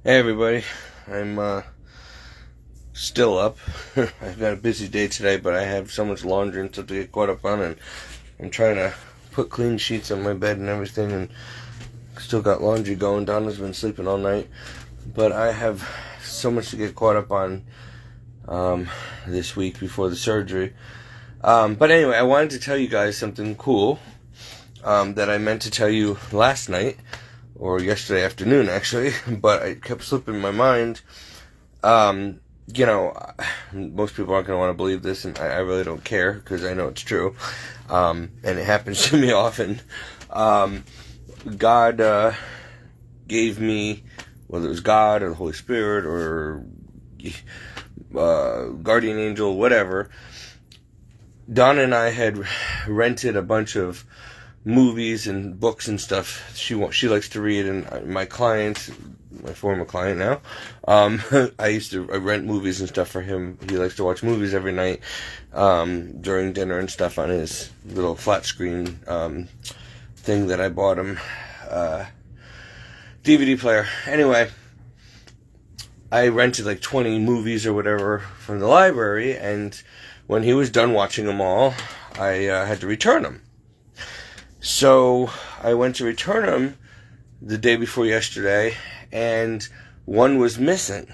Hey everybody, I'm still up. I've got a busy day today, but I have so much laundry and stuff to get caught up on, and I'm trying to put clean sheets on my bed and everything, and still got laundry going. Donna's been sleeping all night, but I have so much to get caught up on this week before the surgery. But anyway, I wanted to tell you guys something cool that I meant to tell you last night, or yesterday afternoon actually, but it kept slipping my mind. Most people aren't going to want to believe this, and I really don't care, because I know it's true, and it happens to me often. God gave me, whether it was God or the Holy Spirit or guardian angel, whatever. Donna and I had rented a bunch of movies and books and stuff she likes to read, and my client, my former client now, I used to rent movies and stuff for him. He likes to watch movies every night during dinner and stuff on his little flat screen thing that I bought him, DVD player. Anyway, I rented like 20 movies or whatever from the library, and when he was done watching them all, I had to return them. So I went to return them the day before yesterday, and one was missing.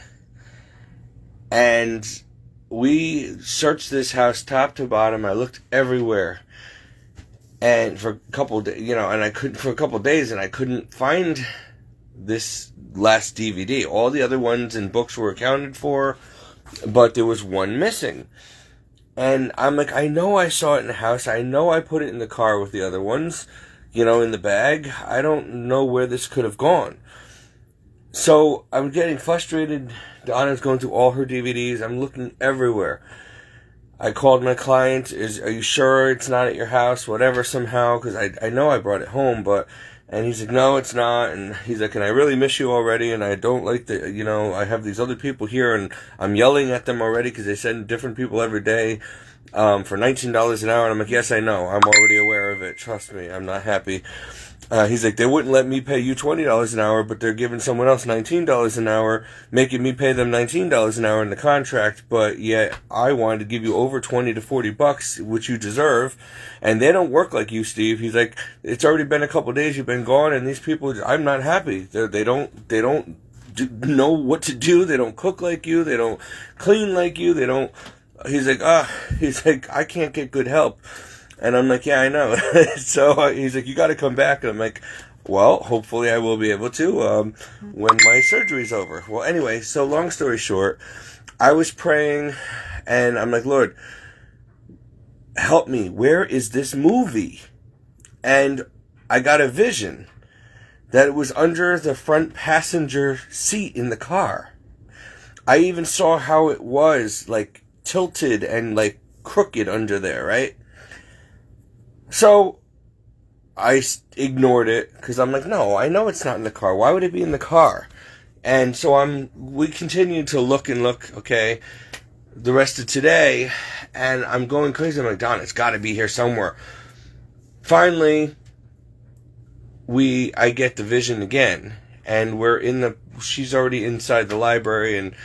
And we searched this house top to bottom. I looked everywhere, and for a couple days, for a couple days, and I couldn't find this last DVD. All the other ones and books were accounted for, but there was one missing. And I'm like, I know I saw it in the house. I know I put it in the car with the other ones, in the bag. I don't know where this could have gone. So I'm getting frustrated. Donna's going through all her DVDs. I'm looking everywhere. I called my client. Are you sure it's not at your house? Whatever, somehow, because I know I brought it home, and he's like, no, it's not. And he's like, and I really miss you already, and I don't like I have these other people here, and I'm yelling at them already because they send different people every day for $19 an hour. And I'm like, yes, I know. I'm already aware of it. Trust me, I'm not happy. He's like, they wouldn't let me pay you $20 an hour, but they're giving someone else $19 an hour, making me pay them $19 an hour in the contract, but yet I wanted to give you over $20 to $40, which you deserve, and they don't work like you, Steve. He's like, it's already been a couple days you've been gone, and these people, I'm not happy. They don't know what to do. They don't cook like you. They don't clean like you. He's like, I can't get good help. And I'm like, yeah, I know. So he's like, you got to come back. And I'm like, well, hopefully I will be able to when my surgery's over. Well, anyway, so long story short, I was praying, and I'm like, Lord, help me. Where is this movie? And I got a vision that it was under the front passenger seat in the car. I even saw how it was, like, tilted and, like, crooked under there, right? So I ignored it because I'm like, no, I know it's not in the car. Why would it be in the car? And so we continued to look and look, okay, the rest of today, and I'm going crazy. I'm like, Don, it's got to be here somewhere. Finally, I get the vision again, and she's already inside the library, and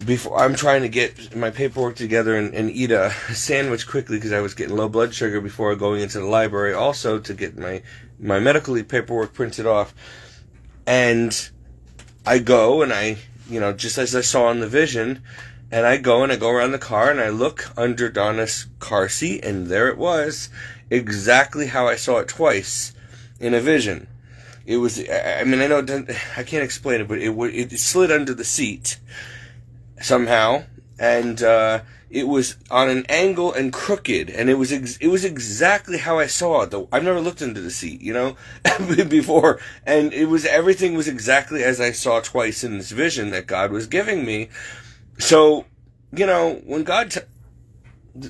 before I'm trying to get my paperwork together and eat a sandwich quickly because I was getting low blood sugar before going into the library, also to get my medical leave paperwork printed off. And I go, and I, just as I saw in the vision, and I go around the car, and I look under Donna's car seat, and there it was, exactly how I saw it twice in a vision. It was, I know I can't explain it, but it slid under the seat somehow, and it was on an angle and crooked, and it was exactly how I saw it. I've never looked into the seat, before, and everything was exactly as I saw twice in this vision that God was giving me. So, when God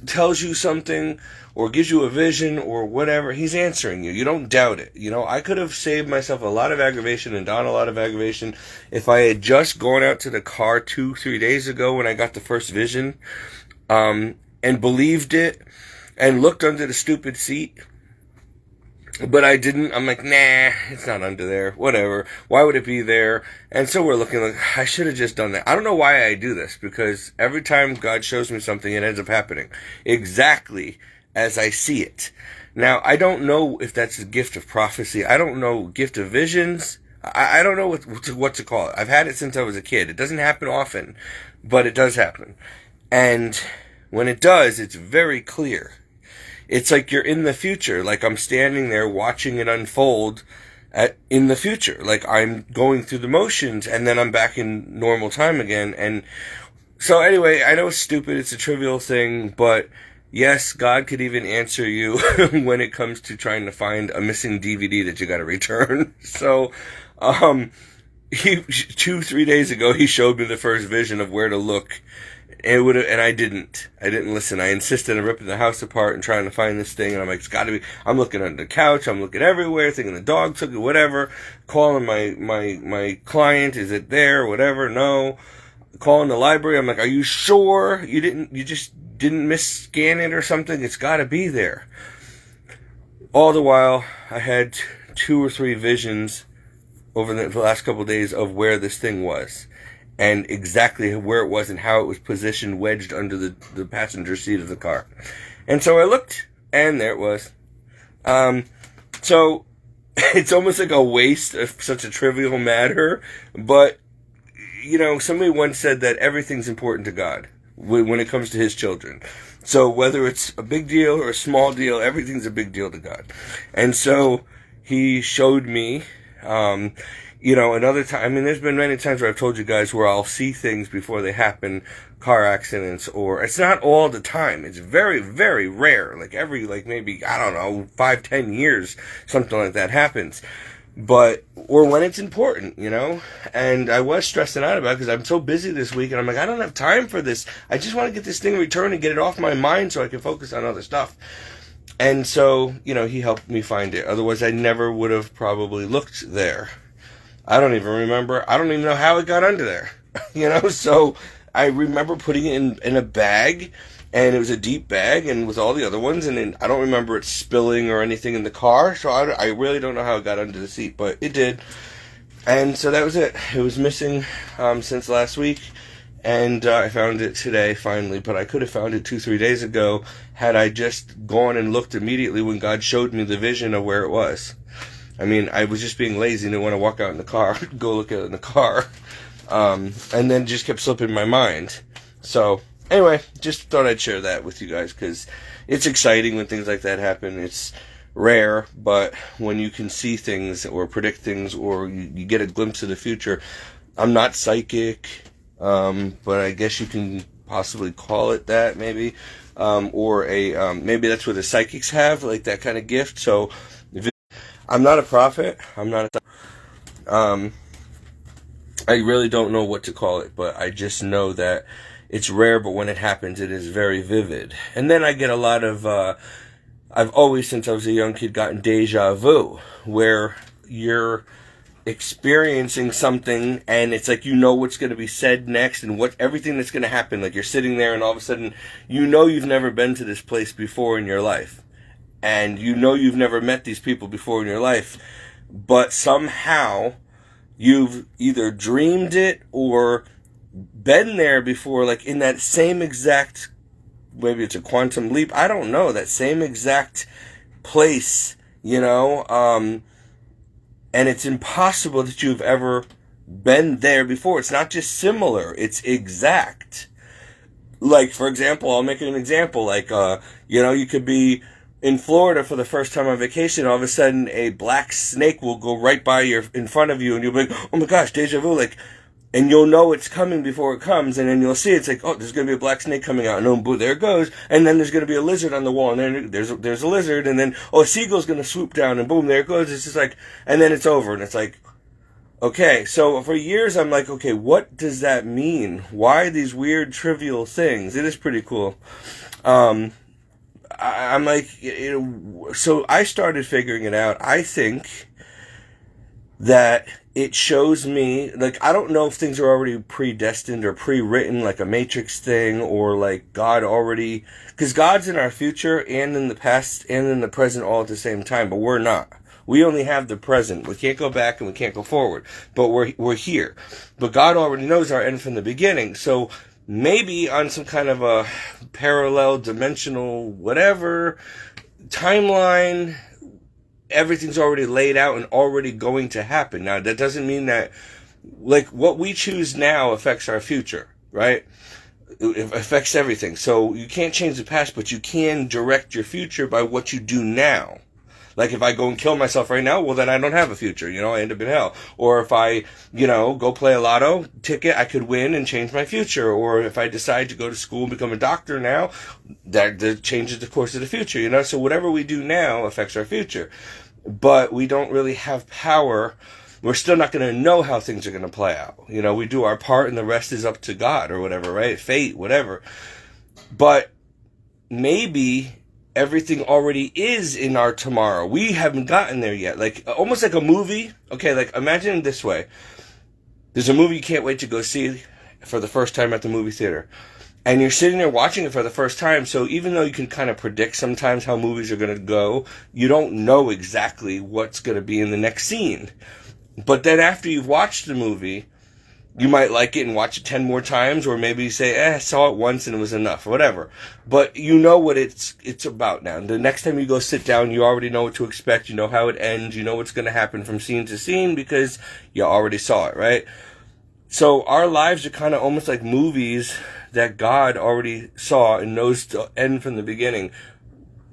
tells you something or gives you a vision or whatever, he's answering you. You don't doubt it. I could have saved myself a lot of aggravation and Don a lot of aggravation if I had just gone out to the car 2-3 days ago when I got the first vision, and believed it and looked under the stupid seat But I didn't. I'm like, nah, it's not under there. Whatever. Why would it be there? And so we're looking like, I should have just done that. I don't know why I do this, because every time God shows me something, it ends up happening exactly as I see it. Now, I don't know if that's a gift of prophecy. I don't know, gift of visions. I don't know what to call it. I've had it since I was a kid. It doesn't happen often, but it does happen. And when it does, it's very clear. It's like you're in the future. Like I'm standing there watching it unfold in the future. Like I'm going through the motions and then I'm back in normal time again. And so anyway, I know it's stupid. It's a trivial thing, but yes, God could even answer you when it comes to trying to find a missing DVD that you got to return. So, 2-3 days ago, he showed me the first vision of where to look. And I didn't listen. I insisted on ripping the house apart and trying to find this thing. And I'm like, it's gotta be, I'm looking under the couch. I'm looking everywhere, thinking the dog took it, whatever. Calling my client. Is it there? Whatever. No. Calling the library. I'm like, are you sure you just didn't mis-scan it or something? It's gotta be there. All the while, I had 2 or 3 visions over the last couple of days of where this thing was. And exactly where it was and how it was positioned, wedged under the passenger seat of the car. And so I looked, and there it was. So it's almost like a waste of such a trivial matter. But, somebody once said that everything's important to God when it comes to his children. So whether it's a big deal or a small deal, everything's a big deal to God. And so he showed me, another time, I mean, there's been many times where I've told you guys where I'll see things before they happen, car accidents, or it's not all the time. It's very, very rare. Like maybe, I don't know, 5-10 years, something like that happens. Or when it's important, and I was stressing out about it because I'm so busy this week and I'm like, I don't have time for this. I just want to get this thing returned and get it off my mind so I can focus on other stuff. And so, he helped me find it. Otherwise, I never would have probably looked there. I don't even remember. I don't even know how it got under there. So I remember putting it in a bag, and it was a deep bag, and with all the other ones, and then I don't remember it spilling or anything in the car, so I really don't know how it got under the seat, but it did. And so that was it. It was missing since last week, and I found it today, finally, but I could have found it 2-3 days ago had I just gone and looked immediately when God showed me the vision of where it was. I mean, I was just being lazy and didn't want to walk out in the car, go look at it in the car, and then just kept slipping my mind. So, anyway, just thought I'd share that with you guys, because it's exciting when things like that happen. It's rare, but when you can see things or predict things or you get a glimpse of the future, I'm not psychic, but I guess you can possibly call it that, maybe, or maybe that's what the psychics have, like that kind of gift. So, I'm not a prophet. I'm not I really don't know what to call it, but I just know that it's rare, but when it happens, it is very vivid. And then I get a lot of, I've always, since I was a young kid, gotten deja vu, where you're experiencing something and it's like what's going to be said next and everything that's going to happen. Like you're sitting there and all of a sudden, you've never been to this place before in your life. And you've never met these people before in your life, but somehow you've either dreamed it or been there before, like in that same exact, maybe it's a quantum leap, I don't know, that same exact place, and it's impossible that you've ever been there before. It's not just similar, it's exact. Like, for example, I'll make an example, like, you could be in Florida for the first time on vacation, all of a sudden a black snake will go right by in front of you, and you'll be like, oh my gosh, deja vu, like, and you'll know it's coming before it comes, and then you'll see it's like, oh, there's going to be a black snake coming out, and oh, boom, there it goes, and then there's going to be a lizard on the wall, and then there's a lizard, and then, oh, a seagull's going to swoop down, and boom, there it goes, it's just like, and then it's over, and it's like, okay, so for years I'm like, okay, what does that mean? Why these weird, trivial things? It is pretty cool. I'm like, so I started figuring it out. I think that it shows me, like, I don't know if things are already predestined or pre-written, like a Matrix thing, or like God already, because God's in our future and in the past and in the present all at the same time, but we're not. We only have the present. We can't go back and we can't go forward, but we're here. But God already knows our end from the beginning, so maybe on some kind of a parallel, dimensional, whatever timeline, everything's already laid out and already going to happen. Now, that doesn't mean that, like, what we choose now affects our future, right? It affects everything. So you can't change the past, but you can direct your future by what you do now. Like, if I go and kill myself right now, well, then I don't have a future, I end up in hell. Or if I, go play a lotto ticket, I could win and change my future. Or if I decide to go to school and become a doctor now, that changes the course of the future, So whatever we do now affects our future. But we don't really have power. We're still not going to know how things are going to play out. We do our part and the rest is up to God or whatever, right? Fate, whatever. But maybe everything already is in our tomorrow. We haven't gotten there yet. Like, almost like a movie. Okay, like, imagine it this way. There's a movie you can't wait to go see for the first time at the movie theater. And you're sitting there watching it for the first time, so even though you can kind of predict sometimes how movies are going to go, you don't know exactly what's going to be in the next scene. But then after you've watched the movie, you might like it and watch it 10 more times, or maybe you say, I saw it once and it was enough, whatever. But you know what it's about now. The next time you go sit down, you already know what to expect, you know how it ends, you know what's going to happen from scene to scene because you already saw it, right? So our lives are kind of almost like movies that God already saw and knows to end from the beginning.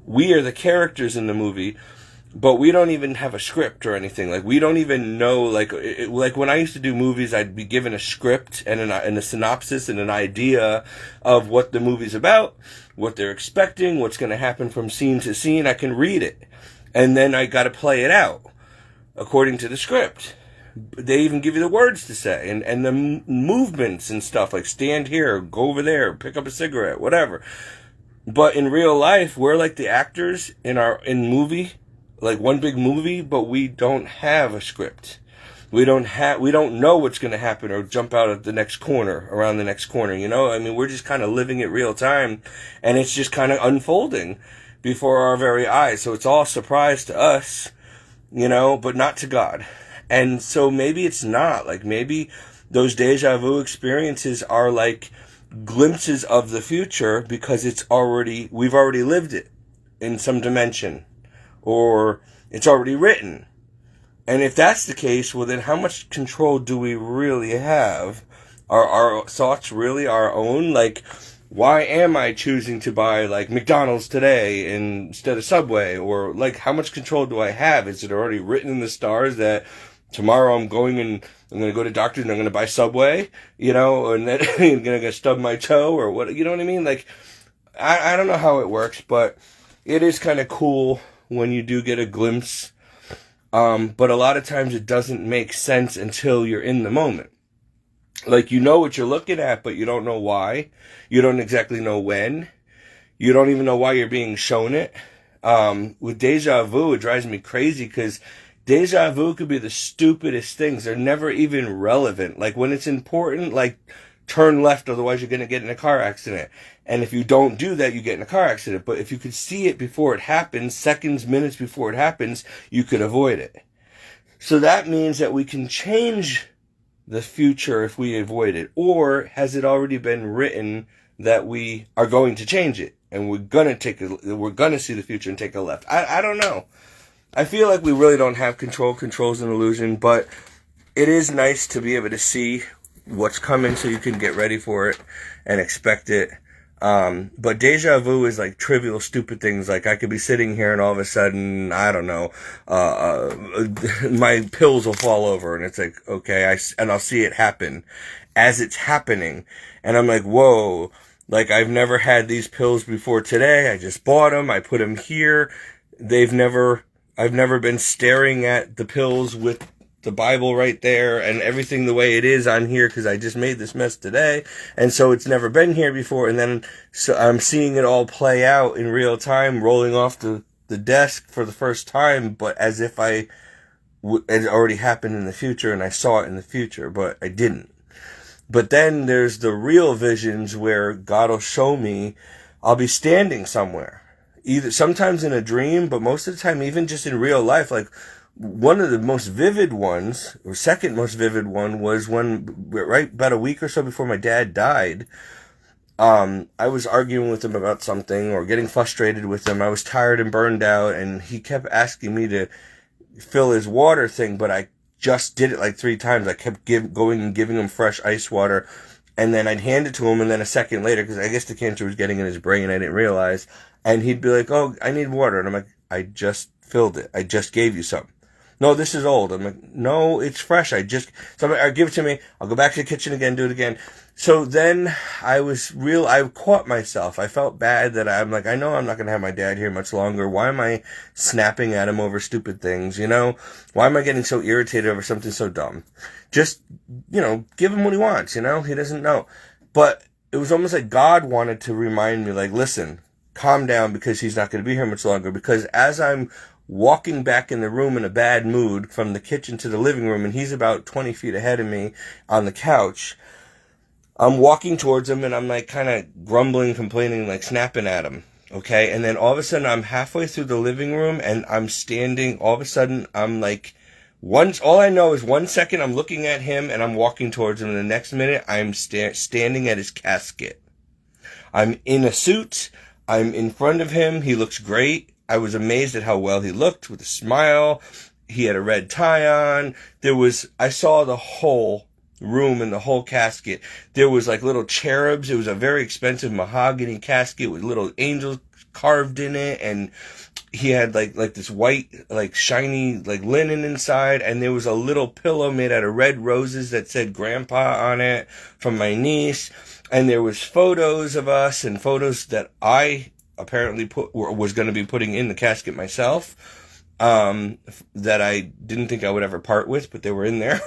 We are the characters in the movie, but we don't even have a script or anything. Like, we don't even know, like when I used to do movies, I'd be given a script and a synopsis and an idea of what the movie's about, what they're expecting, what's going to happen from scene to scene. I can read it. And then I got to play it out according to the script. They even give you the words to say and the movements and stuff, like stand here, go over there, pick up a cigarette, whatever. But in real life, we're like the actors in movie, like one big movie, but we don't have a script. We don't know what's going to happen or jump out at the next corner, around the next corner, I mean, we're just kind of living it real time, and it's just kind of unfolding before our very eyes. So it's all a surprise to us, but not to God. And so maybe it's not. Like, maybe those deja vu experiences are like glimpses of the future because we've already lived it in some dimension, or it's already written. And if that's the case, well, then how much control do we really have? Are our thoughts really our own? Like, why am I choosing to buy, like, McDonald's today instead of Subway? Or, like, how much control do I have? Is it already written in the stars that tomorrow I'm going to go to doctors and I'm going to buy Subway, and then I'm going to stub my toe or what, you know what I mean? Like, I don't know how it works, but it is kind of cool when you do get a glimpse. But a lot of times it doesn't make sense until you're in the moment. Like, you know what you're looking at, but you don't know why. You don't exactly know when. You don't even know why you're being shown it. With deja vu, it drives me crazy because deja vu could be the stupidest things. They're never even relevant. Like, when it's important, like, turn left, otherwise you're going to get in a car accident. And if you don't do that, you get in a car accident. But if you could see it before it happens, seconds, minutes before it happens, you could avoid it. So that means that we can change the future if we avoid it. Or has it already been written that we are going to change it? And we're going to see the future and take a left. I don't know. I feel like we really don't have control. Control's an illusion, but it is nice to be able to see what's coming so you can get ready for it and expect it. But deja vu is like trivial, stupid things. Like, I could be sitting here and all of a sudden, I don't know, my pills will fall over and it's like, okay, and I'll see it happen as it's happening. And I'm like, whoa, like, I've never had these pills before today. I just bought them. I put them here. I've never been staring at the pills with the Bible right there and everything the way it is on here because I just made this mess today. And so it's never been here before. And then so I'm seeing it all play out in real time, rolling off the desk for the first time, but as if I it already happened in the future, and I saw it in the future, but I didn't. But then there's the real visions where God will show me I'll be standing somewhere, either sometimes in a dream, but most of the time even just in real life. Like one of the most vivid ones, or second most vivid one, was when right about a week or so before my dad died. I was arguing with him about something or getting frustrated with him. I was tired and burned out, and he kept asking me to fill his water thing, but I just did it like 3 times. I kept going and giving him fresh ice water, and then I'd hand it to him, and then a second later, because I guess the cancer was getting in his brain, I didn't realize, and he'd be like, "Oh, I need water," and I'm like, "I just filled it. I just gave you some." "No, this is old." I'm like, "No, it's fresh. I give it to me. I'll go back to the kitchen again, do it again." So then I caught myself. I felt bad that I'm like, I know I'm not going to have my dad here much longer. Why am I snapping at him over stupid things? Why am I getting so irritated over something so dumb? Just, give him what he wants, he doesn't know. But it was almost like God wanted to remind me, like, listen, calm down, because he's not going to be here much longer. Because as I'm walking back in the room in a bad mood from the kitchen to the living room, and he's about 20 feet ahead of me on the couch, I'm walking towards him, and I'm like kind of grumbling, complaining, like snapping at him. Okay. And then all of a sudden I'm halfway through the living room, and I'm standing. All of a sudden I'm like, all I know is 1 second I'm looking at him and I'm walking towards him. And the next minute I'm standing at his casket. I'm in a suit. I'm in front of him. He looks great. I was amazed at how well he looked, with a smile. He had a red tie on. I saw the whole room and the whole casket. There was like little cherubs. It was a very expensive mahogany casket with little angels carved in it, and he had like this white, like shiny, like linen inside, and there was a little pillow made out of red roses that said Grandpa on it from my niece, and there was photos of us and photos that I apparently was going to be putting in the casket myself. That I didn't think I would ever part with, but they were in there.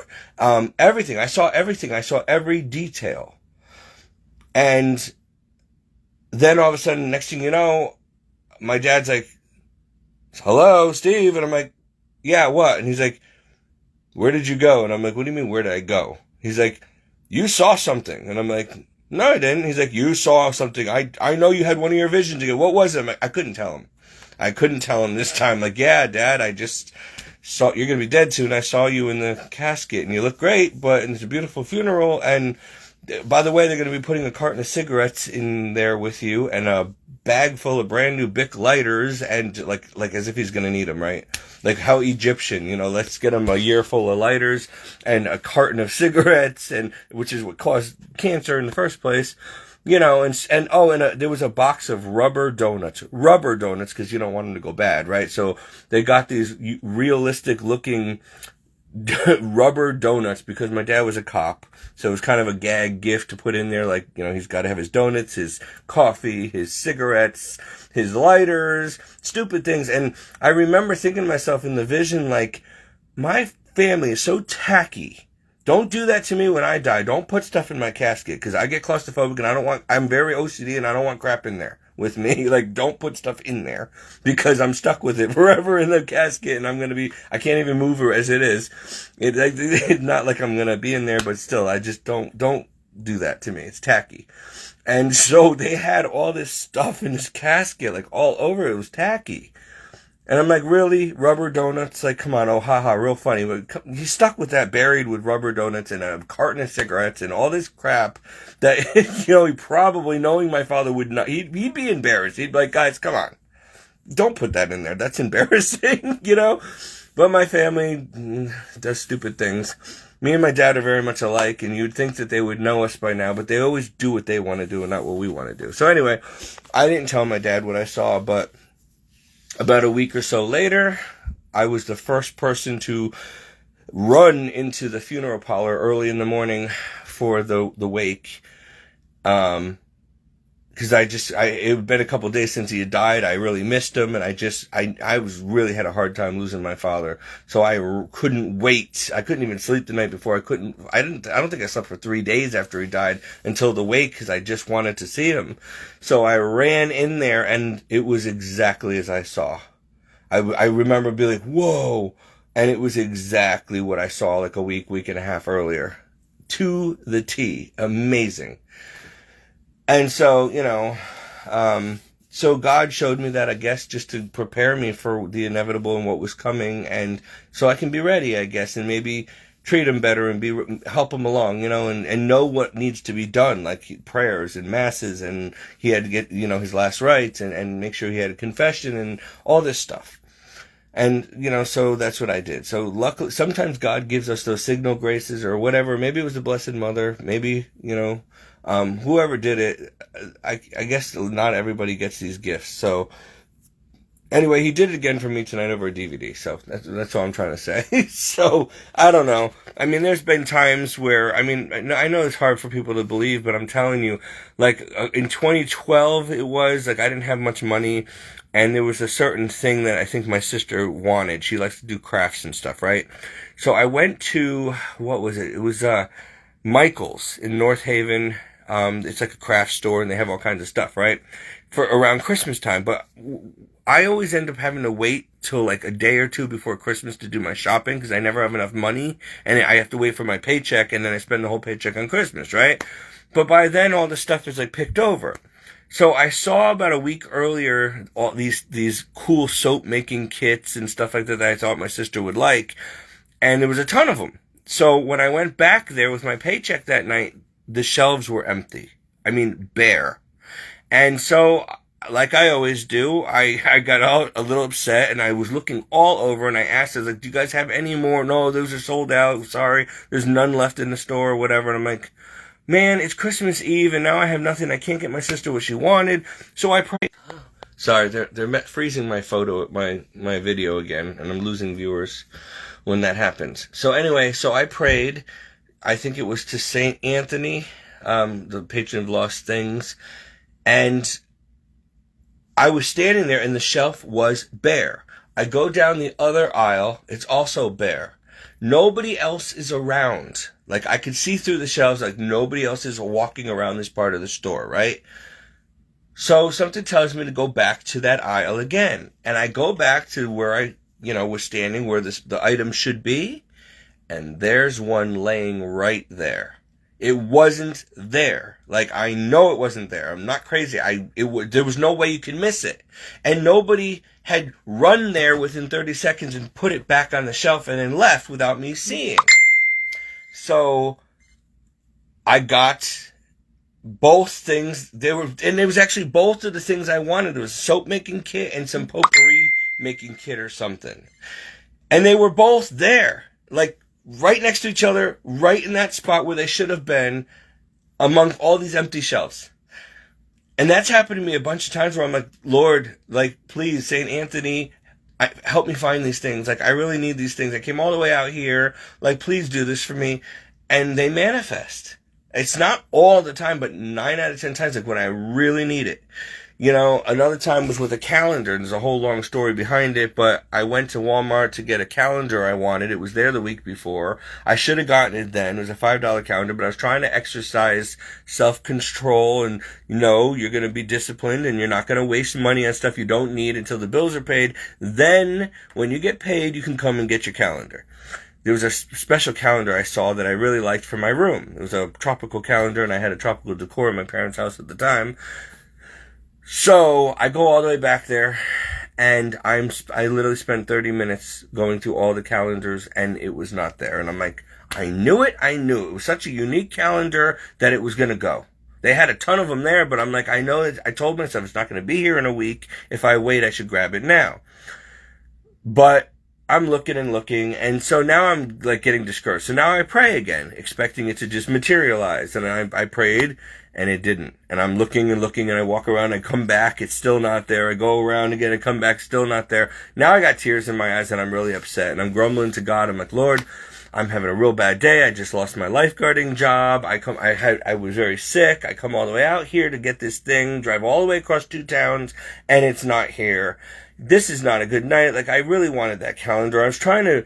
Everything. I saw everything. I saw every detail. And then all of a sudden, next thing you know, my dad's like, "Hello, Steve." And I'm like, "Yeah, what?" And he's like, "Where did you go?" And I'm like, "What do you mean, where did I go?" He's like, "You saw something." And I'm like, "No, I didn't." He's like, "You saw something. I know you had one of your visions." Again. "What was it?" I'm like, I couldn't tell him. I couldn't tell him this time. Like, "Yeah, Dad, I just saw, you're going to be dead soon. I saw you in the casket, and you look great, and it's a beautiful funeral. And by the way, they're going to be putting a carton of cigarettes in there with you, and a bag full of brand new Bic lighters," and like as if he's going to need them, right? Like how Egyptian, let's get him a year full of lighters and a carton of cigarettes, and which is what caused cancer in the first place. There was a box of rubber donuts, because you don't want them to go bad, right? So they got these realistic looking rubber donuts, because my dad was a cop. So it was kind of a gag gift to put in there. Like, he's got to have his donuts, his coffee, his cigarettes, his lighters, stupid things. And I remember thinking to myself in the vision, like, my family is so tacky. Don't do that to me when I die. Don't put stuff in my casket, because I get claustrophobic, and I'm very OCD, and I don't want crap in there with me. Like, don't put stuff in there, because I'm stuck with it forever in the casket, and I can't even move her as it is. It's not like I'm going to be in there, but still, I just don't do that to me. It's tacky. And so they had all this stuff in this casket, like all over. It was tacky. And I'm like, really? Rubber donuts? Like, come on, oh, haha, real funny. But he's stuck with that, buried with rubber donuts and a carton of cigarettes and all this crap that, he probably, knowing my father, would not, he'd be embarrassed. He'd be like, "Guys, come on. Don't put that in there. That's embarrassing," But my family does stupid things. Me and my dad are very much alike, and you'd think that they would know us by now, but they always do what they want to do and not what we want to do. So anyway, I didn't tell my dad what I saw, but about a week or so later, I was the first person to run into the funeral parlor early in the morning for the wake. Because it had been a couple of days since he had died. I really missed him, and I really had a hard time losing my father. So I couldn't wait. I couldn't even sleep the night before. I don't think I slept for 3 days after he died until the wake, because I just wanted to see him. So I ran in there, and it was exactly as I saw. I remember being like, "Whoa." And it was exactly what I saw like a week and a half earlier. To the T. Amazing. And so, so God showed me that, I guess, just to prepare me for the inevitable and what was coming, and so I can be ready, I guess, and maybe treat him better and help him along, and know what needs to be done, like prayers and masses, and he had to get, his last rites, and make sure he had a confession and all this stuff. And, so that's what I did. So luckily, sometimes God gives us those signal graces or whatever. Maybe it was the Blessed Mother. Maybe, whoever did it. I guess not everybody gets these gifts. So anyway, he did it again for me tonight over a DVD. So that's all I'm trying to say. So I don't know. I mean, there's been times where, I know it's hard for people to believe, but I'm telling you, like in 2012, it was like I didn't have much money. And there was a certain thing that I think my sister wanted. She likes to do crafts and stuff, right? So I went to, what was it? It was Michael's in North Haven. It's like a craft store, and they have all kinds of stuff, right? For around Christmas time. But I always end up having to wait till like a day or two before Christmas to do my shopping, because I never have enough money, and I have to wait for my paycheck, and then I spend the whole paycheck on Christmas, right? But by then, all the stuff is like picked over. So I saw about a week earlier all these cool soap making kits and stuff like that I thought my sister would like, and there was a ton of them. So when I went back there with my paycheck that night, the shelves were empty. I mean, bare. And so, like I always do, I got a little upset, and I was looking all over, and I asked, I was like, do you guys have any more? No, those are sold out. Sorry, there's none left in the store or whatever. And I'm like, man, it's Christmas Eve, and now I have nothing. I can't get my sister what she wanted. So I prayed. Sorry, they're freezing my my video again, and I'm losing viewers when that happens. So anyway, so I prayed. I think it was to Saint Anthony, the patron of lost things, and I was standing there, and the shelf was bare. I go down the other aisle. It's also bare. Nobody else is around. Like, I could see through the shelves, like nobody else is walking around this part of the store, right? So something tells me to go back to that aisle again. And I go back to where I, was standing, where the item should be. And there's one laying right there. It wasn't there. Like, I know it wasn't there. I'm not crazy. There was no way you can miss it. And nobody had run there within 30 seconds and put it back on the shelf and then left without me seeing. So I got both things. And it was actually both of the things I wanted. There was a soap making kit and some potpourri making kit or something. And they were both there. Like, right next to each other, right in that spot where they should have been, among all these empty shelves. And that's happened to me a bunch of times where I'm like, Lord, like, please, St. Anthony, help me find these things. Like, I really need these things. I came all the way out here. Like, please do this for me. And they manifest. It's not all the time, but 9 out of 10 times, like, when I really need it. Another time was with a calendar. There's a whole long story behind it, but I went to Walmart to get a calendar I wanted. It was there the week before. I should have gotten it then. It was a $5 calendar, but I was trying to exercise self-control and, you're going to be disciplined and you're not going to waste money on stuff you don't need until the bills are paid. Then, when you get paid, you can come and get your calendar. There was a special calendar I saw that I really liked for my room. It was a tropical calendar, and I had a tropical decor in my parents' house at the time. So I go all the way back there, and I literally spent 30 minutes going through all the calendars, and it was not there. And I'm like, I knew it. It was such a unique calendar that it was going to go. They had a ton of them there, but I'm like, I know it. I told myself it's not going to be here in a week. If I wait, I should grab it now. But I'm looking and looking, and so now I'm like getting discouraged. So now I pray again, expecting it to just materialize. And I prayed, and it didn't. And I'm looking and looking, and I walk around, I come back, it's still not there. I go around again, I come back, still not there. Now I got tears in my eyes, and I'm really upset. And I'm grumbling to God. I'm like, Lord, I'm having a real bad day. I just lost my lifeguarding job. I was very sick. I come all the way out here to get this thing, drive all the way across 2 towns, and it's not here. This is not a good night. Like, I really wanted that calendar. I was trying to,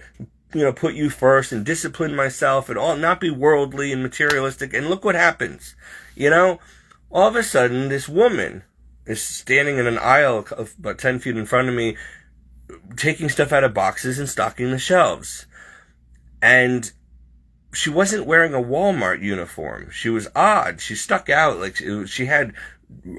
put you first and discipline myself and not be worldly and materialistic. And look what happens. All of a sudden, this woman is standing in an aisle of about 10 feet in front of me, taking stuff out of boxes and stocking the shelves. And she wasn't wearing a Walmart uniform. She was odd. She stuck out. Like, she had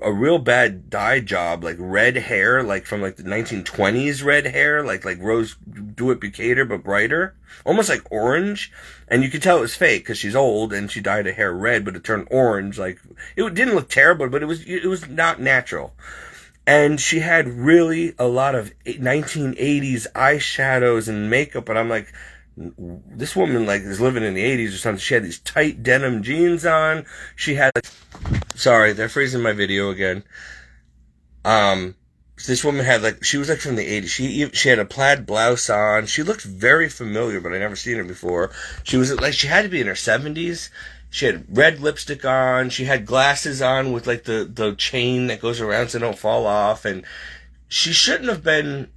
a real bad dye job, like red hair, like from like the 1920s red hair, like Rose DeWitt-Bukater, but brighter, almost like orange. And you could tell it was fake because she's old and she dyed her hair red, but it turned orange. Like, it didn't look terrible, but it was not natural. And she had really a lot of 1980s eyeshadows and makeup, and I'm like, this woman like is living in the 80s or something. She had these tight denim jeans on. She had like, sorry, they're freezing my video again. This woman had like, she was like from the 80s. She had a plaid blouse on. She looked very familiar, but I never seen her before. She was like, she had to be in her 70s. She had red lipstick on. She had glasses on with like the chain that goes around so they don't fall off. And she shouldn't have been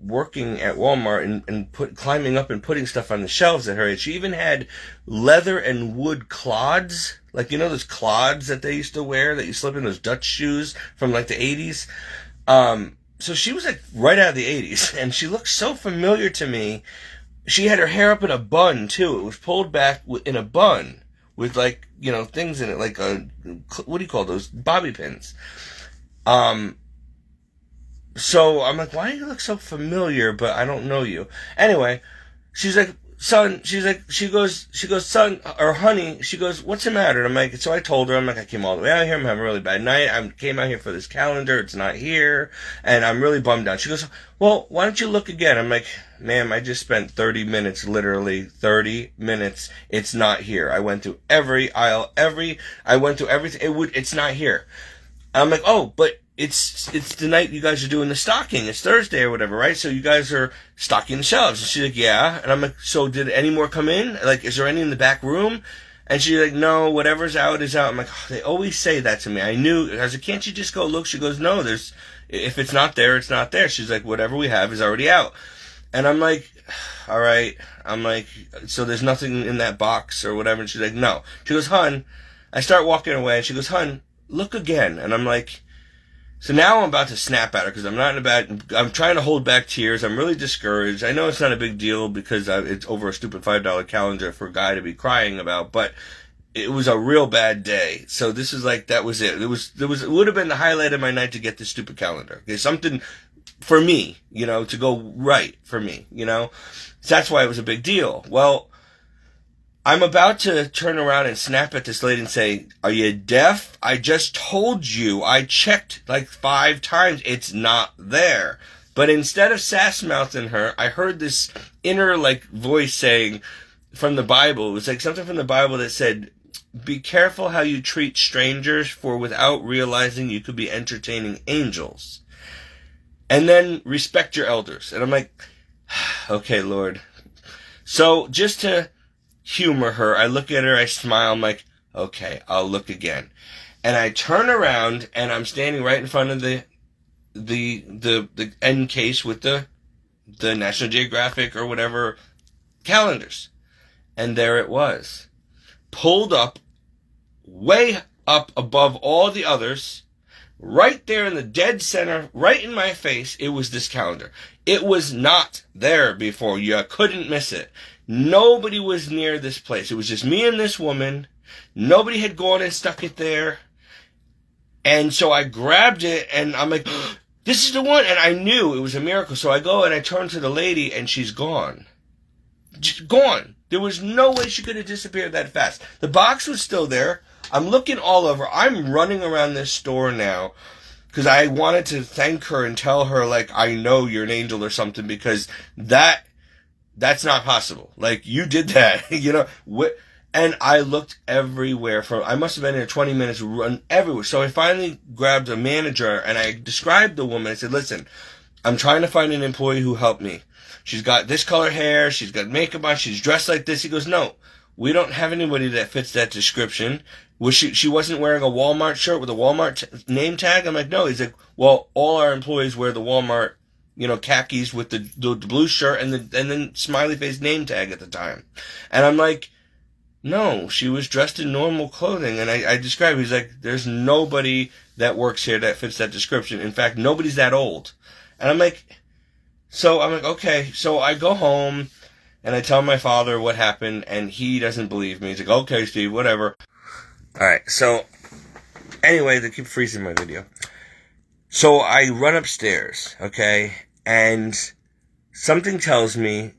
working at Walmart and climbing up and putting stuff on the shelves at her age. She even had leather and wood clods, like, you know, those clods that they used to wear that you slip in those Dutch shoes from like the 80s. So she was like right out of the 80s, and she looked so familiar to me. She had her hair up in a bun too. It was pulled back in a bun with like, you know, things in it, like what do you call those, bobby pins. So I'm like, why do you look so familiar, but I don't know you? Anyway, she's like, son, she goes, son, or honey, she goes, what's the matter? And I'm like, so I told her, I'm like, I came all the way out here, I'm having a really bad night, I came out here for this calendar, it's not here, and I'm really bummed out. She goes, well, why don't you look again? I'm like, ma'am, I just spent 30 minutes, literally 30 minutes, it's not here. I went through every aisle, I went through everything, it's not here. I'm like, oh, but it's the night you guys are doing the stocking. It's Thursday or whatever, right? So you guys are stocking the shelves. And she's like, yeah. And I'm like, so did any more come in? Like, is there any in the back room? And she's like, no, whatever's out is out. I'm like, oh, they always say that to me. I knew. I was like, can't you just go look? She goes, no, if it's not there, it's not there. She's like, whatever we have is already out. And I'm like, all right. I'm like, so there's nothing in that box or whatever. And she's like, no. She goes, hun. I start walking away. And she goes, hun, look again. And I'm like, so now I'm about to snap at her because I'm trying to hold back tears. I'm really discouraged. I know it's not a big deal because it's over a stupid $5 calendar for a guy to be crying about, but it was a real bad day. So this is like, that was it. It would have been the highlight of my night to get this stupid calendar. Okay, something for me, you know, to go right for me, you know. So that's why it was a big deal. Well, I'm about to turn around and snap at this lady and say, are you deaf? I just told you. I checked like 5 times. It's not there. But instead of sass-mouthing her, I heard this inner like voice saying from the Bible. It was like something from the Bible that said, be careful how you treat strangers, for without realizing you could be entertaining angels. And then respect your elders. And I'm like, okay, Lord. So just to humor her, I look at her, I smile, I'm like, okay, I'll look again. And I turn around and I'm standing right in front of the end case with the National Geographic or whatever calendars. And there it was. Pulled up, way up above all the others, right there in the dead center, right in my face, it was this calendar. It was not there before. You couldn't miss it. Nobody was near this place. It was just me and this woman. Nobody had gone and stuck it there. And so I grabbed it and I'm like, this is the one. And I knew it was a miracle. So I go and I turn to the lady and she's gone. Just gone. There was no way she could have disappeared that fast. The box was still there. I'm looking all over. I'm running around this store now because I wanted to thank her and tell her, like, I know you're an angel or something, because that's not possible. Like, you did that, you know. And I looked everywhere. I must have been here 20 minutes, run everywhere. So I finally grabbed a manager and I described the woman. I said, listen, I'm trying to find an employee who helped me. She's got this color hair. She's got makeup on. She's dressed like this. He goes, no, we don't have anybody that fits that description. She wasn't wearing a Walmart shirt with a Walmart name tag? I'm like, no. He's like, well, all our employees wear the Walmart, you know, khakis with the blue shirt and then smiley face name tag at the time. And I'm like, no, she was dressed in normal clothing. And I described, he's like, there's nobody that works here that fits that description. In fact, nobody's that old. And I'm like, So I'm like, okay. So I go home and I tell my father what happened, and he doesn't believe me. He's like, okay, Steve, whatever. All right. So anyway, they keep freezing my video. So I run upstairs, okay, and something tells me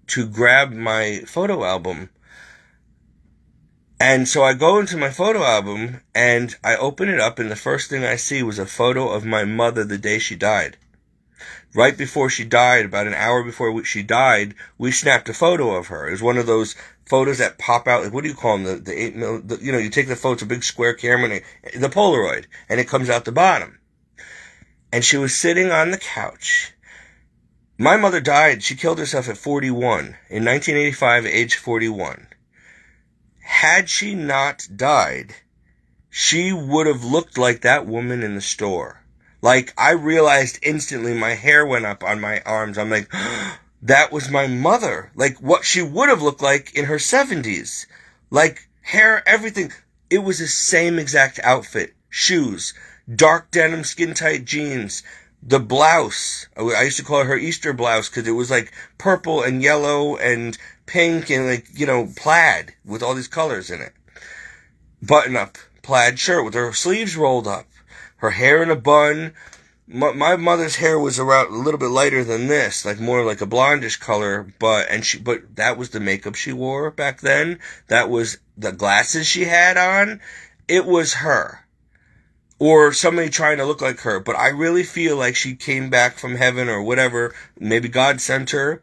to grab my photo album. And so I go into my photo album, and I open it up, and the first thing I see was a photo of my mother the day she died. Right before she died, about an hour before she died, we snapped a photo of her. It was one of those photos that pop out, like, what do you call them? The 8 mil, you take the photo, it's a big square camera, and the Polaroid, and it comes out the bottom. And she was sitting on the couch. My mother died, she killed herself at 41, in 1985, age 41. Had she not died, she would have looked like that woman in the store. Like, I realized instantly, my hair went up on my arms. I'm like, that was my mother. Like, what she would have looked like in her 70s. Like, hair, everything. It was the same exact outfit. Shoes, dark denim skin-tight jeans, the blouse. I used to call her Easter blouse because it was like purple and yellow and pink and like, plaid with all these colors in it. Button-up plaid shirt with her sleeves rolled up. Her hair in a bun. My mother's hair was around a little bit lighter than this, like more like a blondish color, but that was the makeup she wore back then. That was the glasses she had on. It was her. Or somebody trying to look like her. But I really feel like she came back from heaven or whatever. Maybe God sent her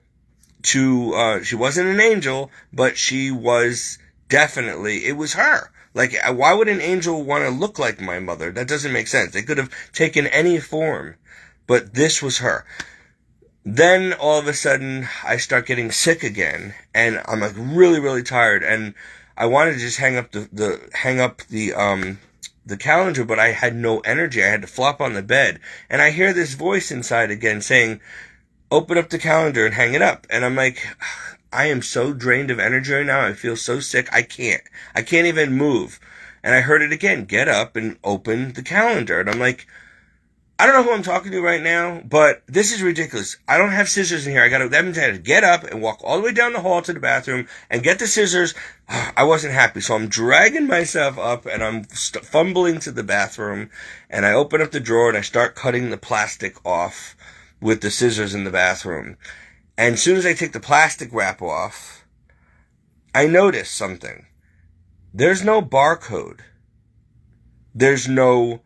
to, she wasn't an angel, but she was definitely, it was her. Like, why would an angel want to look like my mother? That doesn't make sense. They could have taken any form, but this was her. Then, all of a sudden, I start getting sick again, and I'm like really, really tired, and I wanted to just hang up the calendar, but I had no energy. I had to flop on the bed, and I hear this voice inside again saying, open up the calendar and hang it up. And I'm like, I am so drained of energy right now. I feel so sick. I can't even move. And I heard it again. Get up and open the calendar. And I'm like, I don't know who I'm talking to right now, but this is ridiculous. I don't have scissors in here. That means I had to get up and walk all the way down the hall to the bathroom and get the scissors. I wasn't happy. So I'm dragging myself up and I'm fumbling to the bathroom, and I open up the drawer and I start cutting the plastic off with the scissors in the bathroom. And as soon as I take the plastic wrap off, I notice something. There's no barcode. There's nothing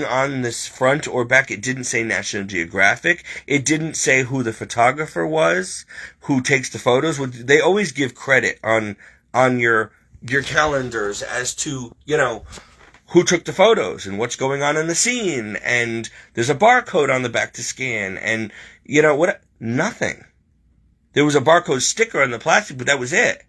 on this front or back. It didn't say National Geographic. It didn't say who the photographer was, who takes the photos. They always give credit on your calendars as to, who took the photos and what's going on in the scene, and there's a barcode on the back to scan, and nothing. There was a barcode sticker on the plastic, but that was it.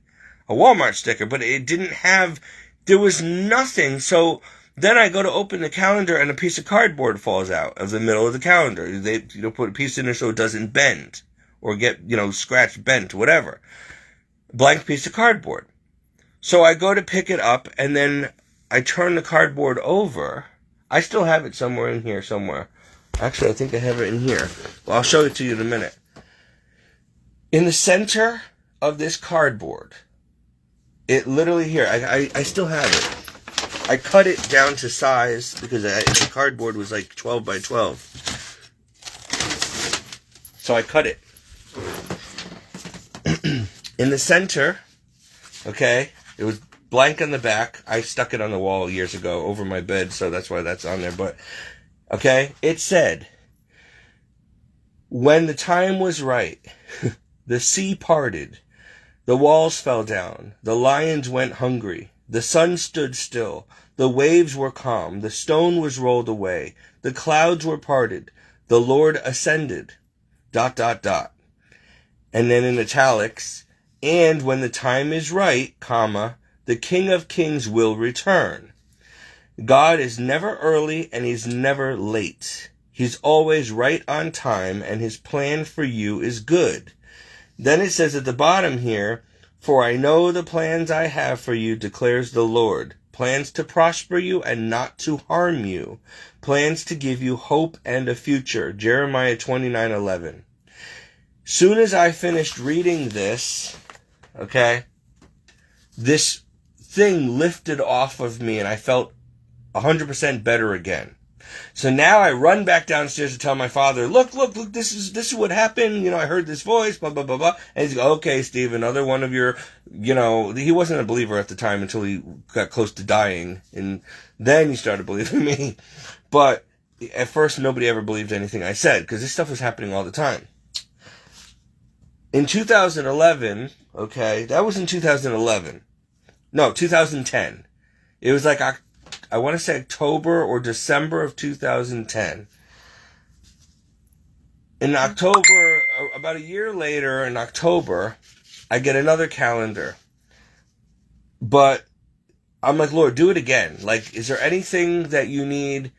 A Walmart sticker, but it didn't have, there was nothing. So then I go to open the calendar and a piece of cardboard falls out of the middle of the calendar. They put a piece in there so it doesn't bend or get, scratched, bent, whatever. Blank piece of cardboard. So I go to pick it up, and then I turn the cardboard over. I still have it somewhere in here somewhere. Actually, I think I have it in here. Well, I'll show it to you in a minute. In the center of this cardboard, it literally here, I still have it. I cut it down to size because the cardboard was like 12 by 12. So I cut it. In the center, okay, it was blank on the back. I stuck it on the wall years ago over my bed, so that's why that's on there. But, okay, it said, when the time was right, the sea parted, the walls fell down, the lions went hungry, the sun stood still, the waves were calm, the stone was rolled away, the clouds were parted, the Lord ascended, ... And then in italics, and when the time is right, comma, the King of Kings will return. God is never early and he's never late. He's always right on time, and his plan for you is good. Then it says at the bottom here, for I know the plans I have for you, declares the Lord. plans to prosper you and not to harm you, plans to give you hope and a future. Jeremiah 29:11. Soon as I finished reading this, okay, this thing lifted off of me and I felt 100% better again. So now I run back downstairs to tell my father, look, this is what happened. I heard this voice, blah, blah, blah, blah. And he's like, okay, Steve, another one of your, he wasn't a believer at the time until he got close to dying. And then he started believing me. But at first, nobody ever believed anything I said because this stuff was happening all the time. In 2011, okay, that was in 2011. No, 2010. It was like I want to say October or December of 2010. In October, about a year later, in October, I get another calendar. But I'm like, Lord, do it again. Like, is there anything that you need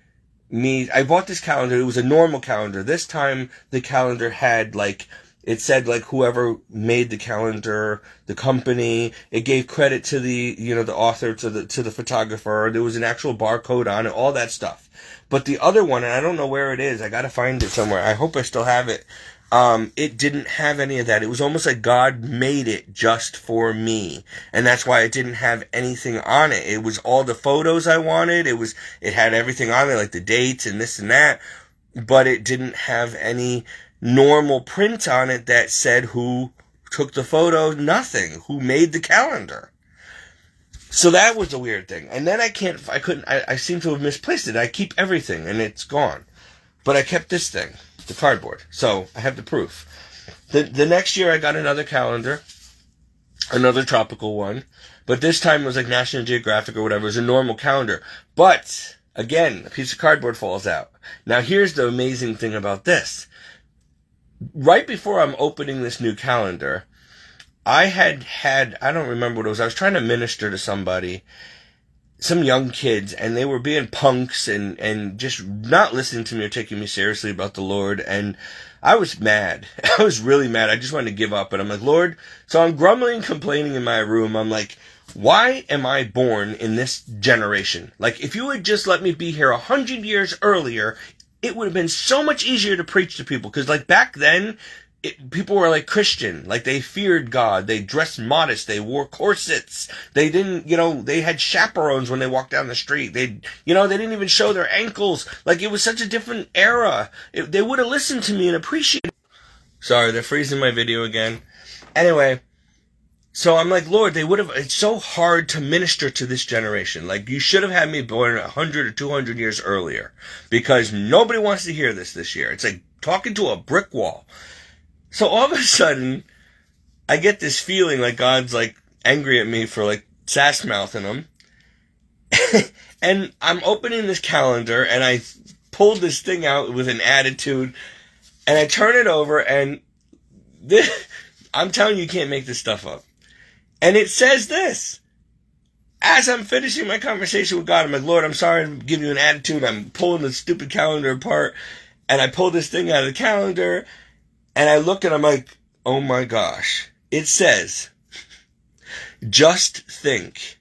me? I bought this calendar. It was a normal calendar. This time, the calendar had, like, it said, like, whoever made the calendar, the company, it gave credit to the, the author, to the photographer. There was an actual barcode on it, all that stuff. But the other one, and I don't know where it is, I gotta find it somewhere. I hope I still have it. It didn't have any of that. It was almost like God made it just for me. And that's why it didn't have anything on it. It was all the photos I wanted. It had everything on it, like the dates and this and that. But it didn't have any normal print on it that said who took the photo, nothing, who made the calendar. So that was a weird thing. And then I seem to have misplaced it. I keep everything and it's gone. But I kept this thing, the cardboard. So I have the proof. The next year I got another calendar, another tropical one. But this time it was like National Geographic or whatever. It was a normal calendar. But again, a piece of cardboard falls out. Now here's the amazing thing about this. Right before I'm opening this new calendar, I had, I don't remember what it was, I was trying to minister to somebody, some young kids, and they were being punks and just not listening to me or taking me seriously about the Lord, and I was mad. I was really mad. I just wanted to give up, and I'm like, Lord, so I'm grumbling and complaining in my room. I'm like, why am I born in this generation? Like, if you would just let me be here 100 years earlier, it would have been so much easier to preach to people. Because, like, back then, people were, like, Christian. Like, they feared God. They dressed modest. They wore corsets. They didn't, they had chaperones when they walked down the street. They didn't even show their ankles. Like, it was such a different era. They would have listened to me and appreciated. Sorry, they're freezing my video again. Anyway, so I'm like, Lord, it's so hard to minister to this generation. Like, you should have had me born 100 or 200 years earlier. Because nobody wants to hear this year. It's like talking to a brick wall. So all of a sudden, I get this feeling like God's like angry at me for like sass mouthing him. And I'm opening this calendar and I pulled this thing out with an attitude and I turn it over and I'm telling you can't make this stuff up. And it says this. As I'm finishing my conversation with God, I'm like, Lord, I'm sorry to give you an attitude. I'm pulling the stupid calendar apart. And I pull this thing out of the calendar. And I look and I'm like, oh my gosh. It says, just think,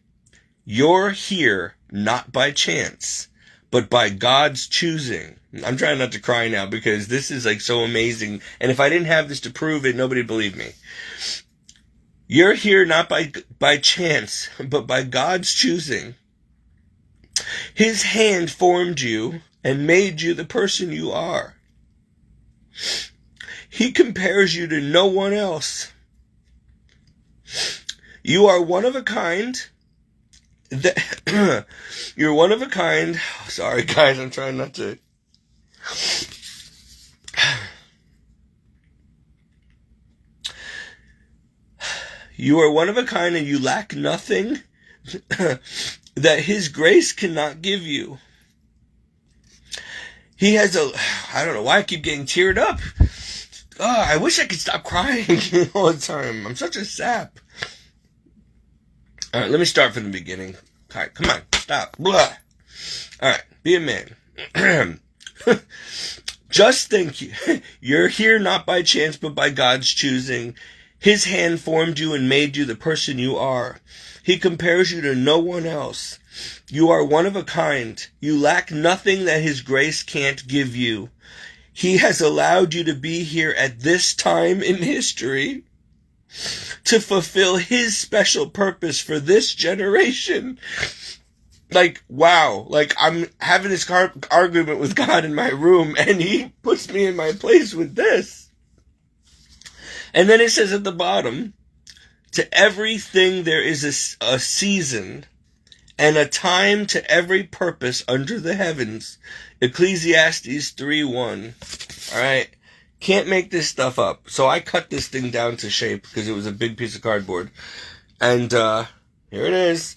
you're here not by chance, but by God's choosing. I'm trying not to cry now because this is like so amazing. And if I didn't have this to prove it, nobody'd believe me. You're here not by chance, but by God's choosing. His hand formed you and made you the person you are. He compares you to no one else. You are one of a kind. You're one of a kind. Sorry, guys, I'm trying not to. You are one of a kind and you lack nothing that His grace cannot give you. He has I don't know why I keep getting teared up. Oh, I wish I could stop crying all the time. I'm such a sap. All right, let me start from the beginning. All right, come on, stop. Blah. All right, be a man. Just think, you're here not by chance, but by God's choosing. His hand formed you and made you the person you are. He compares you to no one else. You are one of a kind. You lack nothing that His grace can't give you. He has allowed you to be here at this time in history to fulfill His special purpose for this generation. Like, wow. Like, I'm having this argument with God in my room, and He puts me in my place with this. And then it says at the bottom, to everything there is a season and a time to every purpose under the heavens. Ecclesiastes 3:1. All right. Can't make this stuff up. So I cut this thing down to shape because it was a big piece of cardboard. And here it is.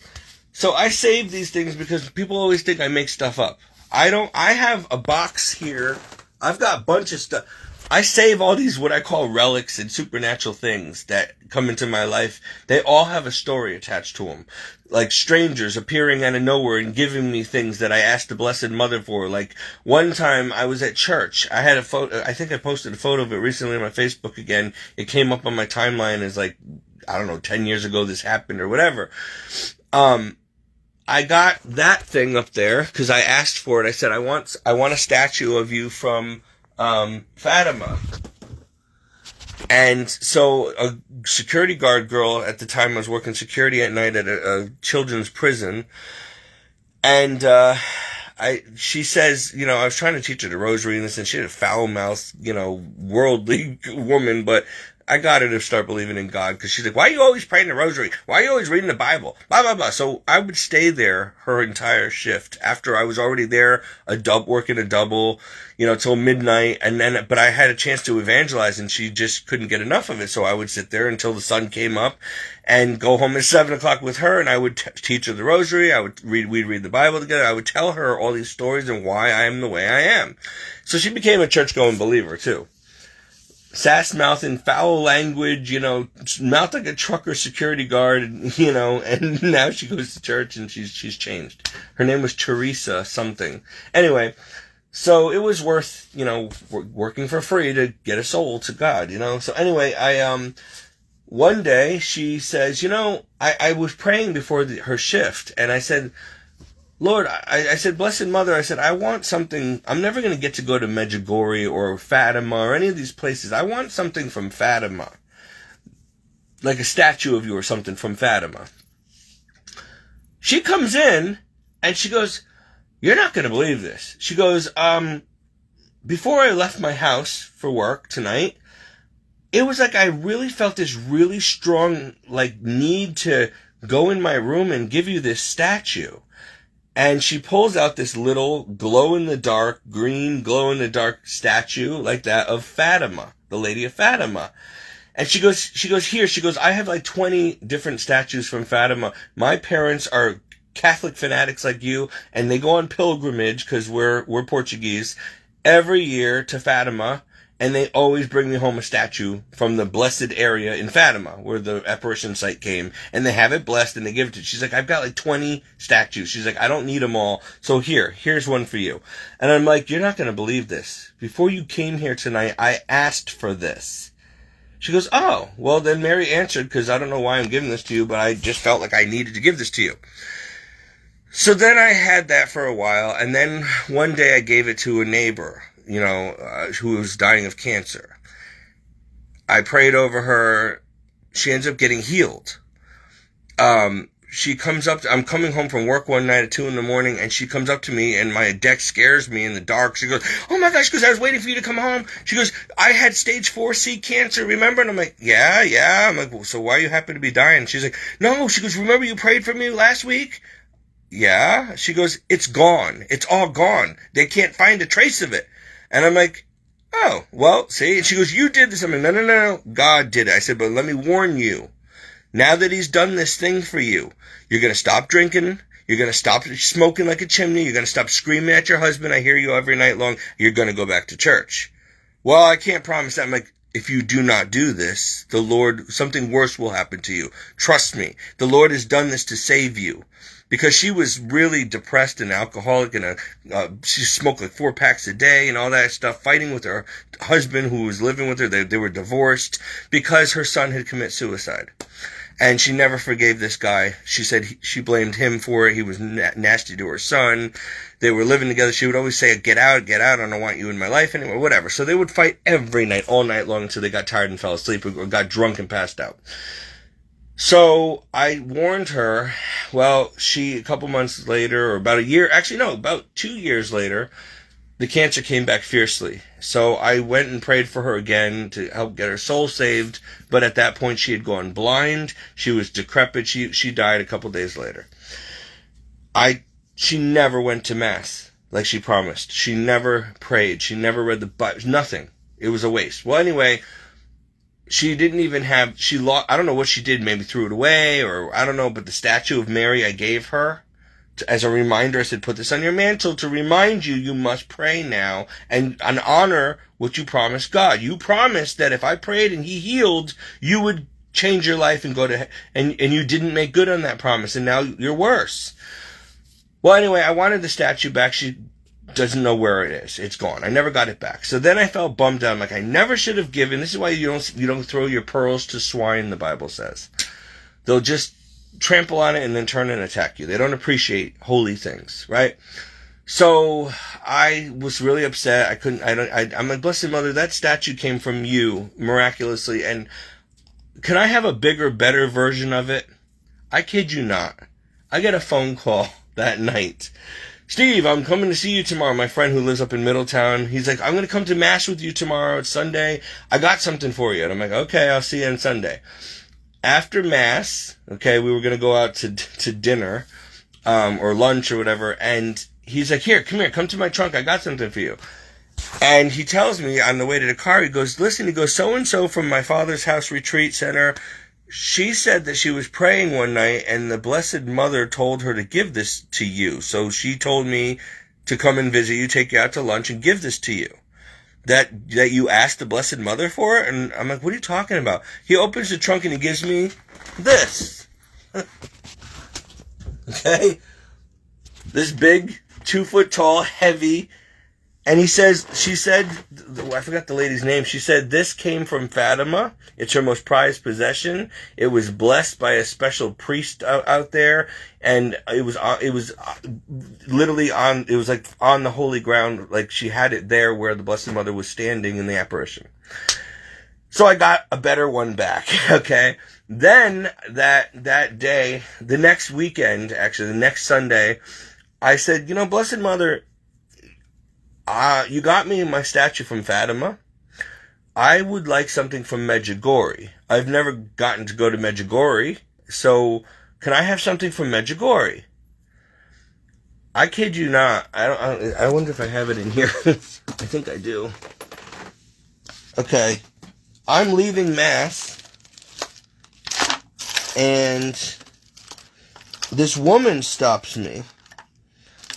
So I save these things because people always think I make stuff up. I don't. I have a box here. I've got a bunch of stuff. I save all these what I call relics and supernatural things that come into my life. They all have a story attached to them. Like strangers appearing out of nowhere and giving me things that I asked the Blessed Mother for. Like one time I was at church. I had a photo. I think I posted a photo of it recently on my Facebook again. It came up on my timeline as like, I don't know, 10 years ago this happened or whatever. I got that thing up there because I asked for it. I said, I want a statue of you from Fatima. And so a security guard girl at the time, I was working security at night at a children's prison. And she says, you know, I was trying to teach her the rosary and this, and she had a foul mouth, you know, worldly woman, but I got her to start believing in God because she's like, why are you always praying the rosary? Why are you always reading the Bible? Blah, blah, blah. So I would stay there her entire shift after I was already there, working a double, you know, till midnight. And then, but I had a chance to evangelize and she just couldn't get enough of it. So I would sit there until the sun came up and go home at 7:00 with her. And I would teach her the rosary. We'd read the Bible together. I would tell her all these stories and why I am the way I am. So she became a church-going believer too. Sass mouth and foul language, you know, mouth like a trucker security guard, you know, and now she goes to church and she's changed. Her name was Teresa something. Anyway, so it was worth, you know, working for free to get a soul to God, you know. So anyway, one day she says, you know, I was praying before her shift and I said, Lord, I said, Blessed Mother, I said, I want something. I'm never going to get to go to Medjugorje or Fatima or any of these places. I want something from Fatima. Like a statue of you or something from Fatima. She comes in and she goes, you're not going to believe this. She goes, before I left my house for work tonight, it was like I really felt this really strong, like, need to go in my room and give you this statue. And she pulls out this little glow-in-the-dark, green glow-in-the-dark statue like that of Fatima, the Lady of Fatima. And she goes, here, she goes, I have like 20 different statues from Fatima. My parents are Catholic fanatics like you, and they go on pilgrimage, because we're Portuguese, every year to Fatima. And they always bring me home a statue from the blessed area in Fatima, where the apparition site came. And they have it blessed, and they give it to. She's like, I've got like 20 statues. She's like, I don't need them all. So here's one for you. And I'm like, you're not going to believe this. Before you came here tonight, I asked for this. She goes, oh, well, then Mary answered, because I don't know why I'm giving this to you, but I just felt like I needed to give this to you. So then I had that for a while, and then one day I gave it to a neighbor, you know, who was dying of cancer. I prayed over her. She ends up getting healed. She comes up, I'm coming home from work one night at 2 a.m, and she comes up to me, and my deck scares me in the dark. She goes, oh my gosh, because I was waiting for you to come home. She goes, I had stage 4C cancer, remember? And I'm like, yeah. I'm like, well, so why you happen to be dying? She's like, no. She goes, remember you prayed for me last week? Yeah. She goes, it's gone. It's all gone. They can't find a trace of it. And I'm like, oh, well, see? And she goes, you did this. I'm like, no. God did it. I said, but let me warn you. Now that he's done this thing for you, you're going to stop drinking. You're going to stop smoking like a chimney. You're going to stop screaming at your husband. I hear you every night long. You're going to go back to church. Well, I can't promise that. I'm like, if you do not do this, the Lord, something worse will happen to you. Trust me. The Lord has done this to save you. because she was really depressed and alcoholic, and she smoked like 4 packs a day and all that stuff, fighting with her husband who was living with her. They were divorced because her son had committed suicide. And she never forgave this guy. She said she blamed him for it. He was nasty to her son. They were living together. She would always say, get out, I don't want you in my life anymore, whatever. So they would fight every night, all night long, until they got tired and fell asleep or got drunk and passed out. So I warned her. Well, a couple months later, or about a year, actually no, about 2 years later, the cancer came back fiercely. So I went and prayed for her again to help get her soul saved. But at that point, she had gone blind. She was decrepit. She died a couple days later. She never went to Mass like she promised. She never prayed. She never read the Bible. Nothing. It was a waste. Well, anyway, she didn't even have, I don't know what she did, maybe threw it away, or I don't know, but the statue of Mary I gave her, as a reminder, I said, put this on your mantle to remind you, you must pray now and honor what you promised God. You promised that if I prayed and he healed, you would change your life and go to, and you didn't make good on that promise, and now you're worse. Well, anyway, I wanted the statue back. She doesn't know where it is. It's gone. I never got it back. So then I felt bummed out. I'm like, I never should have given. This is why you don't throw your pearls to swine, the Bible says. They'll just trample on it and then turn and attack you. They don't appreciate holy things, right? So I was really upset. I'm like, Blessed Mother, that statue came from you miraculously, and can I have a bigger, better version of it? I kid you not. I get a phone call that night. Steve, I'm coming to see you tomorrow. My friend who lives up in Middletown, he's like, I'm going to come to Mass with you tomorrow. It's Sunday. I got something for you. And I'm like, okay, I'll see you on Sunday. After Mass, okay, we were going to go out to dinner, or lunch or whatever, and he's like, come to my trunk, I got something for you. And he tells me on the way to the car, he goes, so-and-so from my father's house retreat center, she said that she was praying one night, and the Blessed Mother told her to give this to you. So she told me to come and visit you, take you out to lunch, and give this to you. That you asked the Blessed Mother for it? And I'm like, what are you talking about? He opens the trunk and he gives me this. Okay? This big, 2 foot tall, heavy, and she said, I forgot the lady's name. She said, this came from Fatima. It's her most prized possession. It was blessed by a special priest out there. And it was literally it was like on the holy ground. Like she had it there where the Blessed Mother was standing in the apparition. So I got a better one back. Okay. Then that day, the next weekend, actually the next Sunday, I said, Blessed Mother, you got me my statue from Fatima. I would like something from Medjugorje. I've never gotten to go to Medjugorje, so can I have something from Medjugorje? I kid you not. I wonder if I have it in here. I think I do. Okay. I'm leaving Mass, and this woman stops me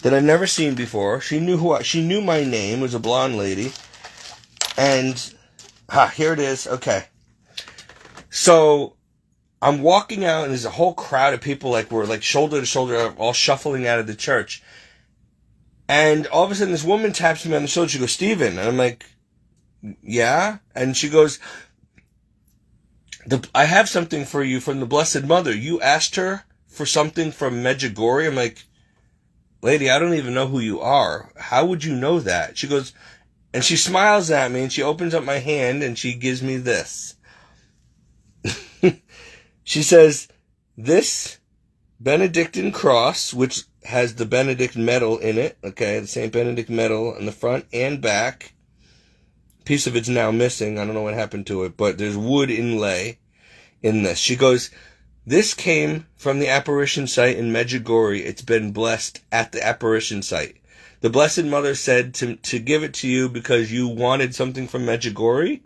that I've never seen before. She knew my name. It was a blonde lady. And here it is. Okay. So I'm walking out, and there's a whole crowd of people, we're shoulder to shoulder, all shuffling out of the church. And all of a sudden, this woman taps me on the shoulder. She goes, Stephen. And I'm like, yeah? And she goes, I have something for you from the Blessed Mother. You asked her for something from Medjugorje? I'm like, lady, I don't even know who you are. How would you know that? She goes, and she smiles at me, and she opens up my hand, and she gives me this. She says, this Benedictine cross, which has the Benedict medal in it, okay, the St. Benedict medal in the front and back. Piece of it's now missing. I don't know what happened to it, but there's wood inlay in this. She goes, this came from the apparition site in Medjugorje. It's been blessed at the apparition site. The Blessed Mother said to give it to you because you wanted something from Medjugorje.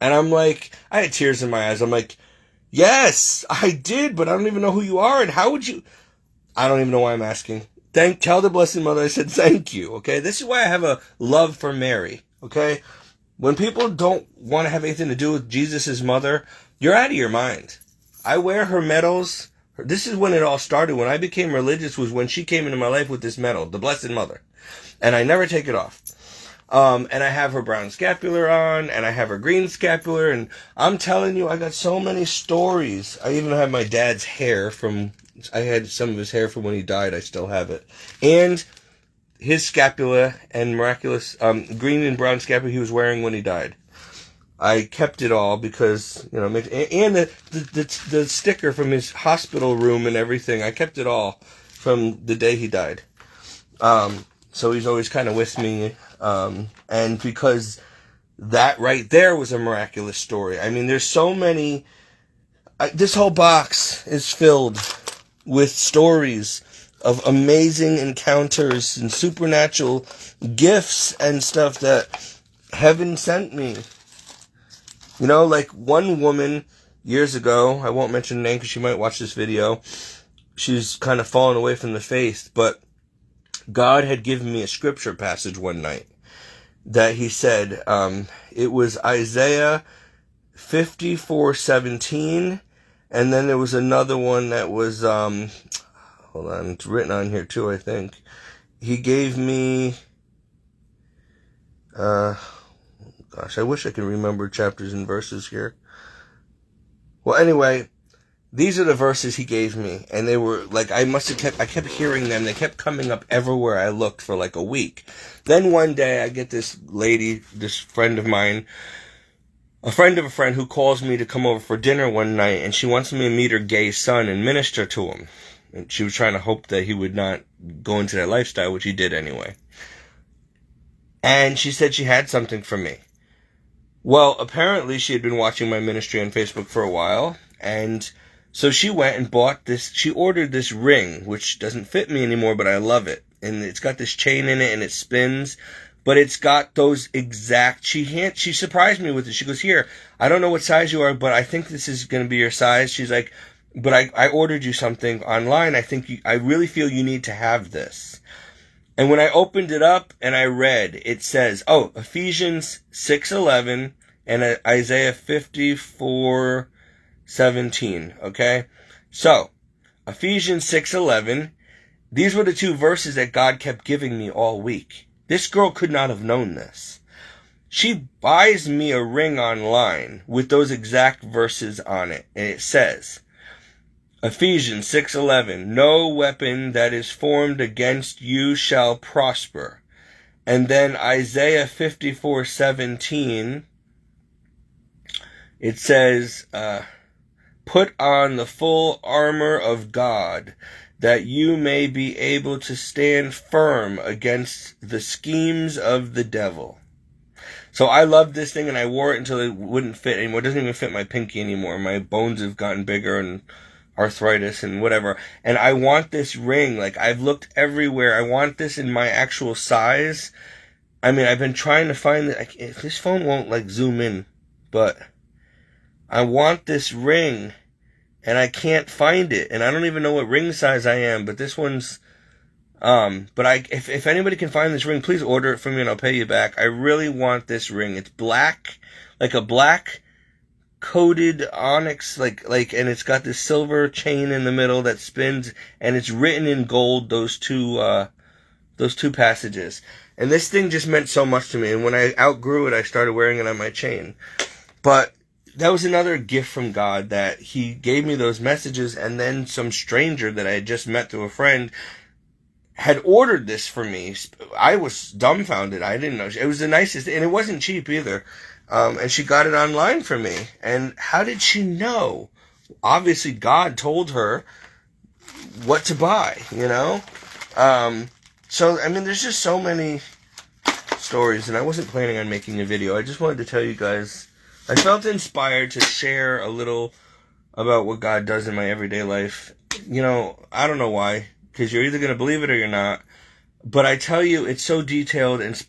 And I'm like, I had tears in my eyes. I'm like, yes, I did, but I don't even know who you are. And how would you? I don't even know why I'm asking. Tell the Blessed Mother I said thank you. Okay, this is why I have a love for Mary. Okay, when people don't want to have anything to do with Jesus' mother, you're out of your mind. I wear her medals This is when it all started. When I became religious was when she came into my life with this medal, the Blessed Mother. And I never take it off. And I have her brown scapular on, and I have her green scapular, and I'm telling you, I got so many stories. I even have my dad's hair I had some of his hair from when he died, I still have it. And his scapula and miraculous, green and brown scapula he was wearing when he died. I kept it all because, and the sticker from his hospital room and everything, I kept it all from the day he died. So he's always kind of with me. And because that right there was a miraculous story. I mean, there's so many. This whole box is filled with stories of amazing encounters and supernatural gifts and stuff that heaven sent me. Like one woman years ago, I won't mention her name because she might watch this video. She's kind of fallen away from the faith, but God had given me a scripture passage one night that he said, it was Isaiah 54:17, and then there was another one that was, hold on, it's written on here too, I think. He gave me, gosh, I wish I could remember chapters and verses here. Well, anyway, these are the verses he gave me, and they were, I kept hearing them. They kept coming up everywhere I looked for a week. Then one day I get this lady, this friend of mine, a friend of a friend who calls me to come over for dinner one night, and she wants me to meet her gay son and minister to him. And she was trying to hope that he would not go into that lifestyle, which he did anyway. And she said she had something for me. Well, apparently she had been watching my ministry on Facebook for a while, and so she went and bought she ordered this ring, which doesn't fit me anymore, but I love it. And it's got this chain in it, and it spins, but it's got those exact, she surprised me with it. She goes, here, I don't know what size you are, but I think this is going to be your size. She's like, but I ordered you something online. I really feel you need to have this. And when I opened it up and I read, it says, Ephesians 6:11 and Isaiah 54:17. Okay? So, Ephesians 6:11, these were the two verses that God kept giving me all week. This girl could not have known this. She buys me a ring online with those exact verses on it. And it says, Ephesians 6:11, no weapon that is formed against you shall prosper. And then Isaiah 54:17, it says, put on the full armor of God, that you may be able to stand firm against the schemes of the devil. So I loved this thing, and I wore it until it wouldn't fit anymore. It doesn't even fit my pinky anymore. My bones have gotten bigger and arthritis and whatever. And I want this ring. I've looked everywhere. I want this in my actual size. I mean, I've been trying to find it. This phone won't zoom in, but I want this ring, and I can't find it. And I don't even know what ring size I am, but this one's, if anybody can find this ring, please order it for me and I'll pay you back. I really want this ring. It's black, like a black coated onyx, and it's got this silver chain in the middle that spins, and it's written in gold, those two passages. And this thing just meant so much to me, and when I outgrew it, I started wearing it on my chain. But that was another gift from God, that he gave me those messages, and then some stranger that I had just met through a friend had ordered this for me. I was dumbfounded. I didn't know. It was the nicest, and it wasn't cheap either. And she got it online for me. And how did she know? Obviously, God told her what to buy, So, I mean, there's just so many stories, and I wasn't planning on making a video. I just wanted to tell you guys, I felt inspired to share a little about what God does in my everyday life. I don't know why, because you're either going to believe it or you're not. But I tell you, it's so detailed and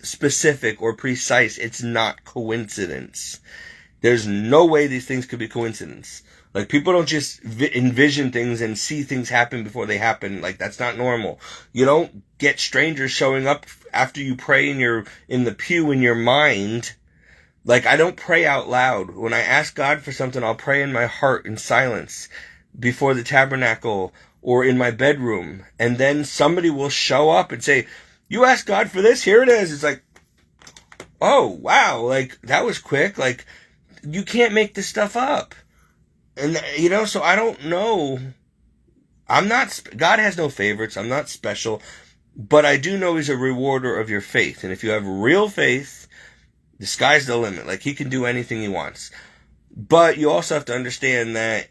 specific or precise, it's not coincidence. There's no way these things could be coincidence. People don't just envision things and see things happen before they happen. That's not normal. You don't get strangers showing up after you pray in the pew in your mind. I don't pray out loud. When I ask God for something, I'll pray in my heart in silence. before the tabernacle or in my bedroom, and then somebody will show up and say, you asked God for this, here it is. It's like, oh, wow, like, that was quick. Like, you can't make this stuff up. And, so I don't know. God has no favorites. I'm not special. But I do know he's a rewarder of your faith. And if you have real faith, the sky's the limit. Like, he can do anything he wants. But you also have to understand that,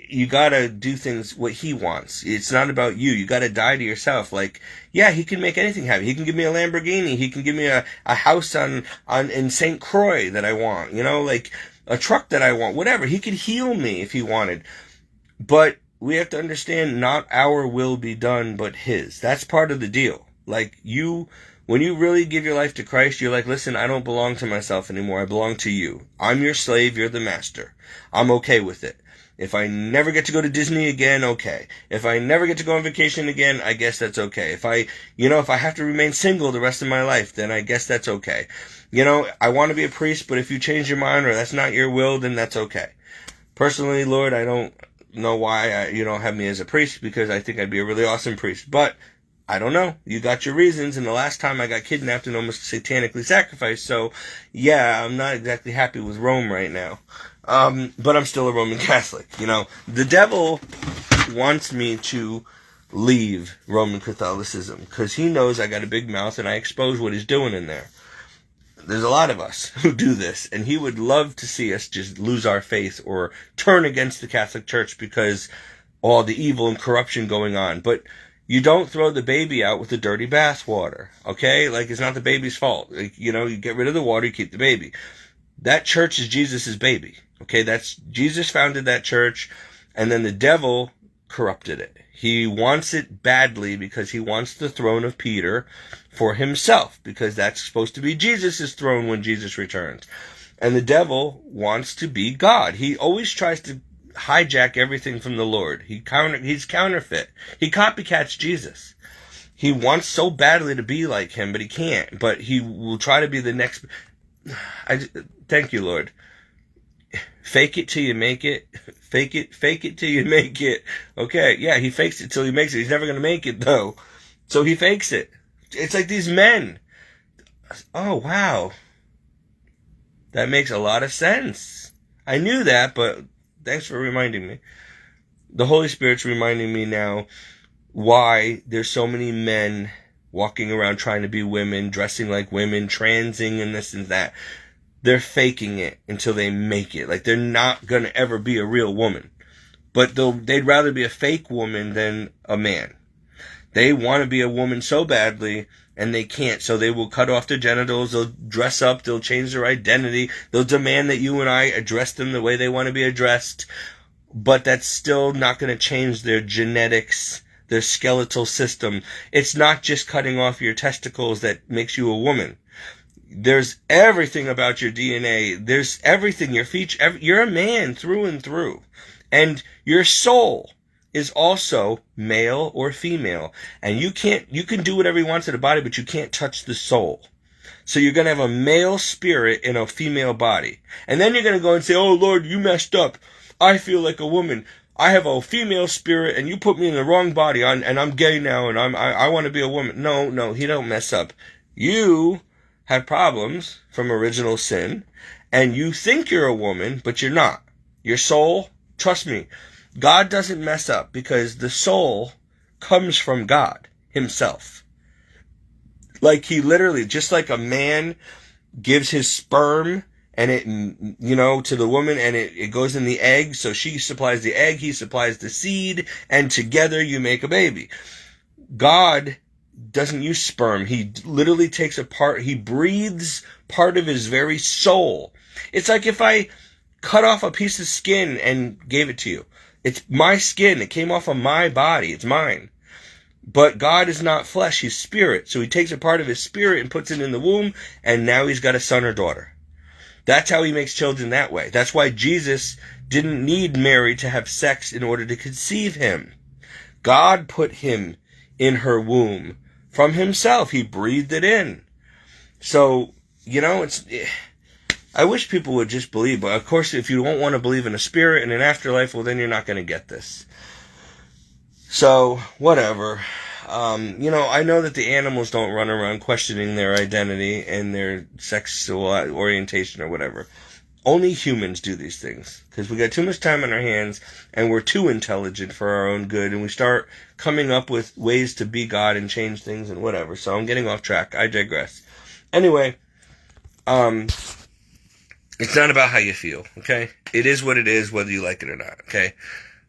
you gotta do things what he wants. It's not about you. You gotta die to yourself. Like, yeah, he can make anything happen. He can give me a Lamborghini. He can give me a house in St. Croix that I want. Like a truck that I want. Whatever. He could heal me if he wanted. But we have to understand not our will be done, but his. That's part of the deal. Like when you really give your life to Christ, you're like, listen, I don't belong to myself anymore. I belong to you. I'm your slave. You're the master. I'm okay with it. If I never get to go to Disney again, okay. If I never get to go on vacation again, I guess that's okay. If I have to remain single the rest of my life, then I guess that's okay. I want to be a priest, but if you change your mind or that's not your will, then that's okay. Personally, Lord, I don't know why you don't have me as a priest, because I think I'd be a really awesome priest. But I don't know. You got your reasons, and the last time I got kidnapped and almost satanically sacrificed, so yeah, I'm not exactly happy with Rome right now. But I'm still a Roman Catholic, The devil wants me to leave Roman Catholicism because he knows I got a big mouth and I expose what he's doing in there. There's a lot of us who do this, and he would love to see us just lose our faith or turn against the Catholic Church because all the evil and corruption going on. But you don't throw the baby out with the dirty bathwater, okay? Like, it's not the baby's fault. Like, you get rid of the water, you keep the baby. That church is Jesus' baby. Okay, Jesus founded that church, and then the devil corrupted it. He wants it badly because he wants the throne of Peter for himself, because that's supposed to be Jesus' throne when Jesus returns. And the devil wants to be God. He always tries to hijack everything from the Lord. He's counterfeit. He copycats Jesus. He wants so badly to be like him, but he can't. But he will try to be the next. Thank you, Lord. Fake it till you make it. Fake it till you make it. Okay, yeah, he fakes it till he makes it. He's never going to make it, though. So he fakes it. It's like these men. Oh, wow. That makes a lot of sense. I knew that, but thanks for reminding me. The Holy Spirit's reminding me now why there's so many men walking around trying to be women, dressing like women, transing and this and that. They're faking it until they make it. Like, they're not going to ever be a real woman. But they'd rather be a fake woman than a man. They want to be a woman so badly, and they can't. So they will cut off their genitals, they'll dress up, they'll change their identity, they'll demand that you and I address them the way they want to be addressed. But that's still not going to change their genetics, their skeletal system. It's not just cutting off your testicles that makes you a woman. There's everything about your DNA. There's everything, your feature. You're a man through and through. And your soul is also male or female. And you can do whatever you want to the body, but you can't touch the soul. So you're going to have a male spirit in a female body. And then you're going to go and say, oh, Lord, you messed up. I feel like a woman. I have a female spirit, and you put me in the wrong body, and I'm gay now, and I want to be a woman. No, he don't mess up. You have problems from original sin, and you think you're a woman, but you're not. Your soul, trust me, God doesn't mess up because the soul comes from God himself. Like, he literally, just like a man gives his sperm and it, to the woman, and it goes in the egg, so she supplies the egg, he supplies the seed, and together you make a baby. God doesn't use sperm. He literally takes he breathes part of his very soul. It's like if I cut off a piece of skin and gave it to you. It's my skin. It came off of my body. It's mine. But God is not flesh. He's spirit. So he takes a part of his spirit and puts it in the womb, and now he's got a son or daughter. That's how he makes children that way. That's why Jesus didn't need Mary to have sex in order to conceive him. God put him in her womb from himself. He breathed it in. So, I wish people would just believe, but of course, if you don't want to believe in a spirit and an afterlife, well, then you're not going to get this. So, whatever. I know that the animals don't run around questioning their identity and their sexual orientation or whatever. Only humans do these things, because we got too much time on our hands, and we're too intelligent for our own good, and we start coming up with ways to be God and change things and whatever. So I'm getting off track. I digress. Anyway, it's not about how you feel, okay? It is what it is, whether you like it or not, okay?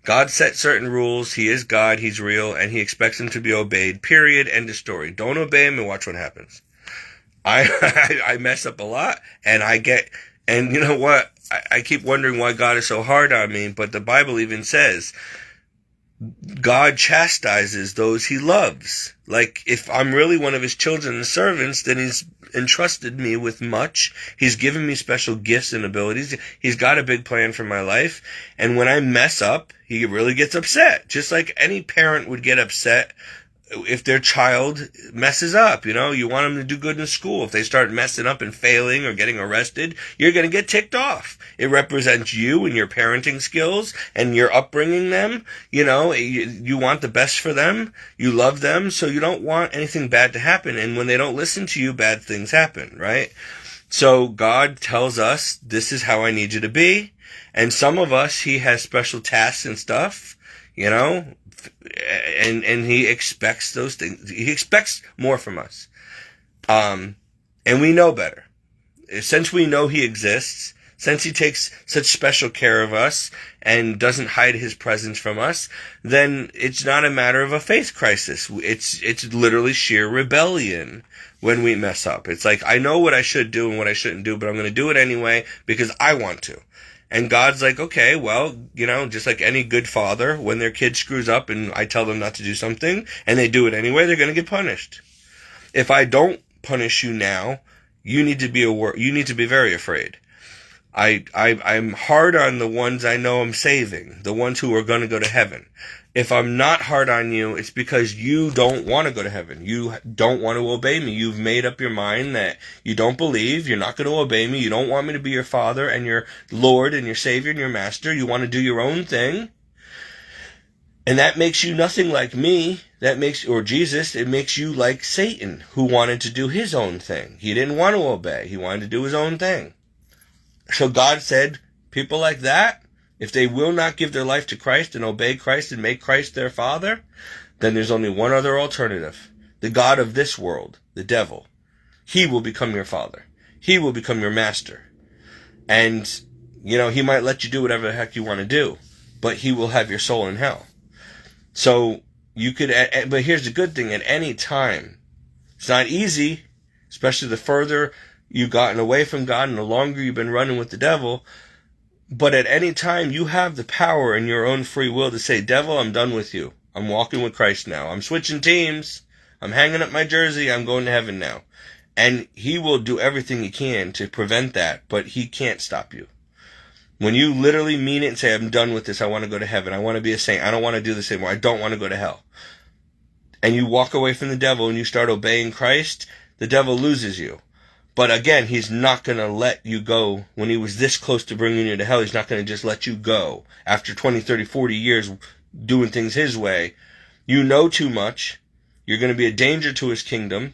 God set certain rules. He is God. He's real, and he expects them to be obeyed. Period. End of story. Don't obey him and watch what happens. I mess up a lot, and you know what? I keep wondering why God is so hard on me, but the Bible even says God chastises those he loves. Like, if I'm really one of his children and servants, then he's entrusted me with much. He's given me special gifts and abilities. He's got a big plan for my life. And when I mess up, he really gets upset. Just like any parent would get upset if their child messes up. You want them to do good in school. If they start messing up and failing or getting arrested, you're going to get ticked off. It represents you and your parenting skills and your upbringing them. You want the best for them. You love them, so you don't want anything bad to happen. And when they don't listen to you, bad things happen, right? So God tells us, this is how I need you to be. And some of us, he has special tasks and stuff, and he expects those things. He expects more from us. And we know better. Since we know he exists, since he takes such special care of us and doesn't hide his presence from us, then it's not a matter of a faith crisis. It's literally sheer rebellion when we mess up. It's like, I know what I should do and what I shouldn't do, but I'm going to do it anyway because I want to. And God's like, okay, well, just like any good father, when their kid screws up and I tell them not to do something and they do it anyway, they're going to get punished. If I don't punish you now, you need to be very afraid. I'm hard on the ones I know I'm saving, the ones who are going to go to heaven. If I'm not hard on you, it's because you don't want to go to heaven. You don't want to obey me. You've made up your mind that you don't believe. You're not going to obey me. You don't want me to be your father and your Lord and your Savior and your Master. You want to do your own thing. And that makes you nothing like me. Or Jesus. It makes you like Satan, who wanted to do his own thing. He didn't want to obey. He wanted to do his own thing. So God said, people like that, if they will not give their life to Christ and obey Christ and make Christ their father, then there's only one other alternative. The God of this world, the devil. He will become your father. He will become your master. And, he might let you do whatever the heck you want to do, but he will have your soul in hell. So but here's the good thing, at any time, it's not easy, especially the further you've gotten away from God and the longer you've been running with the devil. But at any time, you have the power in your own free will to say, devil, I'm done with you. I'm walking with Christ now. I'm switching teams. I'm hanging up my jersey. I'm going to heaven now. And he will do everything he can to prevent that, but he can't stop you. When you literally mean it and say, I'm done with this. I want to go to heaven. I want to be a saint. I don't want to do this anymore. I don't want to go to hell. And you walk away from the devil and you start obeying Christ, the devil loses you. But again, he's not going to let you go. When he was this close to bringing you to hell, he's not going to just let you go. After 20, 30, 40 years doing things his way, you know too much. You're going to be a danger to his kingdom.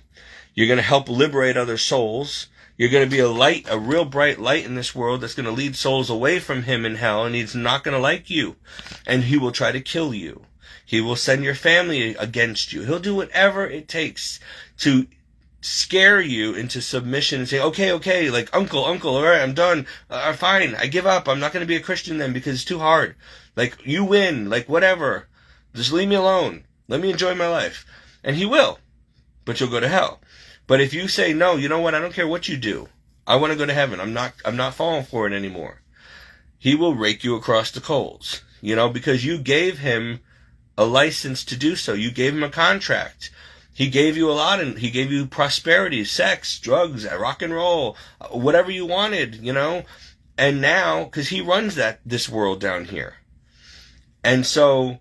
You're going to help liberate other souls. You're going to be a light, a real bright light in this world that's going to lead souls away from him in hell, and he's not going to like you. And he will try to kill you. He will send your family against you. He'll do whatever it takes to scare you into submission and say, okay, like, uncle, all right, I'm done. Fine, I give up. I'm not going to be a Christian then because it's too hard. Like, you win, like, whatever. Just leave me alone. Let me enjoy my life. And he will, but you'll go to hell. But if you say, no, you know what, I don't care what you do. I want to go to heaven. I'm not falling for it anymore. He will rake you across the coals, because you gave him a license to do so. You gave him a contract. He gave you a lot, and he gave you prosperity, sex, drugs, rock and roll, whatever you wanted, And now, because he runs this world down here. And so,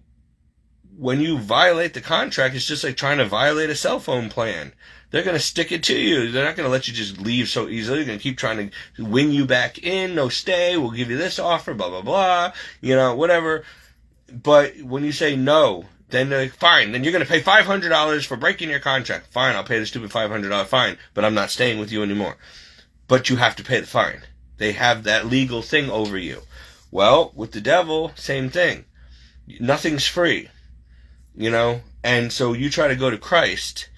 when you violate the contract, it's just like trying to violate a cell phone plan. they're going to stick it to you. They're not going to let you just leave so easily. They're going to keep trying to wing you back in. No, stay. We'll give you this offer, blah, blah, blah. Whatever. But when you say no, then they're like, fine. Then you're going to pay $500 for breaking your contract. Fine, I'll pay the stupid $500 fine, but I'm not staying with you anymore. But you have to pay the fine. They have that legal thing over you. Well, with the devil, same thing. Nothing's free. And so you try to go to Christ,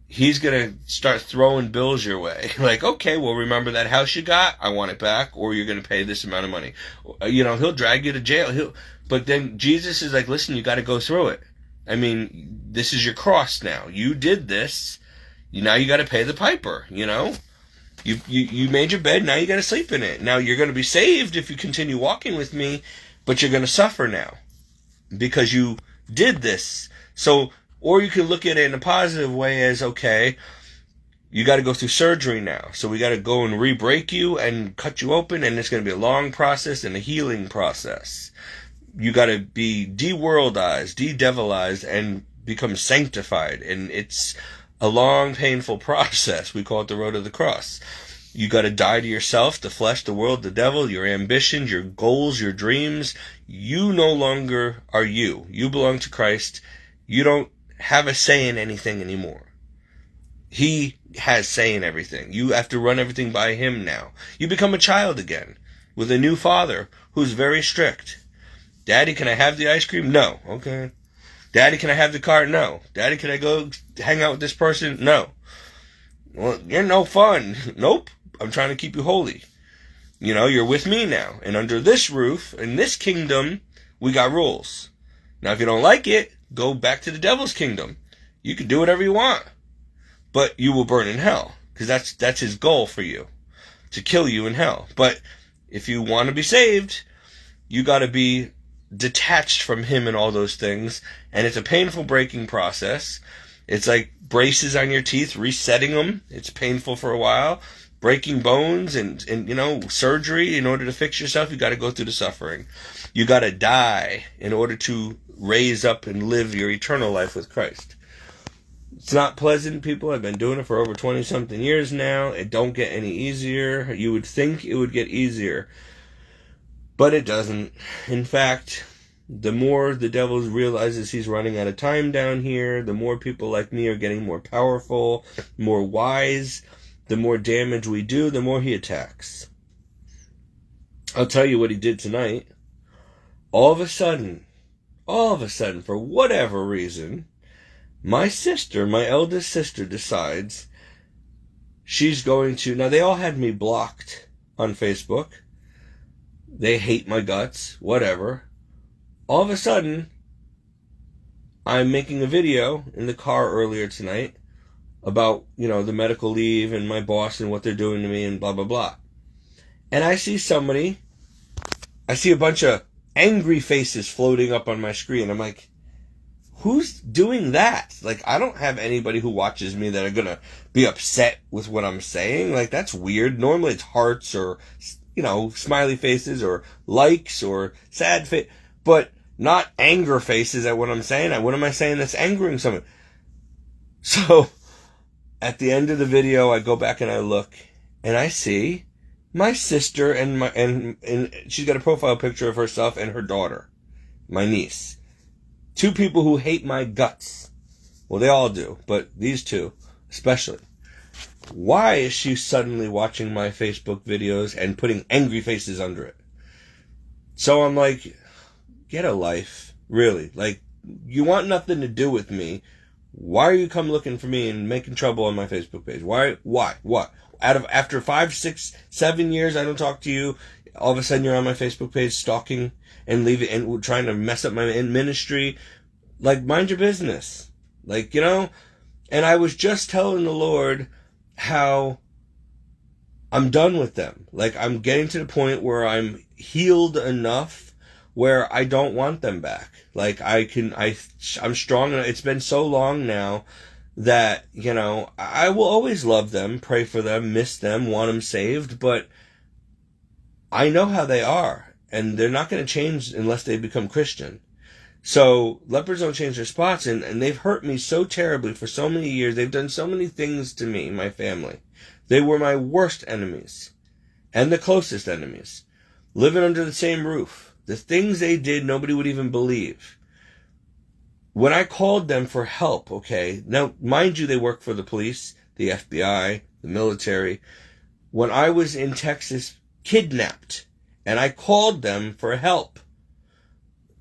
he's going to start throwing bills your way. Like, okay, well, remember that house you got? I want it back, or you're going to pay this amount of money. He'll drag you to jail. But then Jesus is like, listen, you got to go through it. I mean, this is your cross now. You did this. Now you got to pay the piper, You made your bed, now you got to sleep in it. Now you're going to be saved if you continue walking with me, but you're going to suffer now because you did this. So, or you can look at it in a positive way as, okay, you got to go through surgery now. So we got to go and re-break you and cut you open, and it's going to be a long process and a healing process. You got to be de-worldized, de-devilized, and become sanctified. And it's a long, painful process. We call it the road of the cross. You got to die to yourself, the flesh, the world, the devil, your ambitions, your goals, your dreams. You no longer are you. You belong to Christ. You don't have a say in anything anymore. He has say in everything. You have to run everything by him now. You become a child again with a new father who's very strict. Daddy, can I have the ice cream? No. Okay. Daddy, can I have the car? No. Daddy, can I go hang out with this person? No. Well, you're no fun. Nope. I'm trying to keep you holy. You're with me now. And under this roof, in this kingdom, we got rules. Now, if you don't like it, go back to the devil's kingdom. You can do whatever you want. But you will burn in hell. Because that's his goal for you. To kill you in hell. But if you want to be saved, you got to be detached from him and all those things, and it's a painful breaking process. It's like braces on your teeth, resetting them. It's painful for a while. Breaking bones and surgery. In order to fix yourself, you got to go through the suffering. You got to die in order to raise up and live your eternal life with Christ. It's not pleasant, people. I've been doing it for over 20-something years now. It don't get any easier. You would think it would get easier. But it doesn't. In fact, the more the devil realizes he's running out of time down here, the more people like me are getting more powerful, more wise, the more damage we do, the more he attacks. I'll tell you what he did tonight. All of a sudden, for whatever reason, my eldest sister decides she's going to... Now, they all had me blocked on Facebook. They hate my guts, whatever. All of a sudden, I'm making a video in the car earlier tonight about, the medical leave and my boss and what they're doing to me and blah, blah, blah. And I see a bunch of angry faces floating up on my screen. I'm like, who's doing that? Like, I don't have anybody who watches me that are going to be upset with what I'm saying. Like, that's weird. Normally it's hearts or... smiley faces or likes or sad face, but not anger faces at what I'm saying. What am I saying that's angering someone? So, at the end of the video, I go back and I look, and I see my sister and she's got a profile picture of herself and her daughter, my niece. Two people who hate my guts. Well, they all do, but these two, especially. Why is she suddenly watching my Facebook videos and putting angry faces under it? So I'm like, get a life. Really. Like, you want nothing to do with me. Why are you come looking for me and making trouble on my Facebook page? Why? What? After 5, 6, 7 years I don't talk to you, all of a sudden you're on my Facebook page stalking and leaving and trying to mess up my ministry. Like, mind your business. Like, and I was just telling the Lord how I'm done with them. Like, I'm getting to the point where I'm healed enough where I don't want them back. Like, I'm strong enough. It's been so long now that, I will always love them, pray for them, miss them, want them saved, but I know how they are, and they're not going to change unless they become Christian. So leopards don't change their spots, and they've hurt me so terribly for so many years. They've done so many things to me, my family. They were my worst enemies and the closest enemies. Living under the same roof. The things they did, nobody would even believe. When I called them for help, okay, now, mind you, they work for the police, the FBI, the military. When I was in Texas, kidnapped, and I called them for help,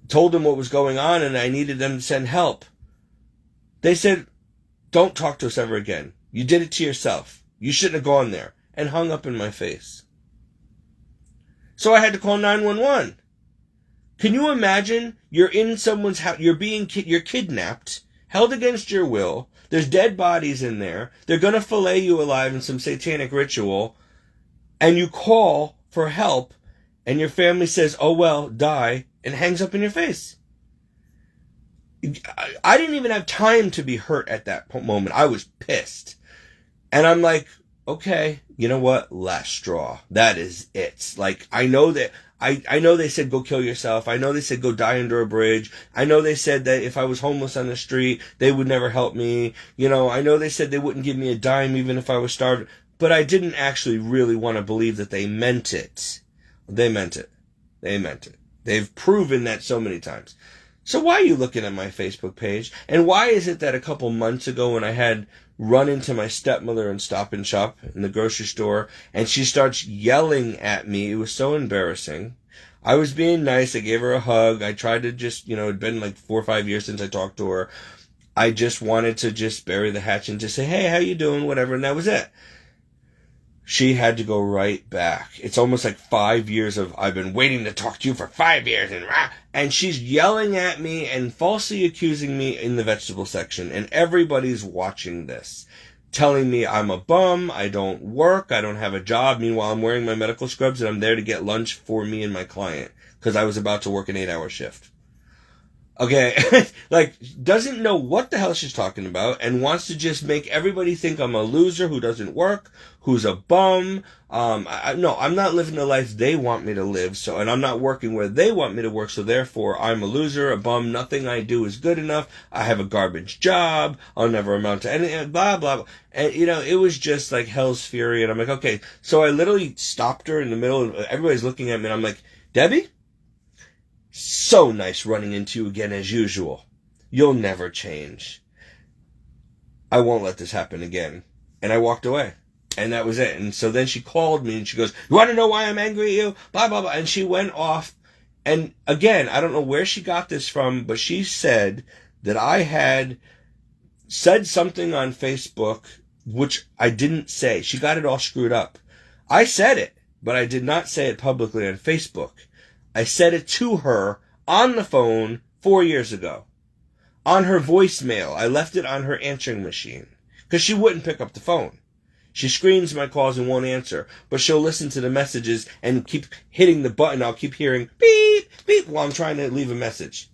told them what was going on, and I needed them to send help, they said, don't talk to us ever again. You did it to yourself. You shouldn't have gone there, and hung up in my face. So I had to call 911. Can you imagine? You're in someone's house, you're kidnapped, held against your will, there's dead bodies in there, they're gonna fillet you alive in some satanic ritual, and you call for help, and your family says, oh well, die, and hangs up in your face. I didn't even have time to be hurt at that moment. I was pissed. And I'm like, okay, you know what? Last straw. That is it. Like, I know that, I know they said go kill yourself. I know they said go die under a bridge. I know they said that if I was homeless on the street, they would never help me. You know, I know they said they wouldn't give me a dime even if I was starving. But I didn't actually really want to believe that they meant it. They meant it. They meant it. They've proven that so many times. So why are you looking at my Facebook page? And why is it that a couple months ago when I had run into my stepmother in Stop and Shop in the grocery store, and she starts yelling at me, it was so embarrassing. I was being nice. I gave her a hug. I tried to just, it'd been like 4 or 5 years since I talked to her. I just wanted to just bury the hatchet and just say, hey, how you doing? Whatever. And that was it. She had to go right back. It's almost like 5 years of, I've been waiting to talk to you for 5 years. And she's yelling at me and falsely accusing me in the vegetable section. And everybody's watching this, telling me I'm a bum, I don't work, I don't have a job. Meanwhile, I'm wearing my medical scrubs and I'm there to get lunch for me and my client because I was about to work an 8-hour shift. Okay, like, doesn't know what the hell she's talking about and wants to just make everybody think I'm a loser who doesn't work, who's a bum. No, I'm not living the life they want me to live, and I'm not working where they want me to work, so therefore I'm a loser, a bum, nothing I do is good enough, I have a garbage job, I'll never amount to anything, blah, blah, blah. And, it was just like hell's fury, and I'm like, okay. So I literally stopped her in the middle, and everybody's looking at me, and I'm like, Debbie? So nice running into you again as usual. You'll never change. I won't let this happen again. And I walked away. And that was it. And so then she called me and she goes, you want to know why I'm angry at you? Blah, blah, blah. And she went off. And again, I don't know where she got this from, but she said that I had said something on Facebook, which I didn't say. She got it all screwed up. I said it, but I did not say it publicly on Facebook. I said it to her on the phone 4 years ago. On her voicemail. I left it on her answering machine. Because she wouldn't pick up the phone. She screens my calls and won't answer. But she'll listen to the messages and keep hitting the button. I'll keep hearing beep, beep while I'm trying to leave a message.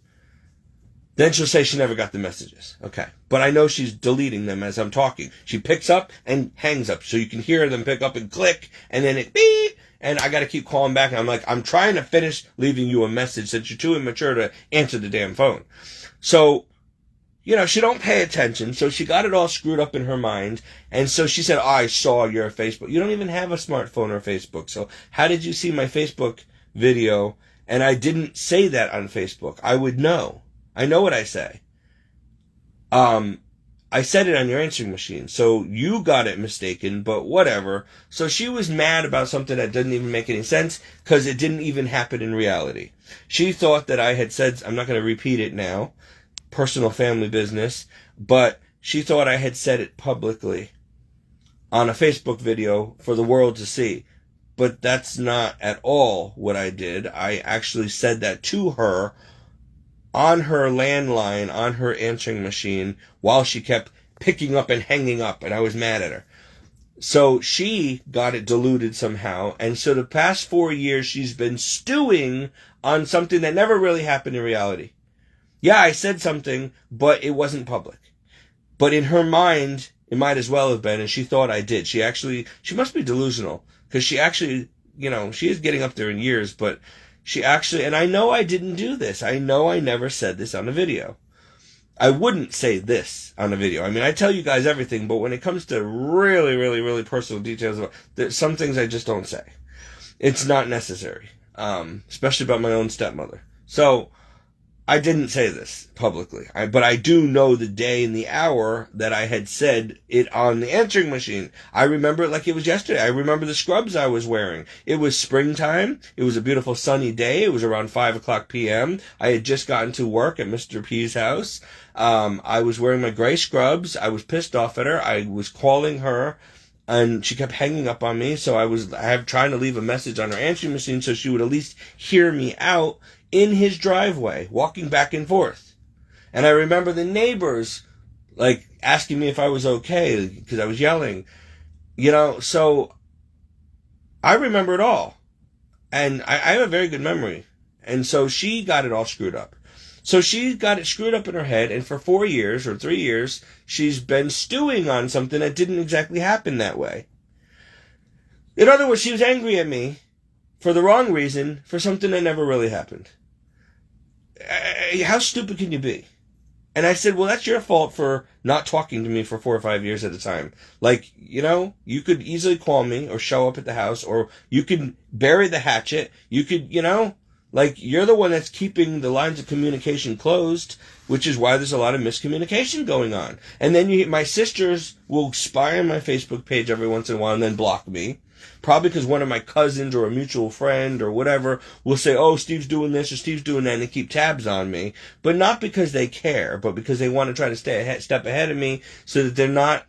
Then she'll say she never got the messages. Okay. But I know she's deleting them as I'm talking. She picks up and hangs up. So you can hear them pick up and click. And then it beep. And I got to keep calling back. And I'm like, I'm trying to finish leaving you a message since you're too immature to answer the damn phone. So, she don't pay attention. So she got it all screwed up in her mind. And so she said, I saw your Facebook. You don't even have a smartphone or Facebook. So how did you see my Facebook video? And I didn't say that on Facebook. I would know. I know what I say. I said it on your answering machine, so you got it mistaken, but whatever. So she was mad about something that didn't even make any sense, because it didn't even happen in reality. She thought that I had said, I'm not going to repeat it now, personal family business, but she thought I had said it publicly on a Facebook video for the world to see. But that's not at all what I did. I actually said that to her on her landline, on her answering machine, while she kept picking up and hanging up, and I was mad at her. So she got it diluted somehow, and so the past 4 years she's been stewing on something that never really happened in reality. Yeah, I said something, but it wasn't public. But in her mind, it might as well have been, and she thought I did. She must be delusional, because she actually, she is getting up there in years, but she actually, and I know I didn't do this. I know I never said this on a video. I wouldn't say this on a video. I mean, I tell you guys everything, but when it comes to really, really, really personal details, there's some things I just don't say. It's not necessary, especially about my own stepmother. So I didn't say this publicly, but I do know the day and the hour that I had said it on the answering machine. I remember it like it was yesterday. I remember the scrubs I was wearing. It was springtime. It was a beautiful sunny day. It was around 5:00 p.m. I had just gotten to work at Mr. P's house. I was wearing my gray scrubs. I was pissed off at her. I was calling her, and she kept hanging up on me. So I was trying to leave a message on her answering machine so she would at least hear me out in his driveway, walking back and forth. And I remember the neighbors, like, asking me if I was okay, because I was yelling. So I remember it all. And I have a very good memory. And so she got it all screwed up. So she got it screwed up in her head, and for 4 years, or 3 years, she's been stewing on something that didn't exactly happen that way. In other words, she was angry at me for the wrong reason, for something that never really happened. How stupid can you be? And I said, well, that's your fault for not talking to me for 4 or 5 years at a time. Like, you could easily call me or show up at the house, or you could bury the hatchet. You could, you're the one that's keeping the lines of communication closed, which is why there's a lot of miscommunication going on. And then my sisters will spy on my Facebook page every once in a while and then block me. Probably because one of my cousins or a mutual friend or whatever will say, oh, Steve's doing this or Steve's doing that, and they keep tabs on me. But not because they care, but because they want to try to step ahead of me so that they're not...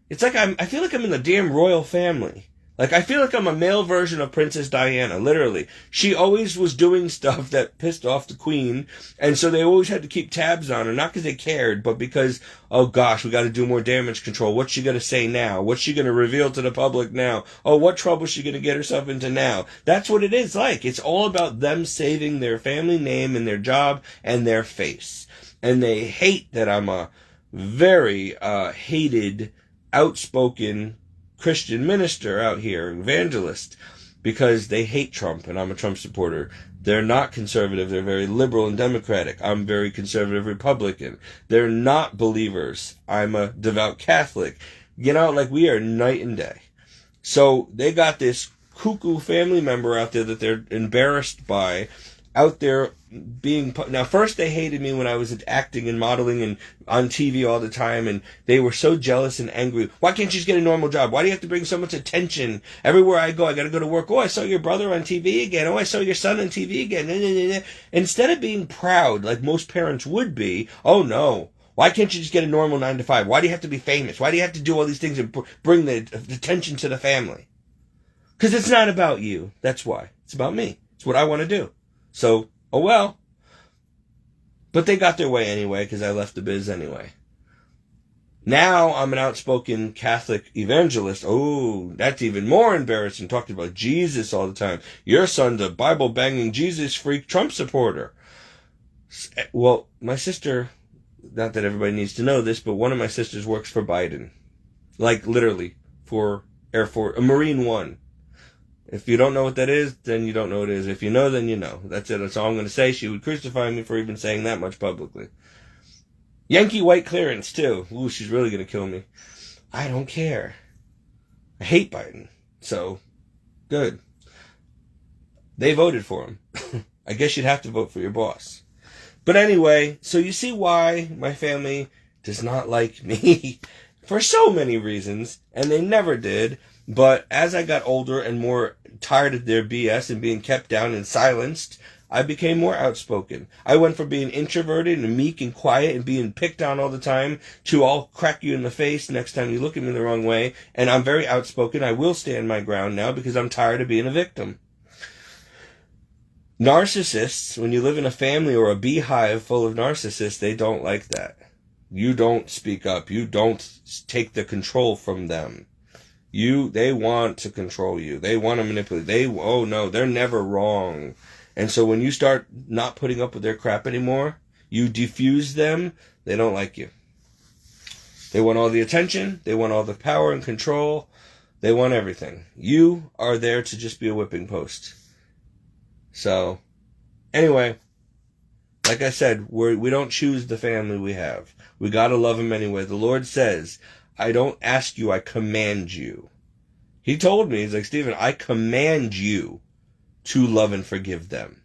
It's like I feel like I'm in the damn royal family. Like, I feel like I'm a male version of Princess Diana, literally. She always was doing stuff that pissed off the queen, and so they always had to keep tabs on her, not because they cared, but because, oh gosh, we got to do more damage control. What's she going to say now? What's she going to reveal to the public now? Oh, what trouble is she going to get herself into now? That's what it is like. It's all about them saving their family name and their job and their face. And they hate that I'm a very hated, outspoken Christian minister out here, evangelist, because they hate Trump, and I'm a Trump supporter. They're not conservative. They're very liberal and democratic. I'm very conservative Republican. They're not believers. I'm a devout Catholic. We are night and day. So they got this cuckoo family member out there that they're embarrassed by, out there being... Now, first they hated me when I was acting and modeling and on TV all the time, and they were so jealous and angry. Why can't you just get a normal job? Why do you have to bring so much attention? Everywhere I go, I got to go to work. Oh, I saw your brother on TV again. Oh, I saw your son on TV again. Instead of being proud, like most parents would be, oh no, why can't you just get a normal 9 to 5? Why do you have to be famous? Why do you have to do all these things and bring the attention to the family? Because it's not about you. That's why. It's about me. It's what I want to do. So, oh well. But they got their way anyway, because I left the biz anyway. Now I'm an outspoken Catholic evangelist. Oh, that's even more embarrassing, talking about Jesus all the time. Your son's a Bible-banging, Jesus-freak Trump supporter. Well, my sister, not that everybody needs to know this, but one of my sisters works for Biden. Like, literally, for Air Force, Marine One. If you don't know what that is, then you don't know what it is. If you know, then you know. That's it. That's all I'm going to say. She would crucify me for even saying that much publicly. Yankee white clearance, too. Ooh, she's really going to kill me. I don't care. I hate Biden. So, good. They voted for him. I guess you'd have to vote for your boss. But anyway, so you see why my family does not like me for so many reasons, and they never did. But as I got older and more tired of their BS and being kept down and silenced, I became more outspoken. I went from being introverted and meek and quiet and being picked on all the time to I'll crack you in the face next time you look at me the wrong way. And I'm very outspoken. I will stand my ground now because I'm tired of being a victim. Narcissists, when you live in a family or a beehive full of narcissists, they don't like that. You don't speak up. You don't take the control from them. They want to control you. They want to manipulate. They're never wrong. And so when you start not putting up with their crap anymore, you diffuse them, they don't like you. They want all the attention. They want all the power and control. They want everything. You are there to just be a whipping post. So, Anyway, like I said, we don't choose the family we have. We gotta love them anyway. The Lord says, I don't ask you, I command you. He told me, he's like, Stephen, I command you to love and forgive them.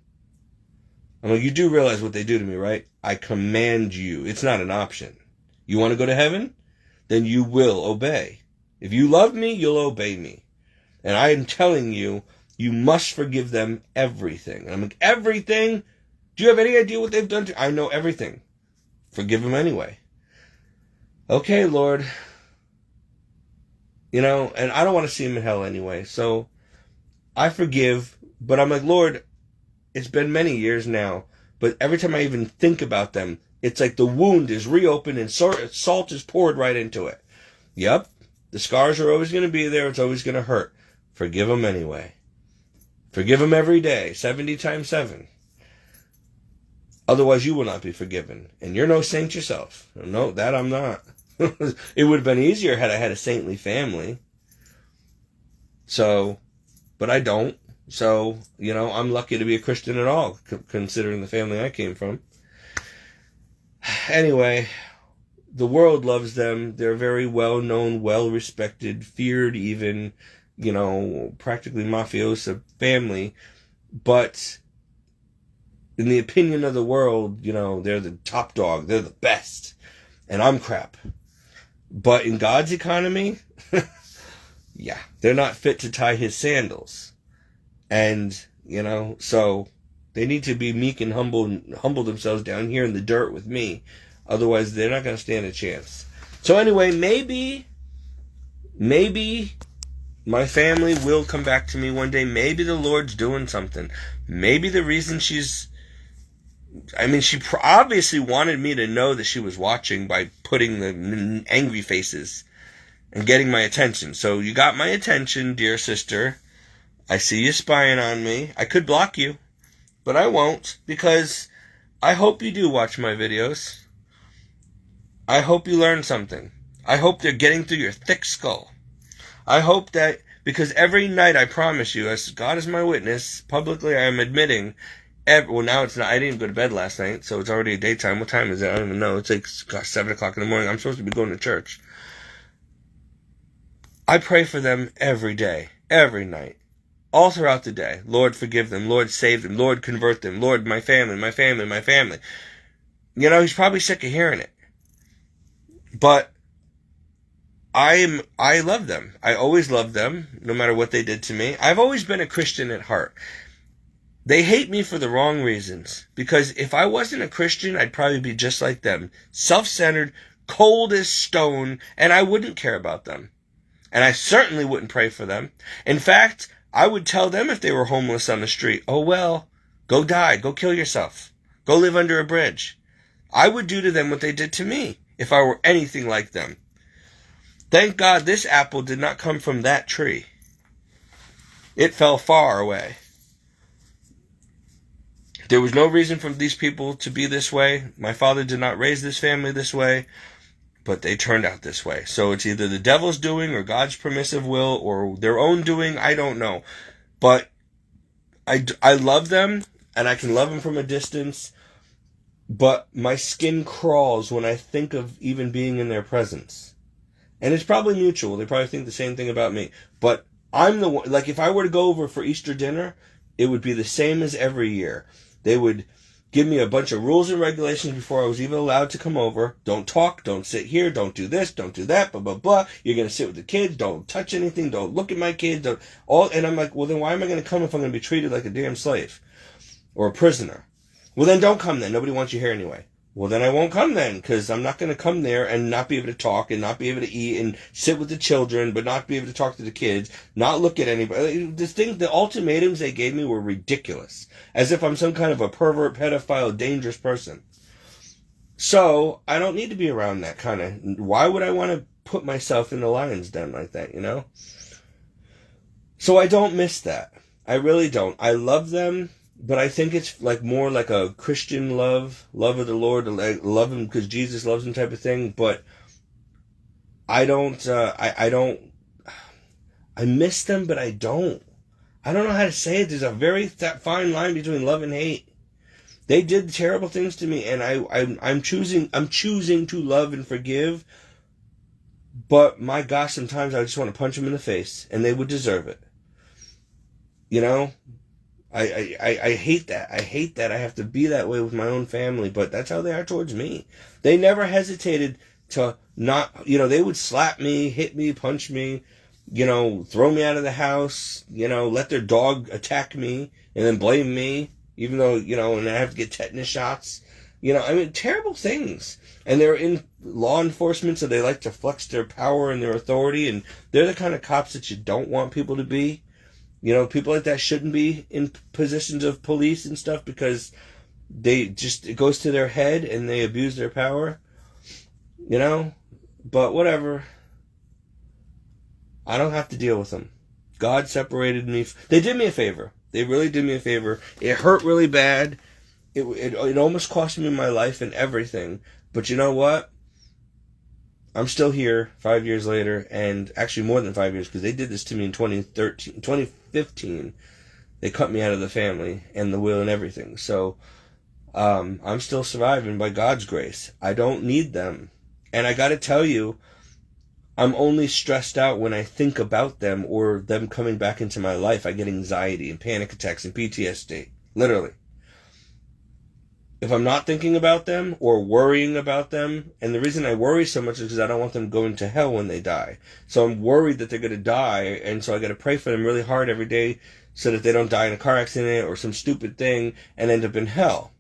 I'm like, you do realize what they do to me, right? I command you. It's not an option. You want to go to heaven? Then you will obey. If you love me, you'll obey me. And I am telling you, you must forgive them everything. And I'm like, everything? Do you have any idea what they've done to you? I know everything. Forgive them anyway. Okay, Lord. You know, and I don't want to see them in hell anyway. So I forgive, but I'm like, Lord, it's been many years now, but every time I even think about them, it's like the wound is reopened and salt is poured right into it. Yep, the scars are always going to be there. It's always going to hurt. Forgive them anyway. Forgive them every day, 70 times 7. Otherwise, you will not be forgiven. And you're no saint yourself. No, that I'm not. It would have been easier had I had a saintly family. So, but I don't. So, you know, I'm lucky to be a Christian at all, considering the family I came from. Anyway, the world loves them. They're very well-known, well-respected, feared even, you know, practically mafioso family. But in the opinion of the world, you know, they're the top dog. They're the best. And I'm crap. But in God's economy, yeah, they're not fit to tie his sandals. And, you know, so they need to be meek and humble themselves down here in the dirt with me. Otherwise, they're not going to stand a chance. So anyway, maybe my family will come back to me one day. Maybe the Lord's doing something. Maybe the reason she obviously wanted me to know that she was watching by putting the angry faces and getting my attention. So you got my attention, dear sister. I see you spying on me. I could block you, but I won't, because I hope you do watch my videos. I hope you learn something. I hope they're getting through your thick skull. I hope that, because every night, I promise you, as God is my witness, publicly I am admitting, well, now it's not, I didn't go to bed last night, so it's already daytime. What time is it? I don't even know. It's like 7 o'clock in the morning. I'm supposed to be going to church. I pray for them every day, every night. All throughout the day. Lord, forgive them. Lord, save them. Lord, convert them. Lord, my family, my family, my family. You know, he's probably sick of hearing it. But I love them. I always loved them, no matter what they did to me. I've always been a Christian at heart. They hate me for the wrong reasons. Because if I wasn't a Christian, I'd probably be just like them. Self-centered, cold as stone, and I wouldn't care about them. And I certainly wouldn't pray for them. In fact, I would tell them if they were homeless on the street, oh well, go die, go kill yourself, go live under a bridge. I would do to them what they did to me if I were anything like them. Thank God this apple did not come from that tree. It fell far away. There was no reason for these people to be this way. My father did not raise this family this way. But they turned out this way. So it's either the devil's doing or God's permissive will or their own doing. I don't know. But I love them, and I can love them from a distance. But my skin crawls when I think of even being in their presence. And it's probably mutual. They probably think the same thing about me. But I'm the one, like if I were to go over for Easter dinner, it would be the same as every year. They would give me a bunch of rules and regulations before I was even allowed to come over. Don't talk, don't sit here, don't do this, don't do that, blah, blah, blah. You're going to sit with the kids, don't touch anything, don't look at my kids, and I'm like, well, then why am I going to come if I'm going to be treated like a damn slave or a prisoner? Well, then don't come then. Nobody wants you here anyway. Well, then I won't come then, because I'm not going to come there and not be able to talk and not be able to eat and sit with the children, but not be able to talk to the kids, not look at anybody. The ultimatums they gave me were ridiculous, as if I'm some kind of a pervert, pedophile, dangerous person. So I don't need to be around that kind of. Why would I want to put myself in the lion's den like that, you know? So I don't miss that. I really don't. I love them. But I think it's like more like a Christian love of the Lord, like love him because Jesus loves him type of thing. But I don't, I miss them, but I don't know how to say it. There's a very fine line between love and hate. They did terrible things to me, and I'm choosing to love and forgive. But my gosh, sometimes I just want to punch them in the face, and they would deserve it. You know, I hate that. I hate that I have to be that way with my own family, but that's how they are towards me. They never hesitated to not, they would slap me, hit me, punch me, throw me out of the house, let their dog attack me and then blame me, even though, and I have to get tetanus shots. Terrible things. And they're in law enforcement, so they like to flex their power and their authority, and they're the kind of cops that you don't want people to be. People like that shouldn't be in positions of police and stuff because it goes to their head and they abuse their power. But whatever. I don't have to deal with them. God separated me. They did me a favor. They really did me a favor. It hurt really bad. It almost cost me my life and everything. But you know what? I'm still here 5 years later, and actually more than 5 years, because they did this to me in 2015. They cut me out of the family and the will and everything. So I'm still surviving by God's grace. I don't need them. And I got to tell you, I'm only stressed out when I think about them or them coming back into my life. I get anxiety and panic attacks and PTSD. Literally. If I'm not thinking about them or worrying about them, and the reason I worry so much is because I don't want them going to hell when they die. So I'm worried that they're going to die, and so I got to pray for them really hard every day so that they don't die in a car accident or some stupid thing and end up in hell.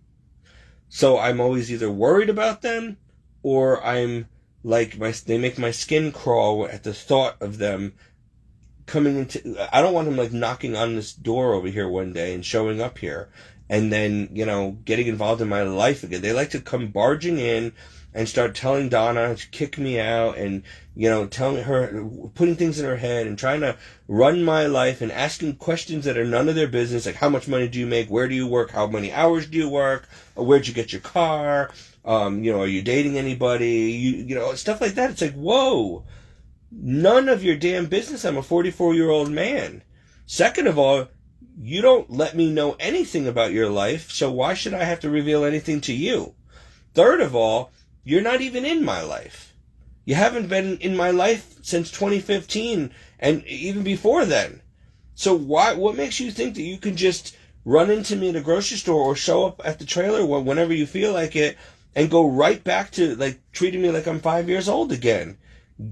So I'm always either worried about them or I'm like, they make my skin crawl at the thought of them coming into... I don't want them like knocking on this door over here one day and showing up here. And then, getting involved in my life again. They like to come barging in and start telling Donna to kick me out and, telling her, putting things in her head and trying to run my life and asking questions that are none of their business. Like, how much money do you make? Where do you work? How many hours do you work? Where'd you get your car? Are you dating anybody? Stuff like that. It's like, whoa, none of your damn business. I'm a 44-year-old man. Second of all, you don't let me know anything about your life, so why should I have to reveal anything to you? Third of all, you're not even in my life. You haven't been in my life since 2015, and even before then. So what makes you think that you can just run into me at a grocery store or show up at the trailer whenever you feel like it and go right back to like treating me like I'm 5 years old again?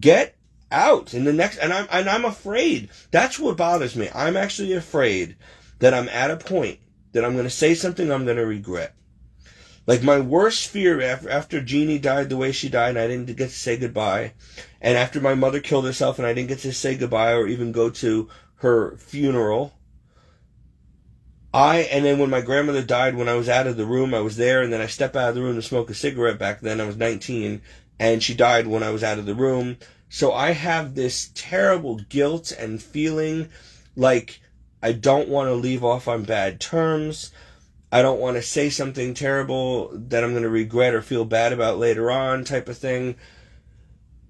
Get out in the next, and I'm afraid. That's what bothers me. I'm actually afraid that I'm at a point that I'm going to say something I'm going to regret. Like my worst fear after Jeannie died the way she died and I didn't get to say goodbye, and after my mother killed herself and I didn't get to say goodbye or even go to her funeral, and then when my grandmother died, when I was out of the room, I was there, and then I stepped out of the room to smoke a cigarette. Back then I was 19, and she died when I was out of the room. So I have this terrible guilt and feeling like I don't want to leave off on bad terms. I don't want to say something terrible that I'm going to regret or feel bad about later on, type of thing.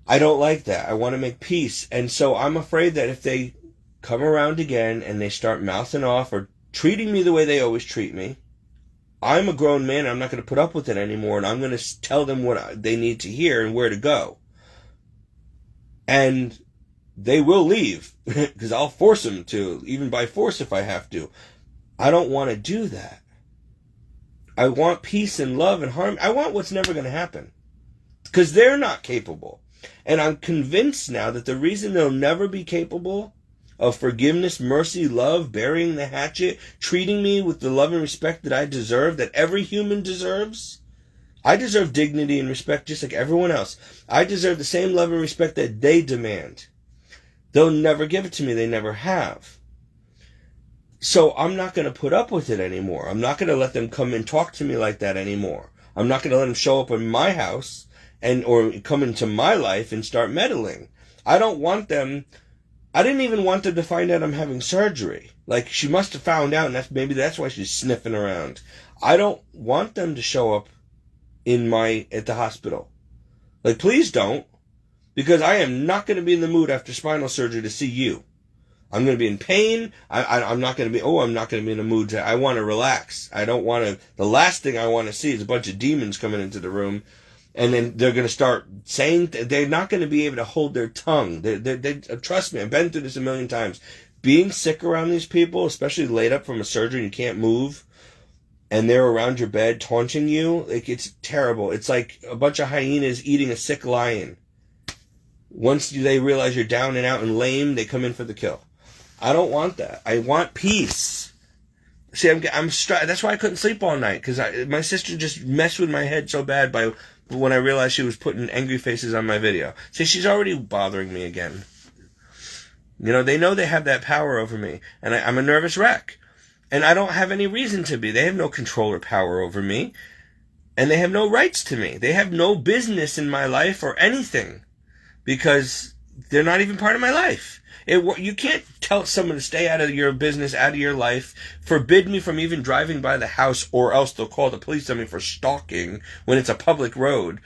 I don't like that. I want to make peace. And so I'm afraid that if they come around again and they start mouthing off or treating me the way they always treat me, I'm a grown man. I'm not going to put up with it anymore, and I'm going to tell them what they need to hear and where to go. And they will leave because I'll force them to, even by force if I have to. I don't want to do that. I want peace and love and harmony. I want what's never going to happen because they're not capable. And I'm convinced now that the reason they'll never be capable of forgiveness, mercy, love, burying the hatchet, treating me with the love and respect that I deserve, that every human deserves. I deserve dignity and respect just like everyone else. I deserve the same love and respect that they demand. They'll never give it to me. They never have. So I'm not going to put up with it anymore. I'm not going to let them come and talk to me like that anymore. I'm not going to let them show up in my house or come into my life and start meddling. I don't want them. I didn't even want them to find out I'm having surgery. Like, she must have found out, and maybe that's why she's sniffing around. I don't want them to show up at the hospital. Like, please don't, because I am not going to be in the mood after spinal surgery to see you. I'm going to be in pain. I'm not going to be, I'm not going to be in a mood I want to relax. I don't want to, the last thing I want to see is a bunch of demons coming into the room. And then they're going to start saying, they're not going to be able to hold their tongue. They trust me, I've been through this a million times. Being sick around these people, especially laid up from a surgery and you can't move, and they're around your bed taunting you, like, it's terrible. It's like a bunch of hyenas eating a sick lion. Once they realize you're down and out and lame, they come in for the kill. I don't want that. I want peace. See, that's why I couldn't sleep all night, because my sister just messed with my head so bad when I realized she was putting angry faces on my video. See, she's already bothering me again. They know they have that power over me, and I'm a nervous wreck. And I don't have any reason to be. They have no control or power over me, and they have no rights to me. They have no business in my life or anything, because they're not even part of my life. You can't tell someone to stay out of your business, out of your life, forbid me from even driving by the house, or else they'll call the police on me for stalking when it's a public road.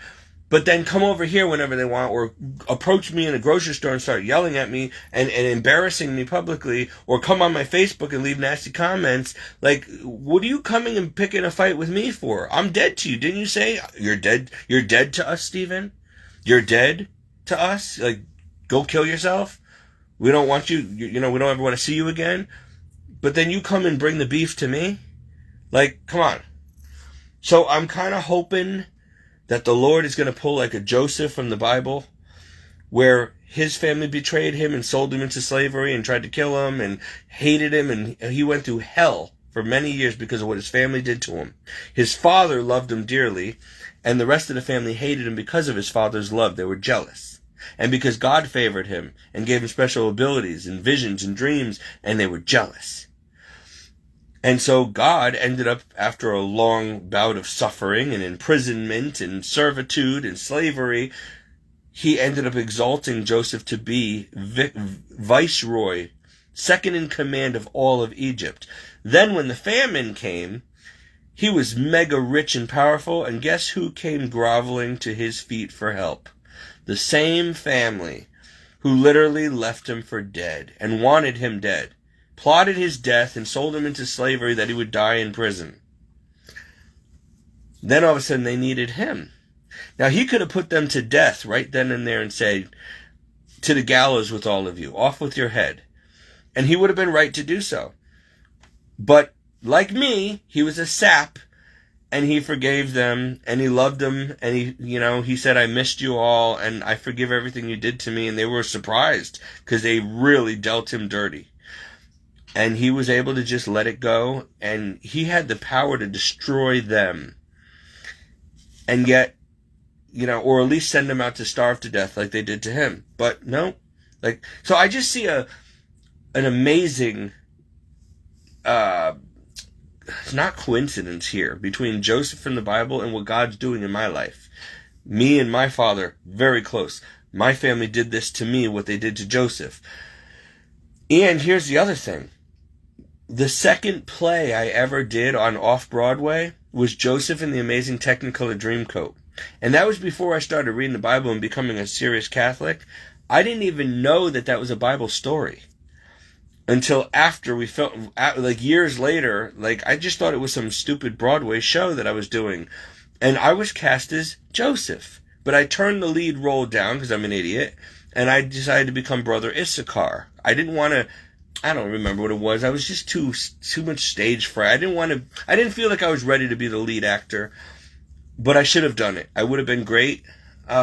But then come over here whenever they want, or approach me in a grocery store and start yelling at me and embarrassing me publicly, or come on my Facebook and leave nasty comments. Like, what are you coming and picking a fight with me for? I'm dead to you. Didn't you say you're dead? You're dead to us, Stephen? You're dead to us? Like, go kill yourself? We don't want you, we don't ever want to see you again. But then you come and bring the beef to me? Like, come on. So I'm kind of hoping that the Lord is going to pull like a Joseph from the Bible, where his family betrayed him and sold him into slavery and tried to kill him and hated him, and he went through hell for many years because of what his family did to him. His father loved him dearly, and the rest of the family hated him because of his father's love. They were jealous. And because God favored him and gave him special abilities and visions and dreams, and they were jealous. And so God ended up, after a long bout of suffering and imprisonment and servitude and slavery, he ended up exalting Joseph to be viceroy, second in command of all of Egypt. Then when the famine came, he was mega rich and powerful, and guess who came groveling to his feet for help? The same family who literally left him for dead and wanted him dead, plotted his death and sold him into slavery that he would die in prison. Then all of a sudden they needed him. Now he could have put them to death right then and there and said, to the gallows with all of you, off with your head. And he would have been right to do so. But like me, he was a sap, and he forgave them, and he loved them, and he said, I missed you all, and I forgive everything you did to me, and they were surprised, because they really dealt him dirty. And he was able to just let it go, and he had the power to destroy them. And yet, or at least send them out to starve to death like they did to him. But no. So I just see an amazing, it's not coincidence here between Joseph in the Bible and what God's doing in my life. Me and my father, very close. My family did this to me, what they did to Joseph. And here's the other thing. The second play I ever did on Off-Broadway was Joseph and the Amazing Technicolor Dreamcoat. And that was before I started reading the Bible and becoming a serious Catholic. I didn't even know that was a Bible story until after we felt, like years later, I just thought it was some stupid Broadway show that I was doing. And I was cast as Joseph. But I turned the lead role down because I'm an idiot, and I decided to become Brother Issachar. I didn't want to, I don't remember what it was. I was just too much stage fright. I didn't feel like I was ready to be the lead actor, but I should have done it. I would have been great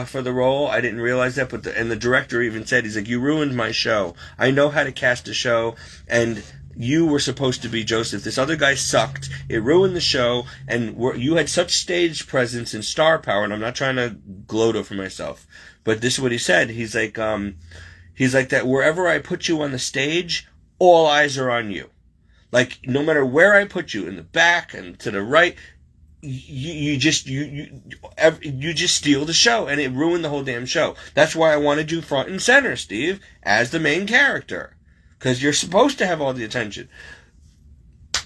for the role. I didn't realize that, and the director even said, he's like, you ruined my show. I know how to cast a show, and you were supposed to be Joseph. This other guy sucked. It ruined the show, and you had such stage presence and star power, and I'm not trying to gloat over myself, but this is what he said. He's like that wherever I put you on the stage, all eyes are on you. Like, no matter where I put you, in the back and to the right, you just steal the show, and it ruined the whole damn show. That's why I wanted you front and center, Steve, as the main character, because you're supposed to have all the attention.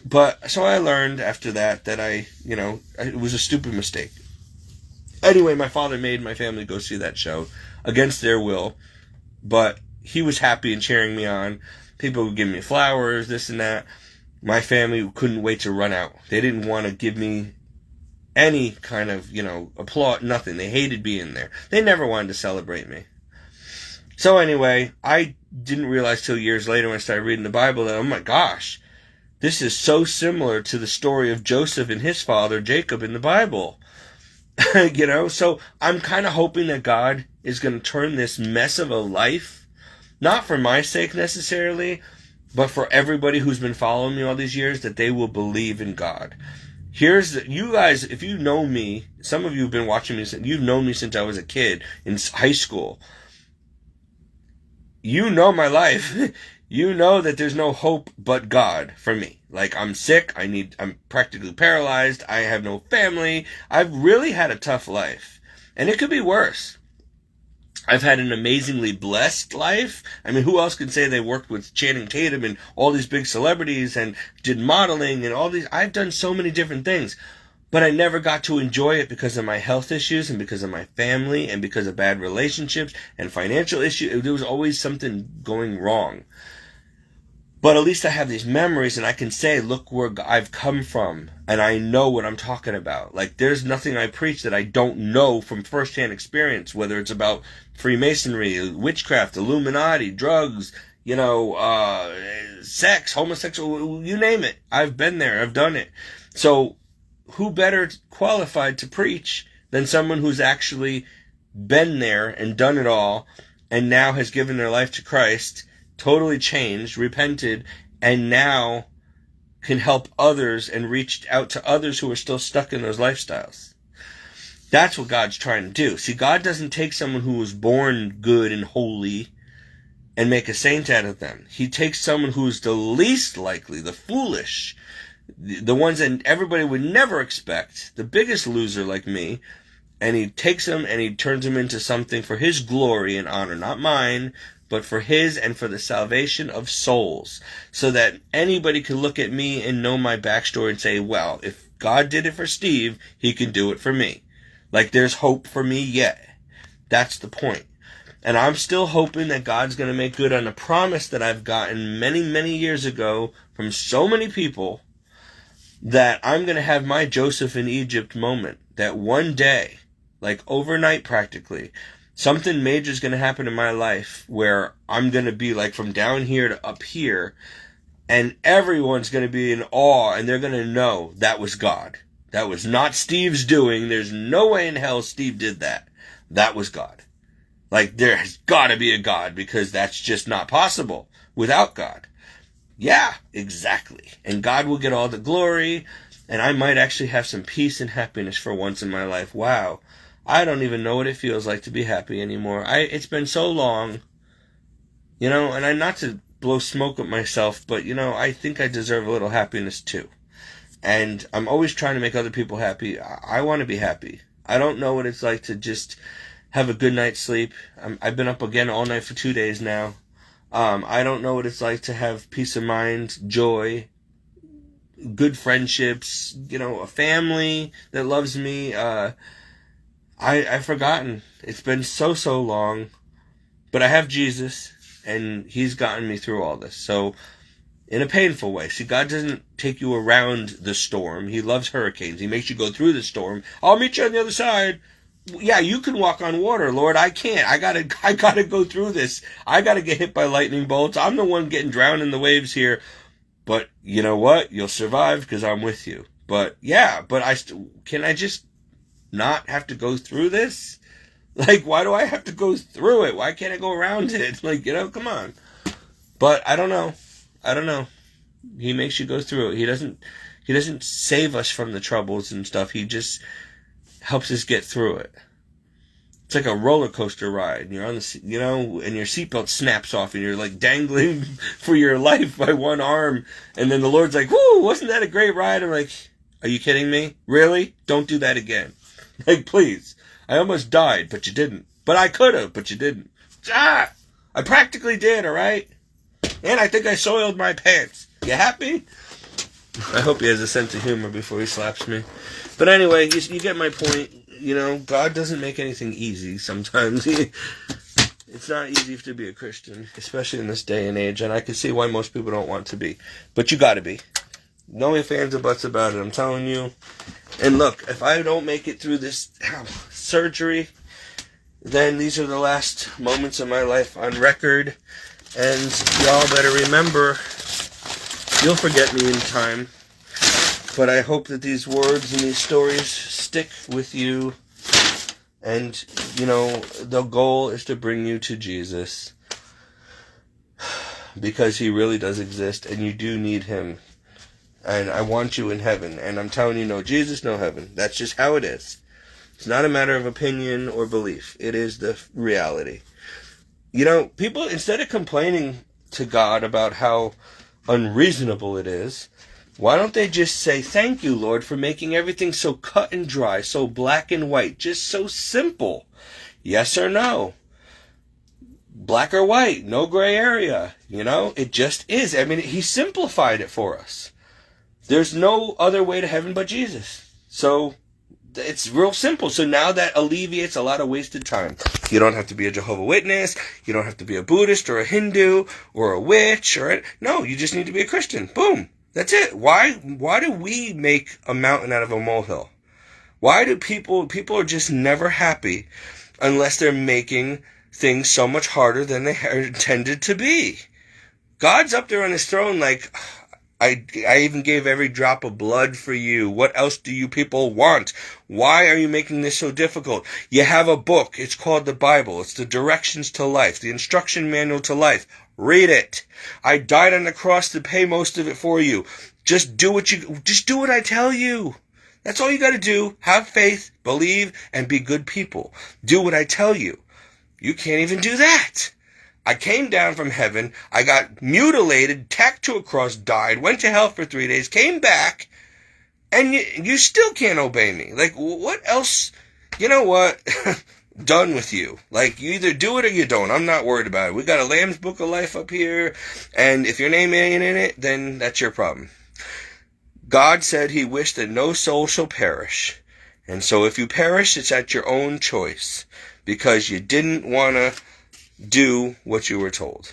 But so I learned after that it was a stupid mistake. Anyway, my father made my family go see that show against their will, but he was happy and cheering me on. People would give me flowers, this and that. My family couldn't wait to run out. They didn't want to give me any kind of, applause, nothing. They hated being there. They never wanted to celebrate me. So anyway, I didn't realize till years later when I started reading the Bible that, oh my gosh, this is so similar to the story of Joseph and his father, Jacob, in the Bible. So I'm kind of hoping that God is going to turn this mess of a life, not for my sake necessarily, but for everybody who's been following me all these years, that they will believe in God. You guys, if you know me, some of you have been watching me, you've known me since I was a kid in high school. You know my life. You know that there's no hope but God for me. Like, I'm sick, I'm practically paralyzed, I have no family. I've really had a tough life. And it could be worse. I've had an amazingly blessed life. I mean, who else can say they worked with Channing Tatum and all these big celebrities and did modeling and all these? I've done so many different things. But I never got to enjoy it because of my health issues and because of my family and because of bad relationships and financial issues. There was always something going wrong. But at least I have these memories and I can say, look where I've come from. And I know what I'm talking about. Like, there's nothing I preach that I don't know from firsthand experience, whether it's about Freemasonry, witchcraft, Illuminati, drugs, sex, homosexual, you name it. I've been there. I've done it. So who better qualified to preach than someone who's actually been there and done it all and now has given their life to Christ, totally changed, repented, and now can help others and reach out to others who are still stuck in those lifestyles. That's what God's trying to do. See, God doesn't take someone who was born good and holy and make a saint out of them. He takes someone who's the least likely, the foolish, the ones that everybody would never expect, the biggest loser like me, and he takes them and he turns them into something for his glory and honor, not mine, but for his and for the salvation of souls, so that anybody can look at me and know my backstory and say, well, if God did it for Steve, he can do it for me. Like, there's hope for me yet. That's the point. And I'm still hoping that God's going to make good on a promise that I've gotten many, many years ago from so many people, that I'm going to have my Joseph in Egypt moment. That one day, like overnight practically, something major is going to happen in my life where I'm going to be like from down here to up here, and everyone's going to be in awe, and they're going to know that was God. That was not Steve's doing. There's no way in hell Steve did that. That was God. Like, there has got to be a God, because that's just not possible without God. Yeah, exactly. And God will get all the glory, and I might actually have some peace and happiness for once in my life. Wow. I don't even know what it feels like to be happy anymore. It's been so long, and not to blow smoke at myself, but, I think I deserve a little happiness too. And I'm always trying to make other people happy. I want to be happy. I don't know what it's like to just have a good night's sleep. I've been up again all night for 2 days now. I don't know what it's like to have peace of mind, joy, good friendships, a family that loves me. I've forgotten. It's been so long. But I have Jesus, and he's gotten me through all this. So, in a painful way. See, God doesn't take you around the storm. He loves hurricanes. He makes you go through the storm. I'll meet you on the other side. Yeah, you can walk on water, Lord. I can't. I gotta go through this. I gotta get hit by lightning bolts. I'm the one getting drowned in the waves here. But you know what? You'll survive because I'm with you. But yeah, can I just not have to go through this? Like, why do I have to go through it? Why can't I go around it? Like, come on. But I don't know. He makes you go through it. He doesn't save us from the troubles and stuff. He just helps us get through it. It's like a roller coaster ride. And you're on the, and your seatbelt snaps off and you're like dangling for your life by one arm. And then the Lord's like, whoo, wasn't that a great ride? I'm like, are you kidding me? Really? Don't do that again. Like, please. I almost died, but you didn't. But I could have, but you didn't. I practically did, all right? And I think I soiled my pants. You happy? I hope he has a sense of humor before he slaps me. But anyway, you get my point. God doesn't make anything easy sometimes. It's not easy to be a Christian, especially in this day and age, and I can see why most people don't want to be. But you gotta be. No ifs, ands, or buts about it, I'm telling you. And look, if I don't make it through this surgery, then these are the last moments of my life on record. And y'all better remember, you'll forget me in time. But I hope that these words and these stories stick with you. And, you know, the goal is to bring you to Jesus. Because he really does exist, and you do need him. And I want you in heaven. And I'm telling you, no Jesus, no heaven. That's just how it is. It's not a matter of opinion or belief. It is the reality. You know, people, instead of complaining to God about how unreasonable it is, why don't they just say, thank you, Lord, for making everything so cut and dry, so black and white, just so simple. Yes or no. Black or white, no gray area. You know, it just is. I mean, he simplified it for us. There's no other way to heaven but Jesus. So it's real simple. So now that alleviates a lot of wasted time. You don't have to be a Jehovah's Witness. You don't have to be a Buddhist or a Hindu or a witch no, you just need to be a Christian. Boom. That's it. Why do we make a mountain out of a molehill? Why do people are just never happy unless they're making things so much harder than they are intended to be? God's up there on his throne like, I even gave every drop of blood for you. What else do you people want? Why are you making this so difficult? You have a book. It's called the Bible. It's the directions to life, the instruction manual to life. Read it. I died on the cross to pay most of it for you. Just do what I tell you. That's all you got to do. Have faith, believe, and be good people. Do what I tell you. You can't even do that. I came down from heaven, I got mutilated, tacked to a cross, died, went to hell for 3 days, came back, and you still can't obey me. Like, what else? You know what? Done with you. Like, you either do it or you don't. I'm not worried about it. We got a Lamb's Book of Life up here, and if your name ain't in it, then that's your problem. God said he wished that no soul shall perish. And so if you perish, it's at your own choice, because you didn't want to do what you were told.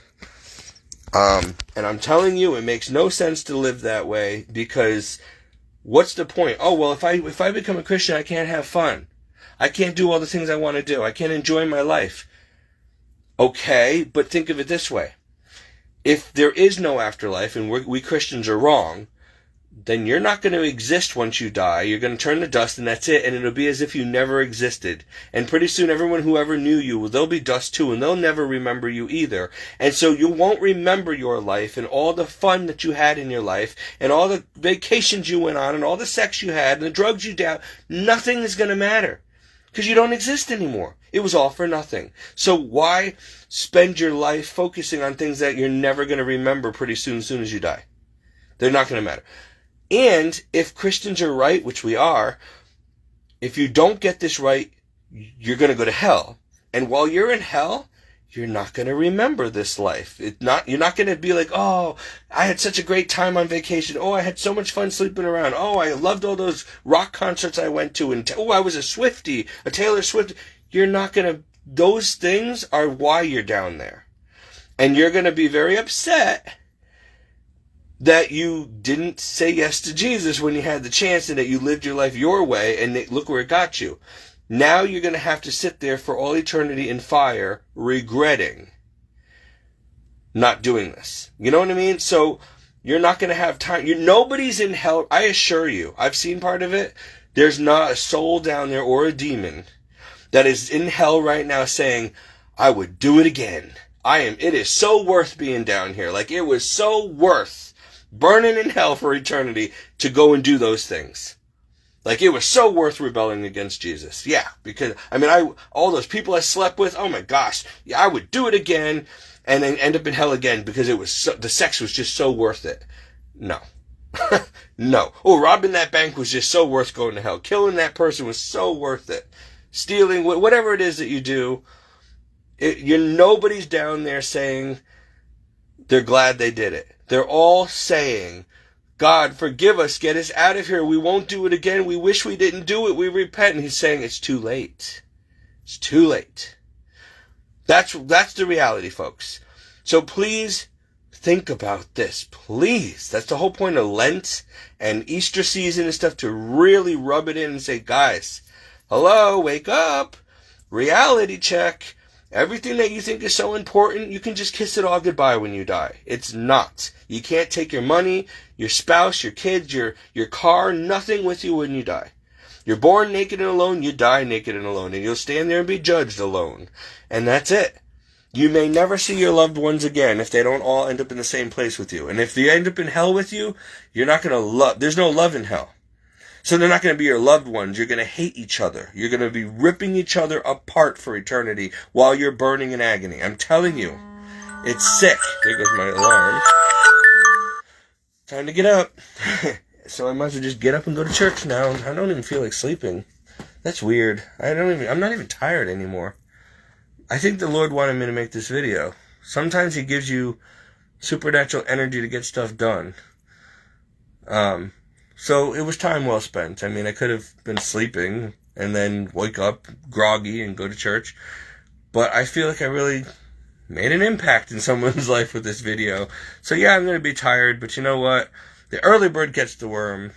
And I'm telling you, it makes no sense to live that way, because what's the point? Oh, well, if I become a Christian, I can't have fun. I can't do all the things I want to do. I can't enjoy my life. Okay, but think of it this way. If there is no afterlife, and we Christians are wrong, then you're not going to exist once you die. You're going to turn to dust, and that's it. And it'll be as if you never existed. And pretty soon, everyone who ever knew you, well, they'll be dust too, and they'll never remember you either. And so you won't remember your life and all the fun that you had in your life, and all the vacations you went on, and all the sex you had, and the drugs you did. Nothing is going to matter, because you don't exist anymore. It was all for nothing. So why spend your life focusing on things that you're never going to remember pretty soon as you die? They're not going to matter. And if Christians are right, which we are, if you don't get this right, you're going to go to hell. And while you're in hell, you're not going to remember this life. You're not going to be like, oh, I had such a great time on vacation. Oh, I had so much fun sleeping around. Oh, I loved all those rock concerts I went to. And I was a Swiftie, a Taylor Swift. You're not going to, those things are why you're down there. And you're going to be very upset that you didn't say yes to Jesus when you had the chance, and that you lived your life your way, and look where it got you. Now you're going to have to sit there for all eternity in fire, regretting not doing this. You know what I mean? So you're not going to have time. Nobody's in hell. I assure you, I've seen part of it. There's not a soul down there or a demon that is in hell right now saying, I would do it again. It is so worth being down here. Like, it was so worth burning in hell for eternity to go and do those things. Like, it was so worth rebelling against Jesus. Yeah, because, all those people I slept with, oh my gosh, yeah, I would do it again, and then end up in hell again, because the sex was just so worth it. No. No. Oh, robbing that bank was just so worth going to hell. Killing that person was so worth it. Stealing, whatever it is that you do, nobody's down there saying they're glad they did it. They're all saying, God, forgive us, get us out of here. We won't do it again. We wish we didn't do it. We repent. And he's saying, it's too late. It's too late. That's the reality, folks. So please think about this. Please. That's the whole point of Lent and Easter season and stuff, to really rub it in and say, guys, hello, wake up. Reality check. Everything that you think is so important, you can just kiss it all goodbye when you die. It's not. You can't take your money, your spouse, your kids, your car, nothing with you when you die. You're born naked and alone, you die naked and alone, and you'll stand there and be judged alone. And that's it. You may never see your loved ones again if they don't all end up in the same place with you. And if they end up in hell with you, you're not going to love. There's no love in hell. So they're not going to be your loved ones. You're going to hate each other. You're going to be ripping each other apart for eternity while you're burning in agony. I'm telling you. It's sick. There goes my alarm. Time to get up. So I might as well just get up and go to church now. I don't even feel like sleeping. That's weird. I'm not even tired anymore. I think the Lord wanted me to make this video. Sometimes He gives you supernatural energy to get stuff done. So it was time well spent. I mean, I could have been sleeping and then wake up groggy and go to church. But I feel like I really made an impact in someone's life with this video. So yeah, I'm going to be tired, but you know what? The early bird gets the worm.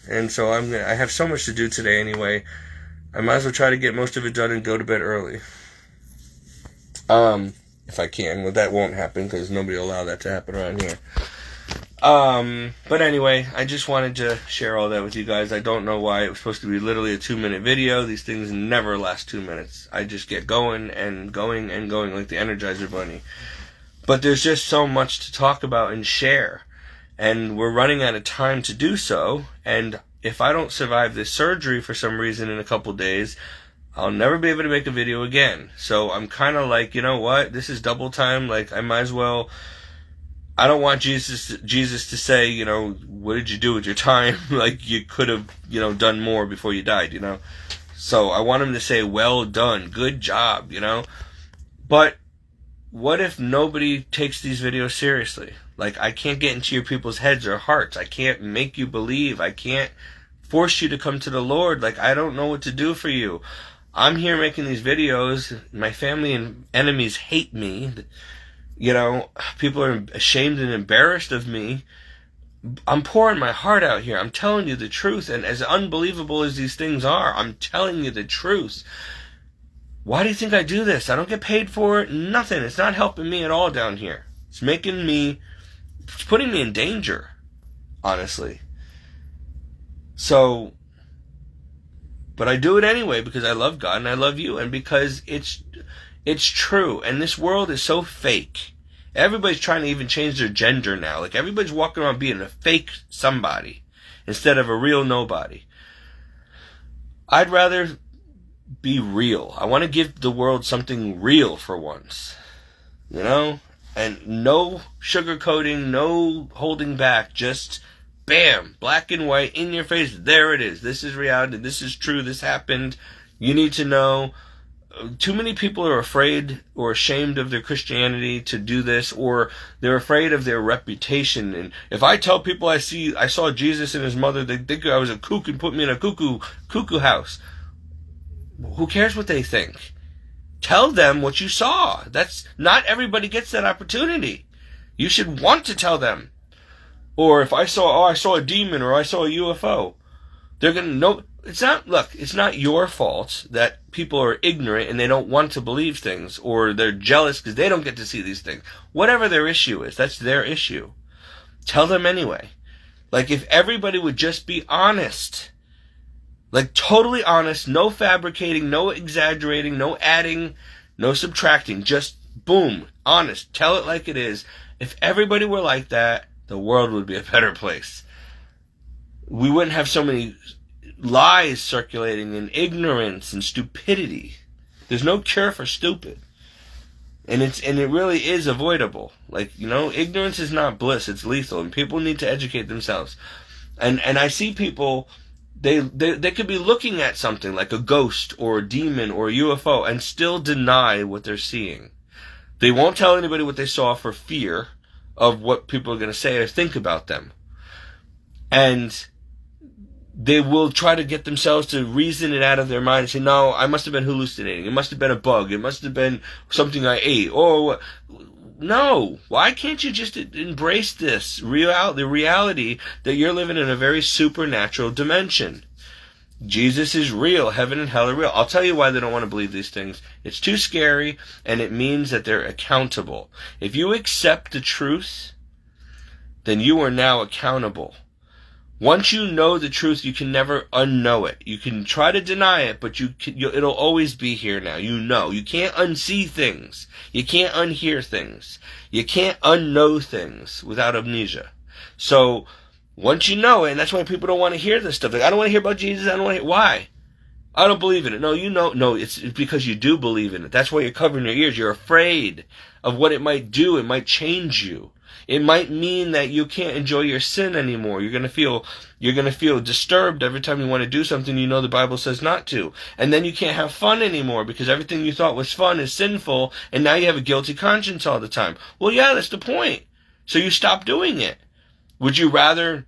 And so I have so much to do today anyway. I might as well try to get most of it done and go to bed early. If I can. Well, that won't happen because nobody will allow that to happen around here. But anyway, I just wanted to share all that with you guys. I don't know why it was supposed to be literally a 2-minute video. These things never last 2 minutes. I just get going and going and going like the Energizer Bunny. But there's just so much to talk about and share. And we're running out of time to do so. And if I don't survive this surgery for some reason in a couple days, I'll never be able to make a video again. So I'm kind of like, you know what? This is double time. Like, I might as well. I don't want Jesus to say, you know, what did you do with your time? Like, you could have, you know, done more before you died, you know? So I want him to say, well done, good job, you know? But what if nobody takes these videos seriously? Like, I can't get into your people's heads or hearts. I can't make you believe. I can't force you to come to the Lord. Like, I don't know what to do for you. I'm here making these videos. My family and enemies hate me. You know, people are ashamed and embarrassed of me. I'm pouring my heart out here. I'm telling you the truth. And as unbelievable as these things are, I'm telling you the truth. Why do you think I do this? I don't get paid for it. Nothing. It's not helping me at all down here. It's putting me in danger, honestly. So, but I do it anyway because I love God and I love you and because it's true. And this world is so fake. Everybody's trying to even change their gender now. Like, everybody's walking around being a fake somebody instead of a real nobody. I'd rather be real. I want to give the world something real for once. You know? And no sugarcoating, no holding back. Just, bam, black and white, in your face. There it is. This is reality. This is true. This happened. You need to know. Too many people are afraid or ashamed of their Christianity to do this, or they're afraid of their reputation. And if I tell people I saw Jesus and his mother, they think I was a kook and put me in a cuckoo house. Who cares what they think? Tell them what you saw. That's not everybody gets that opportunity. You should want to tell them. Or if I saw a demon or I saw a UFO, they're gonna know. It's not your fault that people are ignorant and they don't want to believe things, or they're jealous because they don't get to see these things. Whatever their issue is, that's their issue. Tell them anyway. Like, if everybody would just be honest, like totally honest, no fabricating, no exaggerating, no adding, no subtracting, just boom, honest, tell it like it is. If everybody were like that, the world would be a better place. We wouldn't have so many lies circulating and ignorance and stupidity. There's no cure for stupid. And it really is avoidable. Like, you know, ignorance is not bliss, it's lethal, and people need to educate themselves. And I see people, they could be looking at something like a ghost or a demon or a UFO and still deny what they're seeing. They won't tell anybody what they saw for fear of what people are going to say or think about them. And they will try to get themselves to reason it out of their mind and say, no, I must have been hallucinating. It must have been a bug. It must have been something I ate. Or, no. Why can't you just embrace this the reality that you're living in a very supernatural dimension? Jesus is real. Heaven and hell are real. I'll tell you why they don't want to believe these things. It's too scary, and it means that they're accountable. If you accept the truth, then you are now accountable. Once you know the truth, you can never unknow it. You can try to deny it, but it'll always be here now. You know. You can't unsee things. You can't unhear things. You can't unknow things without amnesia. So, once you know it, and that's why people don't want to hear this stuff. Like, I don't want to hear about Jesus. I don't want to hear. Why? I don't believe in it. No, you know. No, it's because you do believe in it. That's why you're covering your ears. You're afraid of what it might do. It might change you. It might mean that you can't enjoy your sin anymore. You're gonna feel disturbed every time you want to do something you know the Bible says not to. And then you can't have fun anymore because everything you thought was fun is sinful, and now you have a guilty conscience all the time. Well, yeah, that's the point. So you stop doing it. Would you rather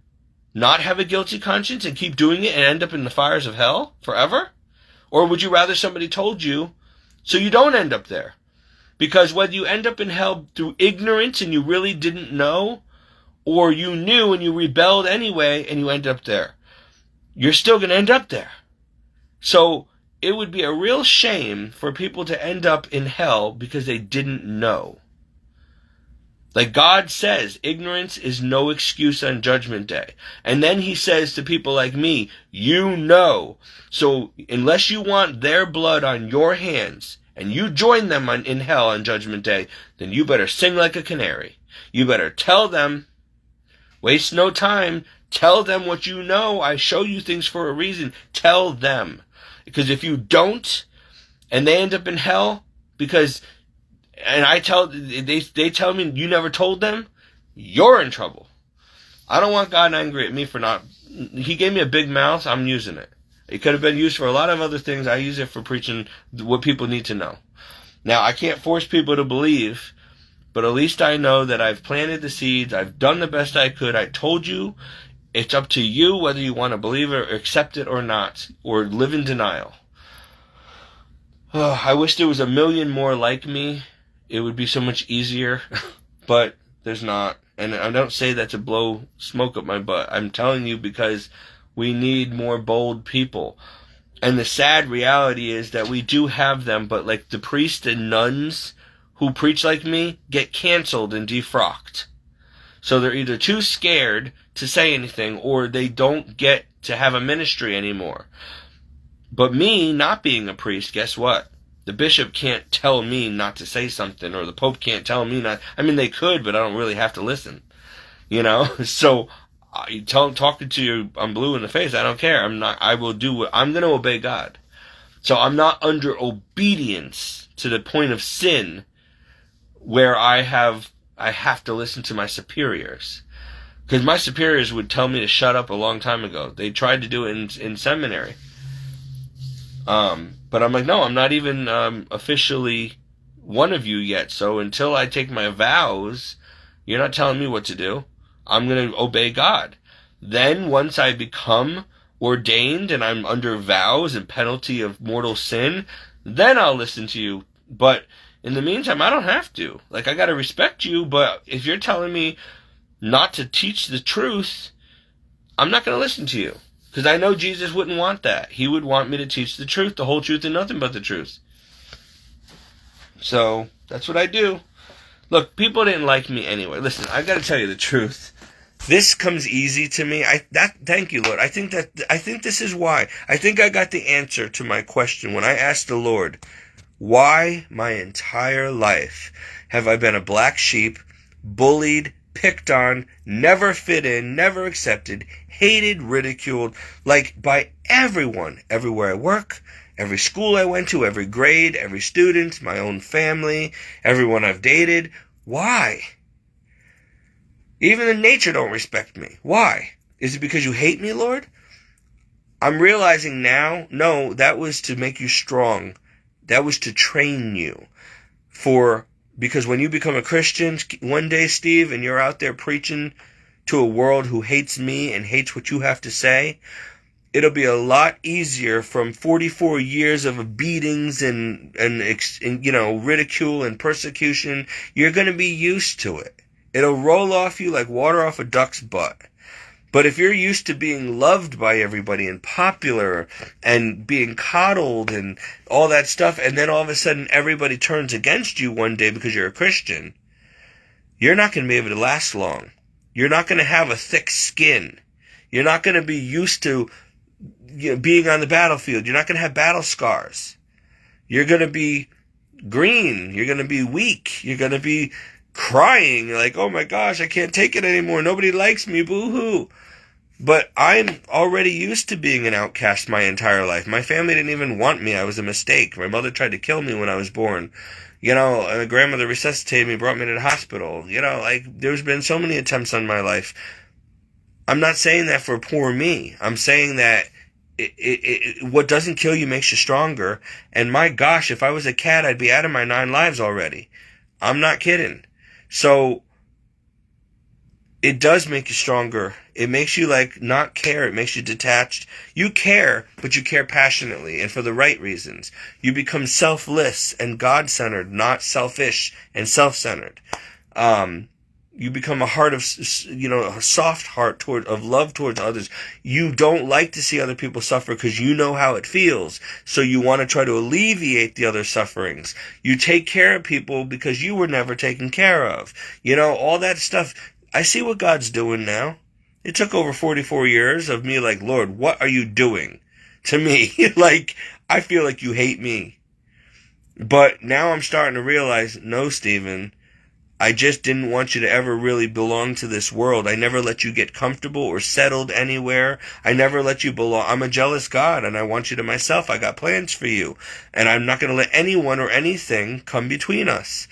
not have a guilty conscience and keep doing it and end up in the fires of hell forever? Or would you rather somebody told you so you don't end up there? Because whether you end up in hell through ignorance and you really didn't know, or you knew and you rebelled anyway and you end up there, you're still going to end up there. So it would be a real shame for people to end up in hell because they didn't know. Like God says, ignorance is no excuse on Judgment Day. And then he says to people like me, you know. So unless you want their blood on your hands, and you join them in hell on Judgment Day, then you better sing like a canary. You better tell them, waste no time, tell them what you know. I show you things for a reason. Tell them. Because if you don't, and they end up in hell, they tell me you never told them, you're in trouble. I don't want God angry at me for not, he gave me a big mouth, I'm using it. It could have been used for a lot of other things. I use it for preaching what people need to know. Now, I can't force people to believe, but at least I know that I've planted the seeds. I've done the best I could. I told you. It's up to you whether you want to believe it or accept it or not, or live in denial. I wish there was a million more like me. It would be so much easier, but there's not. And I don't say that to blow smoke up my butt. I'm telling you because we need more bold people. And the sad reality is that we do have them, but like the priests and nuns who preach like me get canceled and defrocked. So they're either too scared to say anything or they don't get to have a ministry anymore. But me not being a priest, guess what? The bishop can't tell me not to say something, or the pope can't tell me not. I mean, they could, but I don't really have to listen. You know? So talking to you, I'm blue in the face. I don't care. I will do what I'm going to obey God. So I'm not under obedience to the point of sin where I have to listen to my superiors. Because my superiors would tell me to shut up a long time ago. They tried to do it in seminary. But I'm like, no, I'm not even officially one of you yet. So until I take my vows, you're not telling me what to do. I'm going to obey God. Then once I become ordained and I'm under vows and penalty of mortal sin, then I'll listen to you. But in the meantime, I don't have to. Like, I got to respect you, but if you're telling me not to teach the truth, I'm not going to listen to you. Because I know Jesus wouldn't want that. He would want me to teach the truth, the whole truth, and nothing but the truth. So, that's what I do. Look, people didn't like me anyway. Listen, I got to tell you the truth. This comes easy to me. Thank you, Lord. I think this is why. I think I got the answer to my question when I asked the Lord, why my entire life have I been a black sheep, bullied, picked on, never fit in, never accepted, hated, ridiculed, like by everyone, everywhere I work, every school I went to, every grade, every student, my own family, everyone I've dated. Why? Even in nature don't respect me. Why? Is it because you hate me, Lord? I'm realizing now, no, that was to make you strong. That was to train you because when you become a Christian one day, Steve, and you're out there preaching to a world who hates me and hates what you have to say, it'll be a lot easier from 44 years of beatings and ridicule and persecution. You're going to be used to it. It'll roll off you like water off a duck's butt. But if you're used to being loved by everybody and popular and being coddled and all that stuff, and then all of a sudden everybody turns against you one day because you're a Christian, you're not going to be able to last long. You're not going to have a thick skin. You're not going to be used to being on the battlefield. You're not going to have battle scars. You're going to be green. You're going to be weak. You're going to be crying like, oh my gosh, I can't take it anymore. Nobody likes me. Boo-hoo. But I'm already used to being an outcast my entire life. My family didn't even want me. I was a mistake. My mother tried to kill me when I was born. My grandmother resuscitated me, brought me to the hospital. There's been so many attempts on my life. I'm not saying that for poor me. I'm saying that what doesn't kill you makes you stronger. And my gosh, if I was a cat, I'd be out of my 9 lives already. I'm not kidding. So it does make you stronger. It makes you not care. It makes you detached. You care, but you care passionately and for the right reasons. You become selfless and God-centered, not selfish and self-centered. You become a heart of, a soft heart of love towards others. You don't like to see other people suffer because you know how it feels. So you want to try to alleviate the other sufferings. You take care of people because you were never taken care of. All that stuff. I see what God's doing now. It took over 44 years of me Lord, what are you doing to me? I feel like you hate me. But now I'm starting to realize, no, Stephen, I just didn't want you to ever really belong to this world. I never let you get comfortable or settled anywhere. I never let you belong. I'm a jealous God, and I want you to myself. I got plans for you, and I'm not going to let anyone or anything come between us.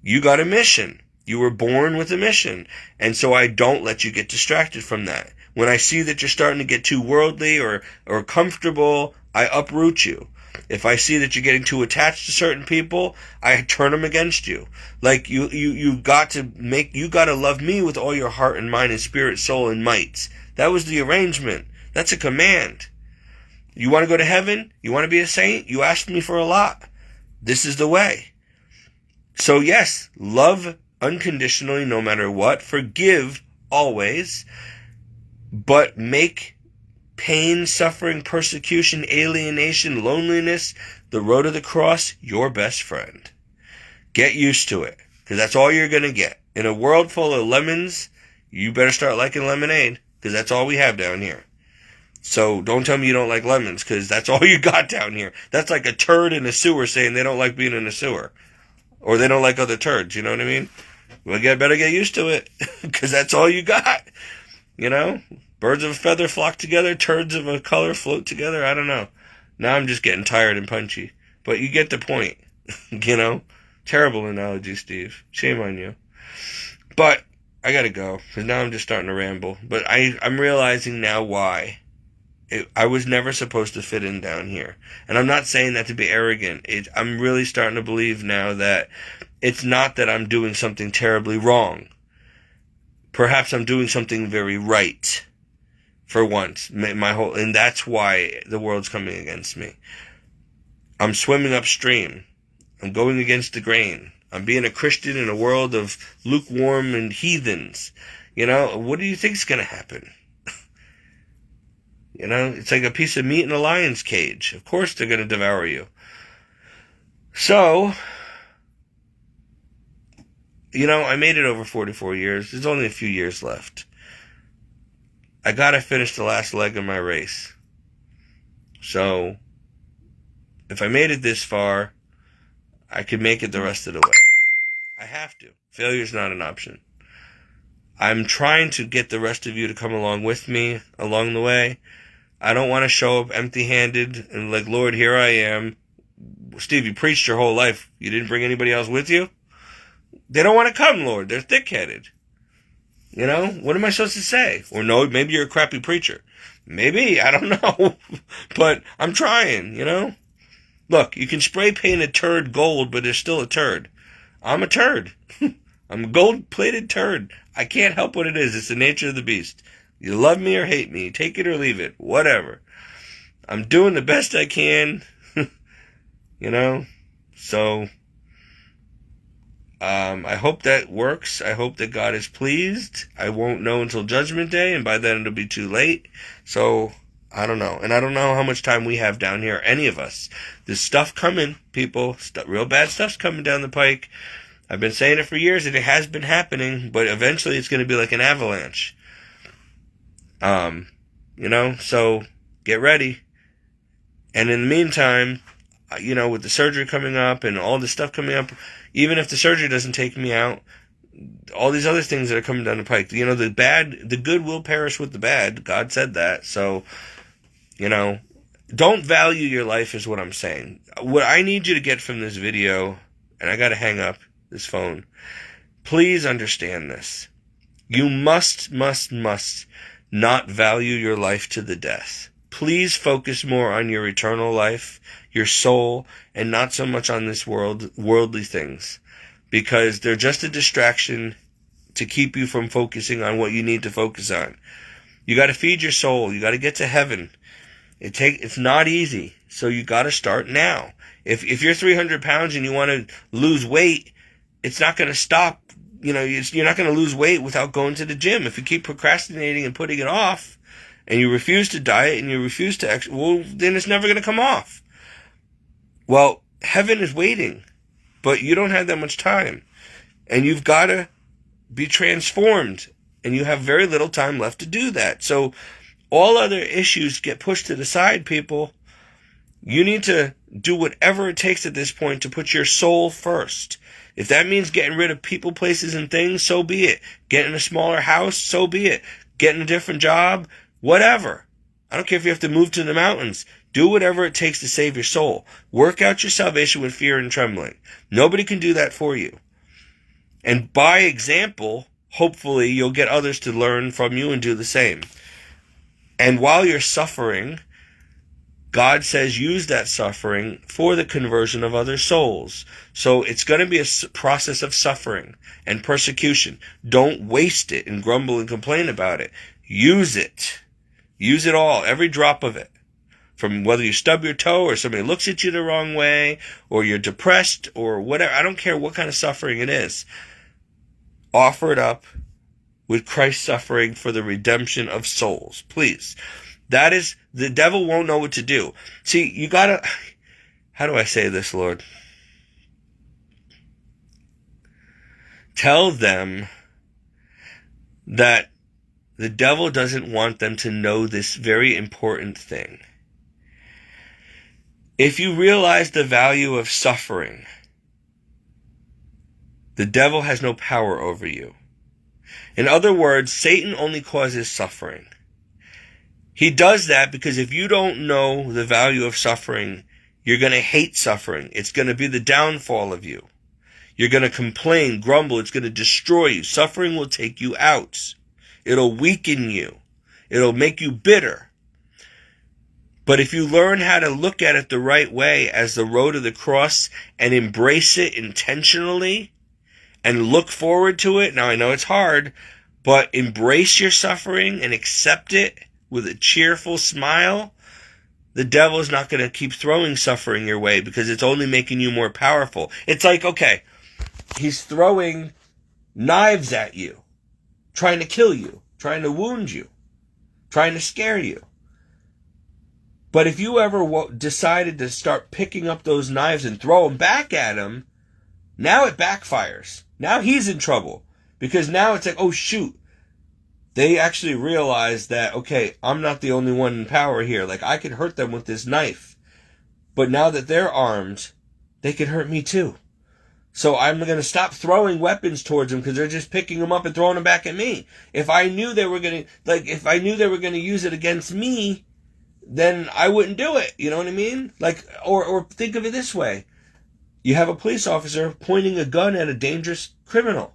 You got a mission. You were born with a mission, and so I don't let you get distracted from that. When I see that you're starting to get too worldly or comfortable, I uproot you. If I see that you're getting too attached to certain people, I turn them against you. You got to love me with all your heart and mind and spirit, soul and might. That was the arrangement. That's a command. You want to go to heaven? You want to be a saint? You asked me for a lot. This is the way. So yes, love unconditionally no matter what. Forgive always. But make pain, suffering, persecution, alienation, loneliness, the road to the cross, your best friend. Get used to it, because that's all you're going to get. In a world full of lemons, you better start liking lemonade, because that's all we have down here. So don't tell me you don't like lemons, because that's all you got down here. That's like a turd in a sewer saying they don't like being in a sewer. Or they don't like other turds, you know what I mean? Well, you better get used to it, because that's all you got. Birds of a feather flock together, turds of a color float together. I don't know. Now I'm just getting tired and punchy. But you get the point. Terrible analogy, Steve. Shame on you. But I gotta go, because now I'm just starting to ramble. But I'm realizing now why. I was never supposed to fit in down here. And I'm not saying that to be arrogant. I'm really starting to believe now that it's not that I'm doing something terribly wrong. Perhaps I'm doing something very right. For once, and that's why the world's coming against me. I'm swimming upstream. I'm going against the grain. I'm being a Christian in a world of lukewarm and heathens. What do you think's going to happen? It's like a piece of meat in a lion's cage. Of course they're going to devour you. So, I made it over 44 years. There's only a few years left. I gotta finish the last leg of my race. So, if I made it this far, I can make it the rest of the way. I have to. Failure's not an option. I'm trying to get the rest of you to come along with me along the way. I don't want to show up empty-handed and Lord, here I am. Steve, you preached your whole life. You didn't bring anybody else with you? They don't want to come, Lord. They're thick-headed. What am I supposed to say? Or no, maybe you're a crappy preacher. Maybe, I don't know. But I'm trying, Look, you can spray paint a turd gold, but it's still a turd. I'm a turd. I'm a gold-plated turd. I can't help what it is. It's the nature of the beast. You love me or hate me. Take it or leave it. Whatever. I'm doing the best I can, you know? So, I hope that works. I hope that God is pleased. I won't know until Judgment Day, and by then it'll be too late. So, I don't know. And I don't know how much time we have down here, any of us. There's stuff coming, people. Real bad stuff's coming down the pike. I've been saying it for years, and it has been happening, but eventually it's going to be like an avalanche. So get ready. And in the meantime, with the surgery coming up and all this stuff coming up, even if the surgery doesn't take me out, all these other things that are coming down the pike, the good will perish with the bad. God said that. So, don't value your life is what I'm saying. What I need you to get from this video, and I got to hang up this phone, please understand this. You must not value your life to the death. Please focus more on your eternal life, your soul, and not so much on this worldly things, because they're just a distraction to keep you from focusing on what you need to focus on. You got to feed your soul. You got to get to heaven. It's not easy, so you got to start now. If you're 300 pounds and you want to lose weight, it's not going to stop. You're not going to lose weight without going to the gym. If you keep procrastinating and putting it off, and you refuse to diet and you refuse to then it's never going to come off. Well, heaven is waiting, but you don't have that much time. And you've got to be transformed, and you have very little time left to do that. So all other issues get pushed to the side, people. You need to do whatever it takes at this point to put your soul first. If that means getting rid of people, places, and things, so be it. Getting a smaller house, so be it. Getting a different job, whatever. I don't care if you have to move to the mountains. Do whatever it takes to save your soul. Work out your salvation with fear and trembling. Nobody can do that for you. And by example, hopefully you'll get others to learn from you and do the same. And while you're suffering, God says use that suffering for the conversion of other souls. So it's going to be a process of suffering and persecution. Don't waste it and grumble and complain about it. Use it. Use it all, every drop of it. From whether you stub your toe or somebody looks at you the wrong way or you're depressed or whatever. I don't care what kind of suffering it is. Offer it up with Christ's suffering for the redemption of souls. Please. That is, the devil won't know what to do. See, you gotta, how do I say this, Lord? Tell them that the devil doesn't want them to know this very important thing. If you realize the value of suffering, the devil has no power over you. In other words, Satan only causes suffering. He does that because if you don't know the value of suffering, you're going to hate suffering. It's going to be the downfall of you. You're going to complain, grumble. It's going to destroy you. Suffering will take you out. It'll weaken you. It'll make you bitter. But if you learn how to look at it the right way as the road of the cross and embrace it intentionally and look forward to it, now I know it's hard, but embrace your suffering and accept it with a cheerful smile, the devil is not going to keep throwing suffering your way because it's only making you more powerful. It's like, okay, he's throwing knives at you, trying to kill you, trying to wound you, trying to scare you. But if you ever decided to start picking up those knives and throw them back at him, now it backfires. Now he's in trouble because now it's like, oh shoot. They actually realize that, okay, I'm not the only one in power here. Like, I could hurt them with this knife. But now that they're armed, they could hurt me too. So I'm going to stop throwing weapons towards them because they're just picking them up and throwing them back at me. If I knew they were going to use it against me, then I wouldn't do it. You know what I mean? Like, or think of it this way. You have a police officer pointing a gun at a dangerous criminal.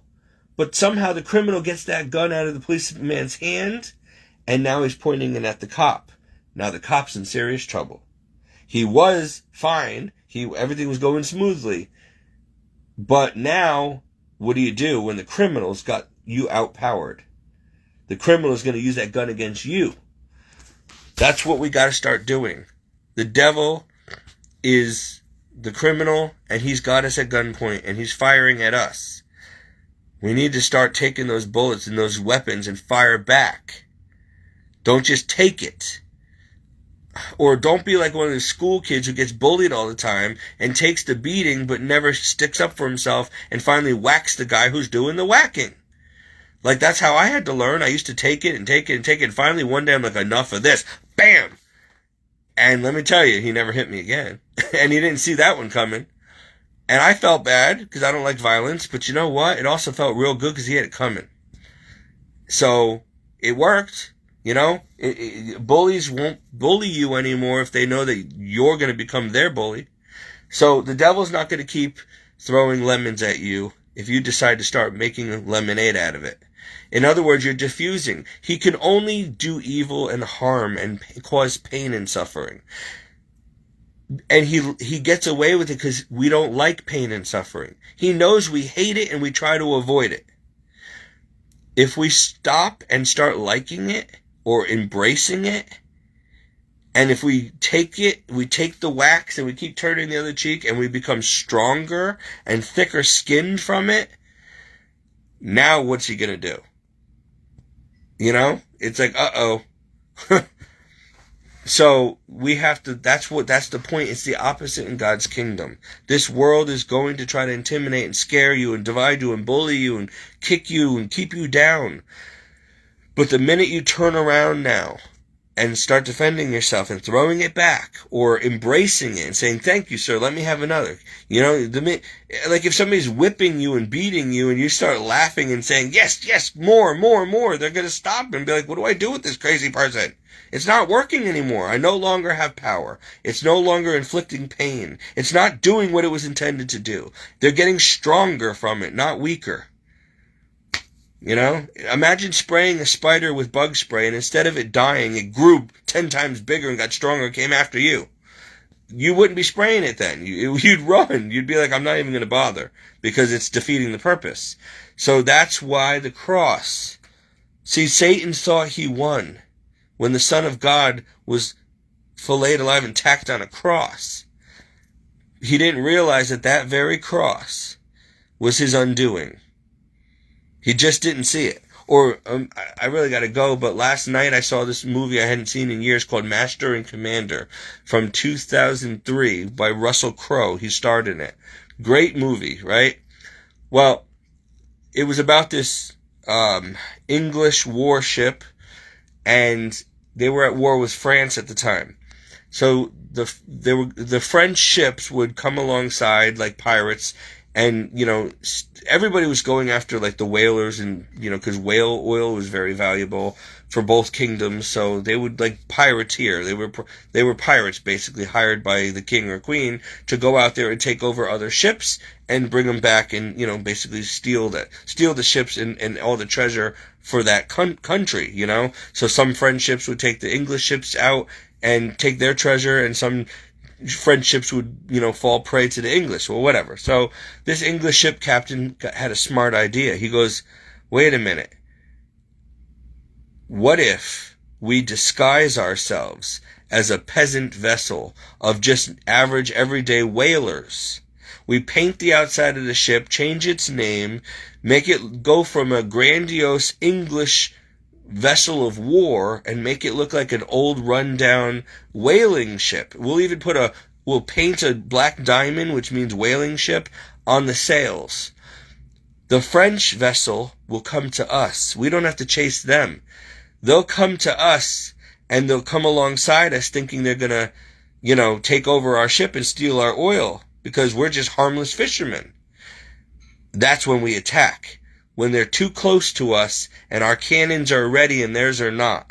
But somehow the criminal gets that gun out of the policeman's hand, and now he's pointing it at the cop. Now the cop's in serious trouble. He was fine. Everything was going smoothly. But now, what do you do when the criminal's got you outpowered? The criminal is going to use that gun against you. That's what we got to start doing. The devil is the criminal, and he's got us at gunpoint, and he's firing at us. We need to start taking those bullets and those weapons and fire back. Don't just take it. Or don't be like one of the school kids who gets bullied all the time and takes the beating but never sticks up for himself and finally whacks the guy who's doing the whacking. Like, that's how I had to learn. I used to take it and take it and take it. And finally, one day, I'm like, enough of this. Bam! And let me tell you, he never hit me again. And he didn't see that one coming. And I felt bad because I don't like violence. But you know what? It also felt real good because he had it coming. So it worked. You know, bullies won't bully you anymore if they know that you're going to become their bully. So the devil's not going to keep throwing lemons at you if you decide to start making lemonade out of it. In other words, you're diffusing. He can only do evil and harm and cause pain and suffering. And he gets away with it because we don't like pain and suffering. He knows we hate it and we try to avoid it. If we stop and start liking it, or embracing it, and if we take the wax and we keep turning the other cheek and we become stronger and thicker skinned from it, now what's he gonna do? You know? It's like, uh-oh. So we have to, that's the point. It's the opposite in God's kingdom. This world is going to try to intimidate and scare you and divide you and bully you and kick you and keep you down. But the minute you turn around now and start defending yourself and throwing it back or embracing it and saying, thank you, sir, let me have another. You know, like if somebody's whipping you and beating you and you start laughing and saying, yes, yes, more, they're going to stop and be like, what do I do with this crazy person? It's not working anymore. I no longer have power. It's no longer inflicting pain. It's not doing what it was intended to do. They're getting stronger from it, not weaker. You know, imagine spraying a spider with bug spray and instead of it dying, it grew 10 times bigger and got stronger and came after you. You wouldn't be spraying it then. You'd run. You'd be like, I'm not even going to bother because it's defeating the purpose. So that's why the cross. See, Satan thought he won when the Son of God was filleted alive and tacked on a cross. He didn't realize that that very cross was his undoing. He just didn't see it. Or, I really gotta go, but last night I saw this movie I hadn't seen in years called Master and Commander from 2003 by Russell Crowe. He starred in it. Great movie, right? Well, it was about this English warship, and they were at war with France at the time. So the French ships would come alongside like pirates. And, you know, everybody was going after, like, the whalers and, you know, because whale oil was very valuable for both kingdoms. So they would, like, pirateer. They were pirates, basically, hired by the king or queen to go out there and take over other ships and bring them back and, you know, basically steal the ships and all the treasure for that country, you know. So some French ships would take the English ships out and take their treasure, and some French ships would, you know, fall prey to the English or whatever. So this English ship captain had a smart idea. He goes, wait a minute. What if we disguise ourselves as a peasant vessel of just average everyday whalers? We paint the outside of the ship, change its name, make it go from a grandiose English vessel of war and make it look like an old rundown whaling ship. We'll paint a black diamond, which means whaling ship, on the sails. The French vessel will come to us. We don't have to chase them. They'll come to us and they'll come alongside us thinking they're gonna, you know, take over our ship and steal our oil because we're just harmless fishermen. That's when we attack. When they're too close to us and our cannons are ready and theirs are not.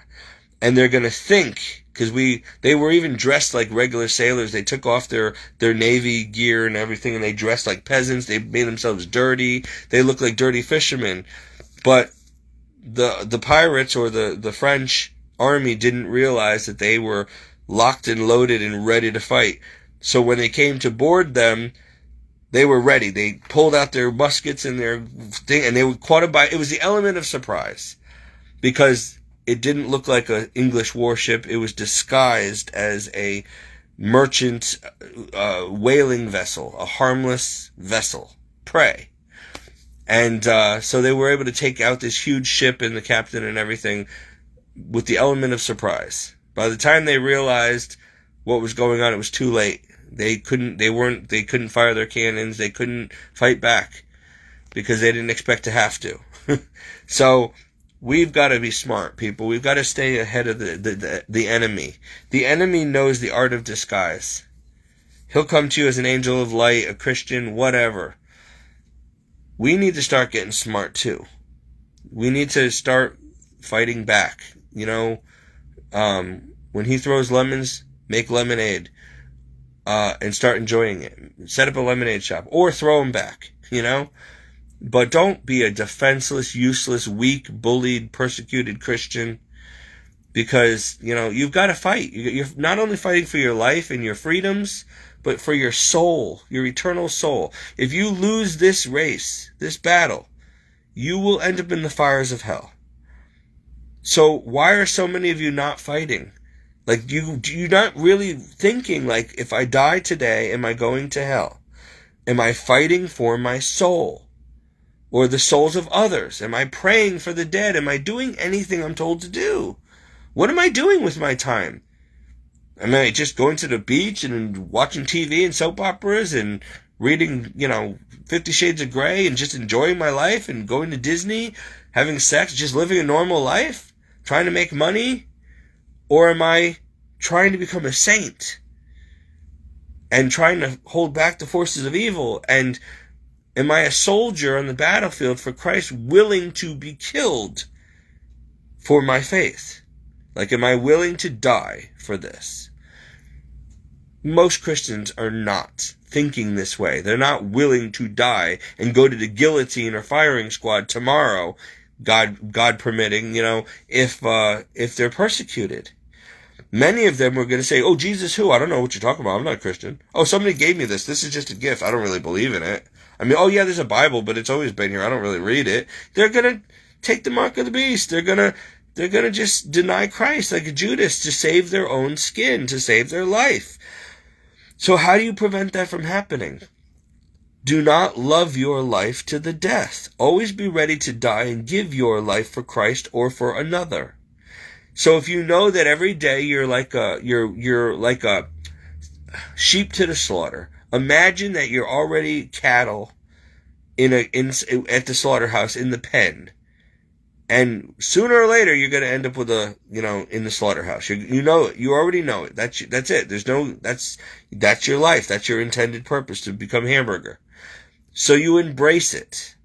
And they're going to think, because they were even dressed like regular sailors. They took off their navy gear and everything and they dressed like peasants. They made themselves dirty. They looked like dirty fishermen. But the pirates or the French army didn't realize that they were locked and loaded and ready to fight. So when they came to board them, they were ready. They pulled out their muskets and their thing, and they were caught by. It was the element of surprise, because it didn't look like an English warship. It was disguised as a merchant whaling vessel, a harmless vessel, prey. And so they were able to take out this huge ship and the captain and everything with the element of surprise. By the time they realized what was going on, it was too late. They couldn't fire their cannons. They couldn't fight back because they didn't expect to have to. So we've got to be smart, people. We've got to stay ahead of the enemy. The enemy knows the art of disguise. He'll come to you as an angel of light, a Christian, whatever. We need to start getting smart too. We need to start fighting back. You know, when he throws lemons, make lemonade, and start enjoying it. Set up a lemonade shop or throw them back, you know. But don't be a defenseless, useless, weak, bullied, persecuted Christian, because, you know, you've got to fight. You're not only fighting for your life and your freedoms, but for your soul, your eternal soul. If you lose this race, this battle, you will end up in the fires of hell. So why are so many of you not fighting? Like, you're not really thinking, like, if I die today, am I going to hell? Am I fighting for my soul? Or the souls of others? Am I praying for the dead? Am I doing anything I'm told to do? What am I doing with my time? Am I just going to the beach and watching TV and soap operas and reading, 50 Shades of Grey and just enjoying my life and going to Disney, having sex, just living a normal life, trying to make money? Or am I trying to become a saint and trying to hold back the forces of evil? And am I a soldier on the battlefield for Christ, willing to be killed for my faith? Like, am I willing to die for this? Most Christians are not thinking this way. They're not willing to die and go to the guillotine or firing squad tomorrow, God permitting, if they're persecuted. Many of them were going to say, oh, Jesus who? I don't know what you're talking about. I'm not a Christian. Oh, somebody gave me this. This is just a gift. I don't really believe in it. I mean, oh yeah, there's a Bible, but it's always been here. I don't really read it. They're going to take the mark of the beast. They're going to just deny Christ like Judas to save their own skin, to save their life. So how do you prevent that from happening? Do not love your life to the death. Always be ready to die and give your life for Christ or for another. So if you know that every day you're like a sheep to the slaughter, imagine that you're already cattle at the slaughterhouse in the pen. And sooner or later, you're going to end up with in the slaughterhouse. You know it. You already know it. That's it. That's your life. That's your intended purpose, to become hamburger. So you embrace it.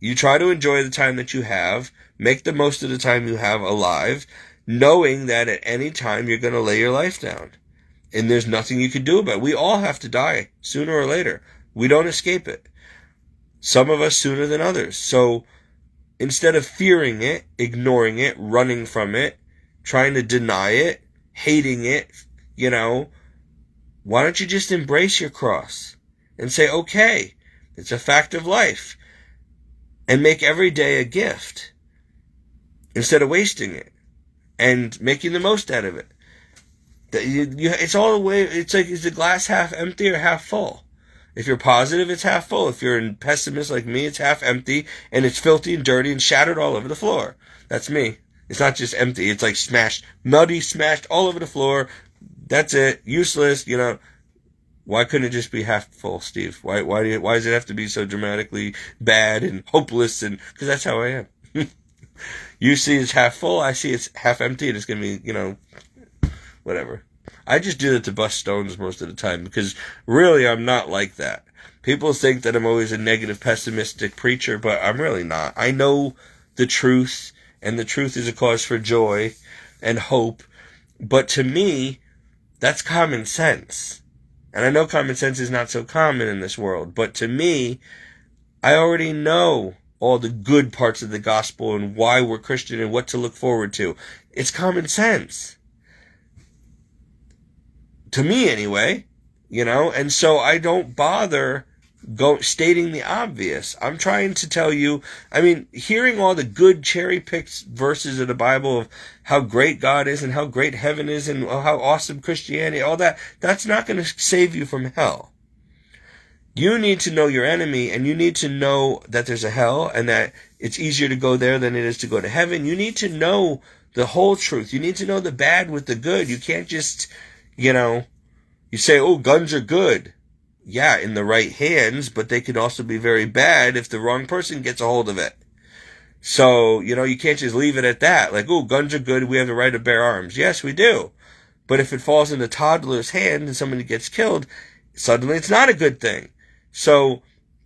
You try to enjoy the time that you have. Make the most of the time you have alive, knowing that at any time you're going to lay your life down. And there's nothing you can do about it. We all have to die sooner or later. We don't escape it. Some of us sooner than others. So instead of fearing it, ignoring it, running from it, trying to deny it, hating it, why don't you just embrace your cross and say, okay, it's a fact of life, and make every day a gift instead of wasting it and making the most out of it. It's all the way. It's like, is the glass half empty or half full? If you're positive, it's half full. If you're a pessimist like me, it's half empty, and it's filthy and dirty and shattered all over the floor. That's me. It's not just empty. It's like smashed, muddy, smashed all over the floor. That's it. Useless. Why couldn't it just be half full, Steve? Why does it have to be so dramatically bad and hopeless? And because that's how I am. You see it's half full. I see it's half empty, and it's gonna be, whatever. I just do that to bust stones most of the time, because really I'm not like that. People think that I'm always a negative, pessimistic preacher, but I'm really not. I know the truth, and the truth is a cause for joy and hope. But to me, that's common sense. And I know common sense is not so common in this world, but to me, I already know all the good parts of the gospel and why we're Christian and what to look forward to. It's common sense. To me, anyway, and so I don't bother stating the obvious. I'm trying to tell you, I mean, hearing all the good cherry-picked verses of the Bible of how great God is and how great heaven is and how awesome Christianity, all that, that's not going to save you from hell. You need to know your enemy, and you need to know that there's a hell and that it's easier to go there than it is to go to heaven. You need to know the whole truth. You need to know the bad with the good. You can't just, you say, oh, guns are good. Yeah, in the right hands, but they can also be very bad if the wrong person gets a hold of it. So, you can't just leave it at that. Like, oh, guns are good, we have the right to bear arms. Yes, we do. But if it falls in a toddler's hand and somebody gets killed, suddenly it's not a good thing. So,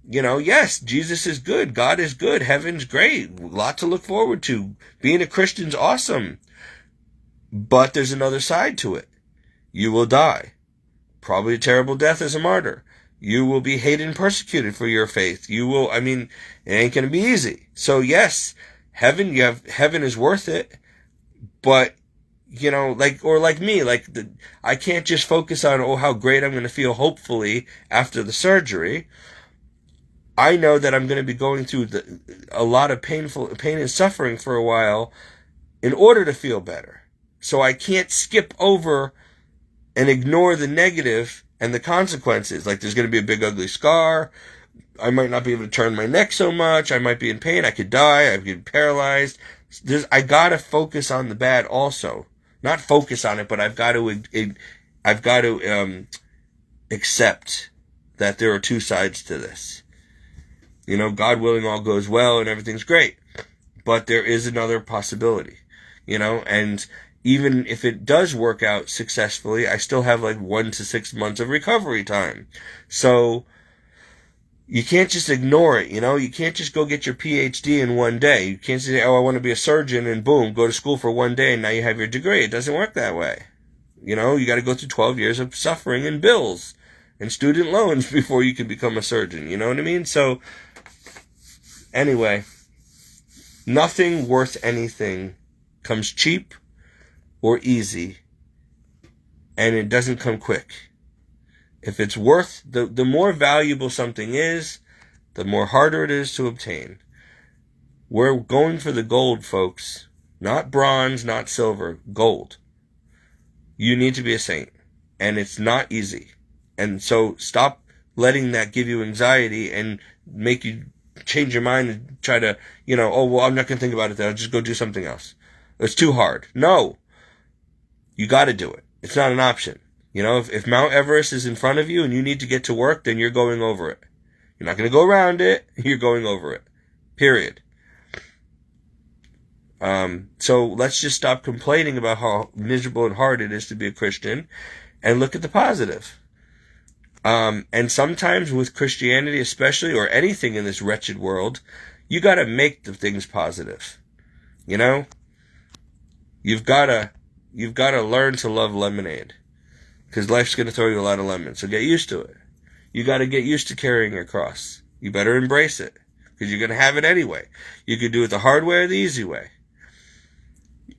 yes, Jesus is good. God is good. Heaven's great. A lot to look forward to. Being a Christian's awesome. But there's another side to it. You will die. Probably a terrible death as a martyr. You will be hated and persecuted for your faith. It ain't going to be easy. So yes, heaven is worth it. But, like me, I can't just focus on, how great I'm going to feel hopefully after the surgery. I know that I'm going to be going through a lot of pain and suffering for a while in order to feel better. So I can't skip over and ignore the negative and the consequences. Like, there's going to be a big ugly scar. I might not be able to turn my neck so much. I might be in pain. I could die. I could be paralyzed. I gotta focus on the bad also. Not focus on it, but I've got to accept that there are two sides to this. God willing, all goes well and everything's great. But there is another possibility, and even if it does work out successfully, I still have 1 to 6 months of recovery time. So you can't just ignore it, You can't just go get your PhD in one day. You can't say, I want to be a surgeon, and boom, go to school for one day and now you have your degree. It doesn't work that way. You got to go through 12 years of suffering and bills and student loans before you can become a surgeon. You know what I mean? So anyway, nothing worth anything comes cheap or easy, and it doesn't come quick. If it's worth, the more valuable something is, the more harder it is to obtain. We're going for the gold, folks. Not bronze, not silver, gold. You need to be a saint, and it's not easy. And so stop letting that give you anxiety and make you change your mind and try to, I'm not going to think about it then. I'll just go do something else. It's too hard. No. You got to do it. It's not an option. If Mount Everest is in front of you and you need to get to work, then you're going over it. You're not going to go around it. You're going over it. Period. So let's just stop complaining about how miserable and hard it is to be a Christian and look at the positive. And sometimes with Christianity especially, or anything in this wretched world, you got to make the things positive. You've got to learn to love lemonade, because life's going to throw you a lot of lemons. So get used to it. You got to get used to carrying your cross. You better embrace it, because you're going to have it anyway. You could do it the hard way or the easy way.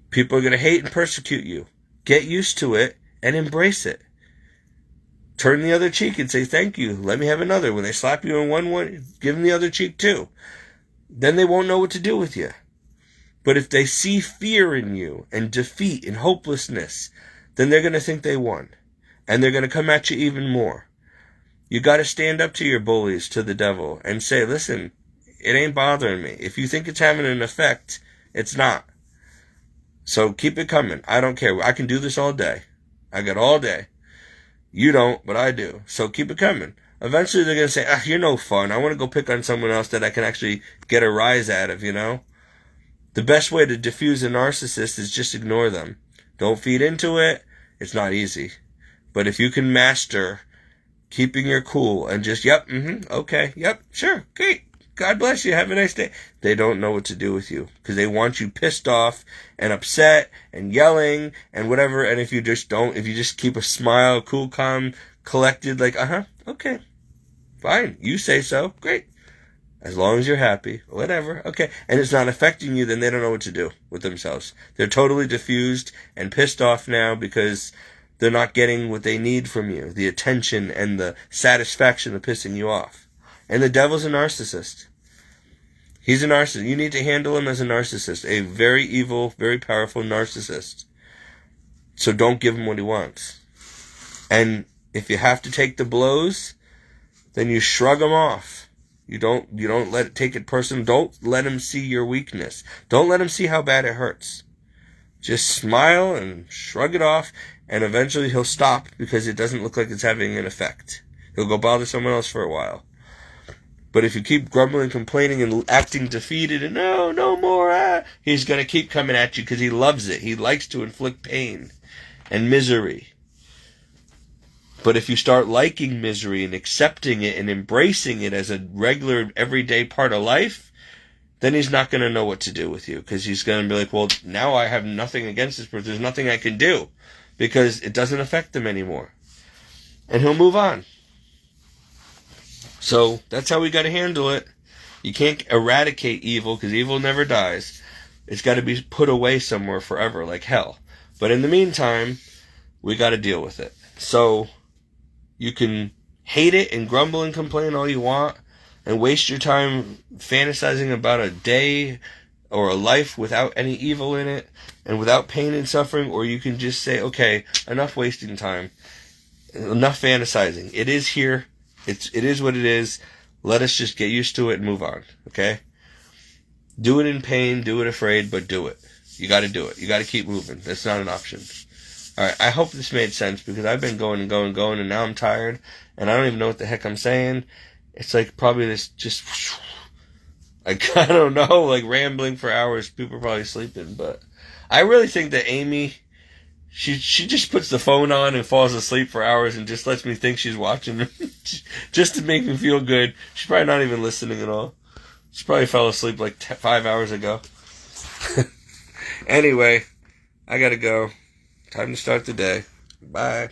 People are going to hate and persecute you. Get used to it and embrace it. Turn the other cheek and say, thank you. Let me have another. When they slap you in one, give them the other cheek too. Then they won't know what to do with you. But if they see fear in you and defeat and hopelessness, then they're going to think they won. And they're going to come at you even more. You got to stand up to your bullies, to the devil, and say, listen, it ain't bothering me. If you think it's having an effect, it's not. So keep it coming. I don't care. I can do this all day. I got all day. You don't, but I do. So keep it coming. Eventually they're going to say, you're no fun. I want to go pick on someone else that I can actually get a rise out of, The best way to diffuse a narcissist is just ignore them. Don't feed into it. It's not easy. But if you can master keeping your cool and just, okay, sure, great. God bless you. Have a nice day. They don't know what to do with you because they want you pissed off and upset and yelling and whatever. And if you just keep a smile, cool, calm, collected, okay, fine. You say so. Great. As long as you're happy, whatever, okay. And it's not affecting you, then they don't know what to do with themselves. They're totally diffused and pissed off now because they're not getting what they need from you, the attention and the satisfaction of pissing you off. And the devil's a narcissist. He's a narcissist. You need to handle him as a narcissist. A very evil, very powerful narcissist. So don't give him what he wants. And if you have to take the blows, then you shrug him off. You don't let it take it personal. Don't let him see your weakness. Don't let him see how bad it hurts. Just smile and shrug it off, and eventually he'll stop because it doesn't look like it's having an effect. He'll go bother someone else for a while. But if you keep grumbling, complaining, and acting defeated, and no more, he's going to keep coming at you because he loves it. He likes to inflict pain and misery. But if you start liking misery and accepting it and embracing it as a regular, everyday part of life, then he's not going to know what to do with you, because he's going to be like, well, now I have nothing against this person. There's nothing I can do because it doesn't affect him anymore. And he'll move on. So that's how we got to handle it. You can't eradicate evil, because evil never dies. It's got to be put away somewhere forever, like hell. But in the meantime, we got to deal with it. So you can hate it and grumble and complain all you want and waste your time fantasizing about a day or a life without any evil in it and without pain and suffering, or you can just say, okay, enough wasting time, enough fantasizing. It is here. It is what it is. Let us just get used to it and move on, okay? Do it in pain, do it afraid, but do it. You got to do it. You got to keep moving. That's not an option. All right, I hope this made sense, because I've been going, and now I'm tired, and I don't even know what the heck I'm saying. It's like probably this just, I don't know, like rambling for hours. People are probably sleeping, but I really think that Amy, she just puts the phone on and falls asleep for hours and just lets me think she's watching just to make me feel good. She's probably not even listening at all. She probably fell asleep like 5 hours ago. Anyway, I gotta go. Time to start the day. Bye.